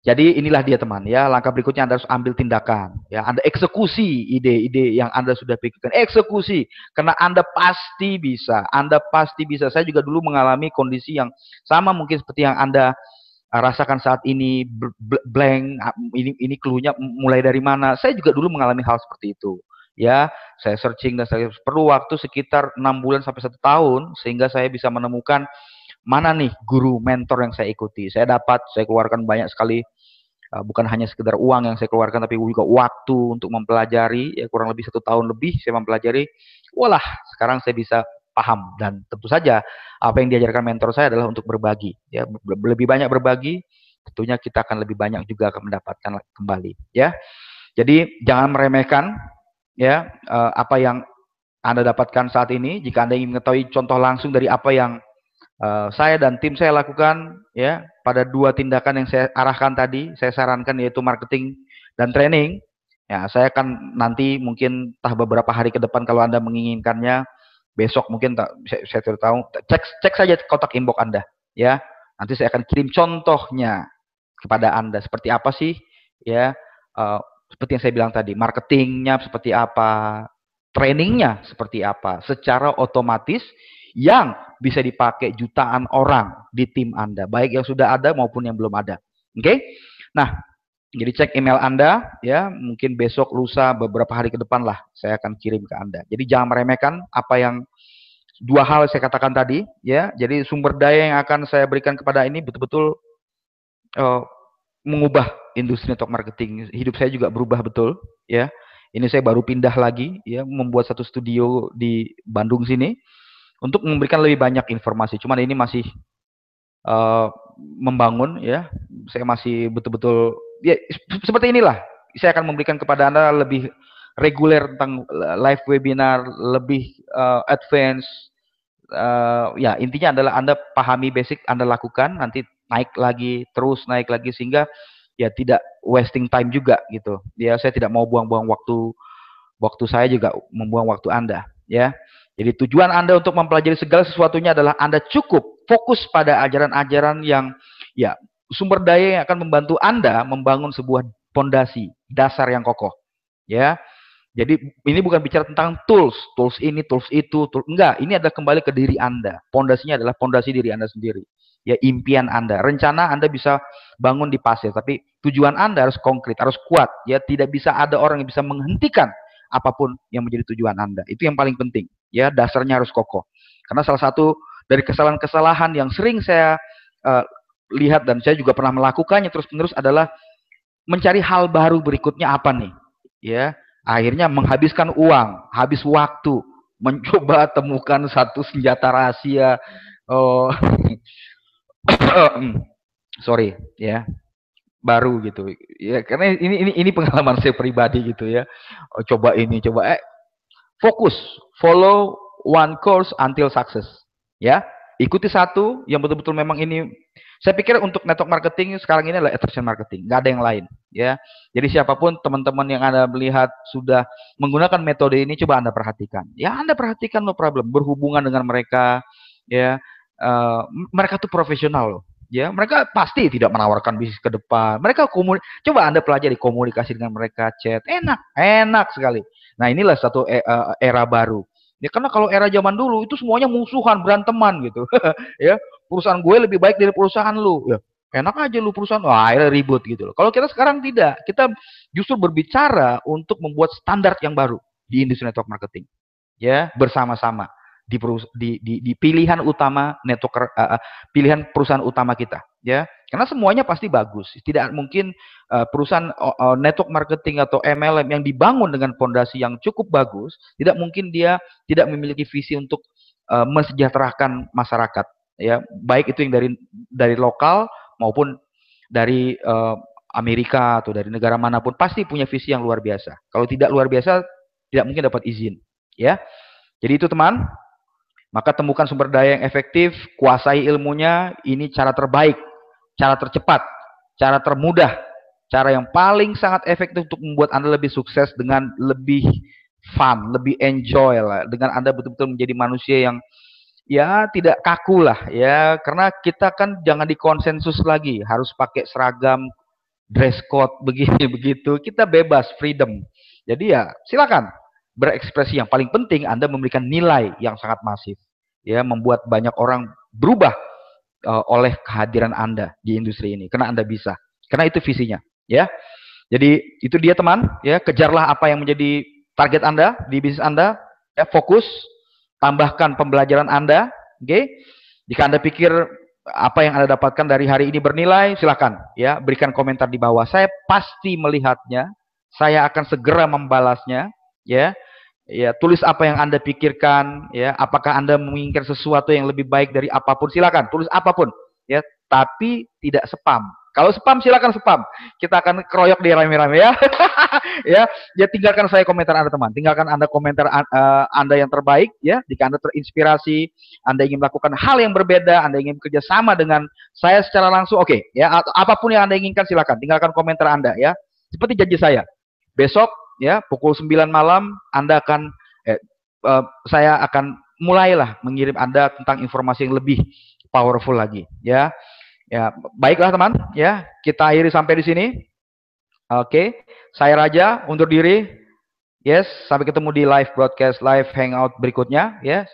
jadi inilah dia teman ya, langkah berikutnya Anda harus ambil tindakan ya, Anda eksekusi ide-ide yang Anda sudah pikirkan, eksekusi karena Anda pasti bisa. Anda pasti bisa. Saya juga dulu mengalami kondisi yang sama mungkin seperti yang Anda rasakan saat ini, blank, ini clue-nya mulai dari mana. Saya juga dulu mengalami hal seperti itu. Ya, saya searching dan saya perlu waktu sekitar 6 bulan sampai 1 tahun sehingga saya bisa menemukan mana nih guru mentor yang saya ikuti. Saya keluarkan banyak sekali, bukan hanya sekedar uang yang saya keluarkan, tapi juga waktu untuk mempelajari, ya kurang lebih 1 tahun lebih saya mempelajari. Walah, sekarang saya bisa paham dan tentu saja apa yang diajarkan mentor saya adalah untuk berbagi. Ya, lebih banyak berbagi, tentunya kita akan lebih banyak juga akan mendapatkan kembali. Ya, jadi jangan meremehkan ya apa yang Anda dapatkan saat ini. Jika Anda ingin mengetahui contoh langsung dari apa yang saya dan tim saya lakukan ya pada 2 tindakan yang saya arahkan tadi, saya sarankan yaitu marketing dan training. Ya, saya akan nanti mungkin beberapa hari ke depan kalau Anda menginginkannya, besok mungkin saya tidak tahu, cek saja kotak inbox Anda ya. Nanti saya akan kirim contohnya kepada Anda seperti apa sih ya, seperti yang saya bilang tadi, marketingnya seperti apa, trainingnya seperti apa, secara otomatis yang bisa dipakai jutaan orang di tim Anda, baik yang sudah ada maupun yang belum ada. Oke? Nah, jadi cek email Anda ya, mungkin besok, lusa, beberapa hari ke depan lah saya akan kirim ke Anda. Jadi jangan meremehkan apa yang 2 hal saya katakan tadi ya. Jadi sumber daya yang akan saya berikan kepada ini betul-betul mengubah industri network marketing. Hidup saya juga berubah betul ya. Ini saya baru pindah lagi ya, membuat satu studio di Bandung sini untuk memberikan lebih banyak informasi. Cuman ini masih membangun ya. Saya masih betul-betul ya seperti inilah. Saya akan memberikan kepada Anda lebih reguler tentang live webinar, lebih advance. Ya intinya adalah Anda pahami basic, Anda lakukan, nanti naik lagi, terus naik lagi sehingga ya tidak wasting time juga gitu. Ya saya tidak mau buang-buang waktu saya juga membuang waktu Anda ya. Jadi tujuan Anda untuk mempelajari segala sesuatunya adalah Anda cukup fokus pada ajaran-ajaran yang ya sumber daya yang akan membantu Anda membangun sebuah pondasi dasar yang kokoh ya. Jadi ini bukan bicara tentang tools ini, tools itu, enggak. Ini adalah kembali ke diri Anda. Pondasinya adalah pondasi diri Anda sendiri. Ya, impian Anda, rencana Anda bisa bangun di pasir, tapi tujuan Anda harus konkret, harus kuat. Ya, tidak bisa ada orang yang bisa menghentikan apapun yang menjadi tujuan Anda. Itu yang paling penting. Ya, dasarnya harus kokoh. Karena salah satu dari kesalahan-kesalahan yang sering saya lihat dan saya juga pernah melakukannya terus-menerus adalah mencari hal baru berikutnya apa nih? Ya, akhirnya menghabiskan uang, habis waktu, mencoba temukan satu senjata rahasia. Oh, sorry, ya, baru gitu. Ya, karena ini pengalaman saya pribadi gitu ya. Oh, coba ini, coba fokus, follow one course until success. Ya, ikuti satu yang betul-betul memang ini. Saya pikir untuk network marketing sekarang ini adalah attraction marketing, nggak ada yang lain. Ya, jadi siapapun teman-teman yang Anda melihat sudah menggunakan metode ini, coba Anda perhatikan. Ya, Anda perhatikan, no problem. Berhubungan dengan mereka, ya, mereka tuh profesional loh. Ya, mereka pasti tidak menawarkan bisnis ke depan. Mereka coba Anda pelajari komunikasi dengan mereka, chat, enak sekali. Nah, inilah satu era baru. Ya, karena kalau era zaman dulu itu semuanya musuhan, beranteman gitu. Ya, perusahaan gue lebih baik dari perusahaan lu. Ya, enak aja lu perusahaan. Wah, akhirnya ribut gitu loh. Kalau kita sekarang tidak, kita justru berbicara untuk membuat standar yang baru di industri network marketing. Ya, bersama-sama di pilihan utama network, pilihan perusahaan utama kita, ya. Karena semuanya pasti bagus. Tidak mungkin perusahaan network marketing atau MLM yang dibangun dengan fondasi yang cukup bagus, tidak mungkin dia tidak memiliki visi untuk mensejahterakan masyarakat, ya. Baik itu yang dari lokal maupun dari Amerika atau dari negara manapun, pasti punya visi yang luar biasa. Kalau tidak luar biasa, tidak mungkin dapat izin, ya. Jadi itu teman. Maka temukan sumber daya yang efektif, kuasai ilmunya, ini cara terbaik, cara tercepat, cara termudah cara yang paling sangat efektif untuk membuat Anda lebih sukses dengan lebih fun, lebih enjoy lah, dengan Anda betul-betul menjadi manusia yang ya tidak kaku lah ya, karena kita kan jangan dikonsensus lagi harus pakai seragam, dress code begini begitu, kita bebas, freedom. Jadi ya silakan berekspresi, yang paling penting Anda memberikan nilai yang sangat masif ya, membuat banyak orang berubah oleh kehadiran Anda di industri ini, karena Anda bisa, karena itu visinya ya. Jadi itu dia teman ya, kejarlah apa yang menjadi target Anda di bisnis Anda ya, fokus, tambahkan pembelajaran Anda, oke. Okay? Jika Anda pikir apa yang Anda dapatkan dari hari ini bernilai, silakan ya, berikan komentar di bawah. Saya pasti melihatnya, saya akan segera membalasnya ya. Ya, tulis apa yang Anda pikirkan ya, apakah Anda menginginkan sesuatu yang lebih baik dari apapun, silakan tulis apapun ya, tapi tidak spam. Kalau spam silakan spam. Kita akan keroyok di rame-rame ya. Ya, tinggalkan saya komentar Anda teman. Tinggalkan Anda komentar Anda yang terbaik ya. Jika Anda terinspirasi, Anda ingin melakukan hal yang berbeda, Anda ingin bekerja sama dengan saya secara langsung, oke ya. Apapun yang Anda inginkan silakan, tinggalkan komentar Anda ya. Seperti janji saya. Besok ya pukul 9 malam Anda akan saya akan mulailah mengirim Anda tentang informasi yang lebih powerful lagi ya. Ya, baiklah teman ya, kita akhiri sampai di sini. Oke, saya Raja undur diri. Yes, sampai ketemu di live broadcast, live hangout berikutnya. Yes.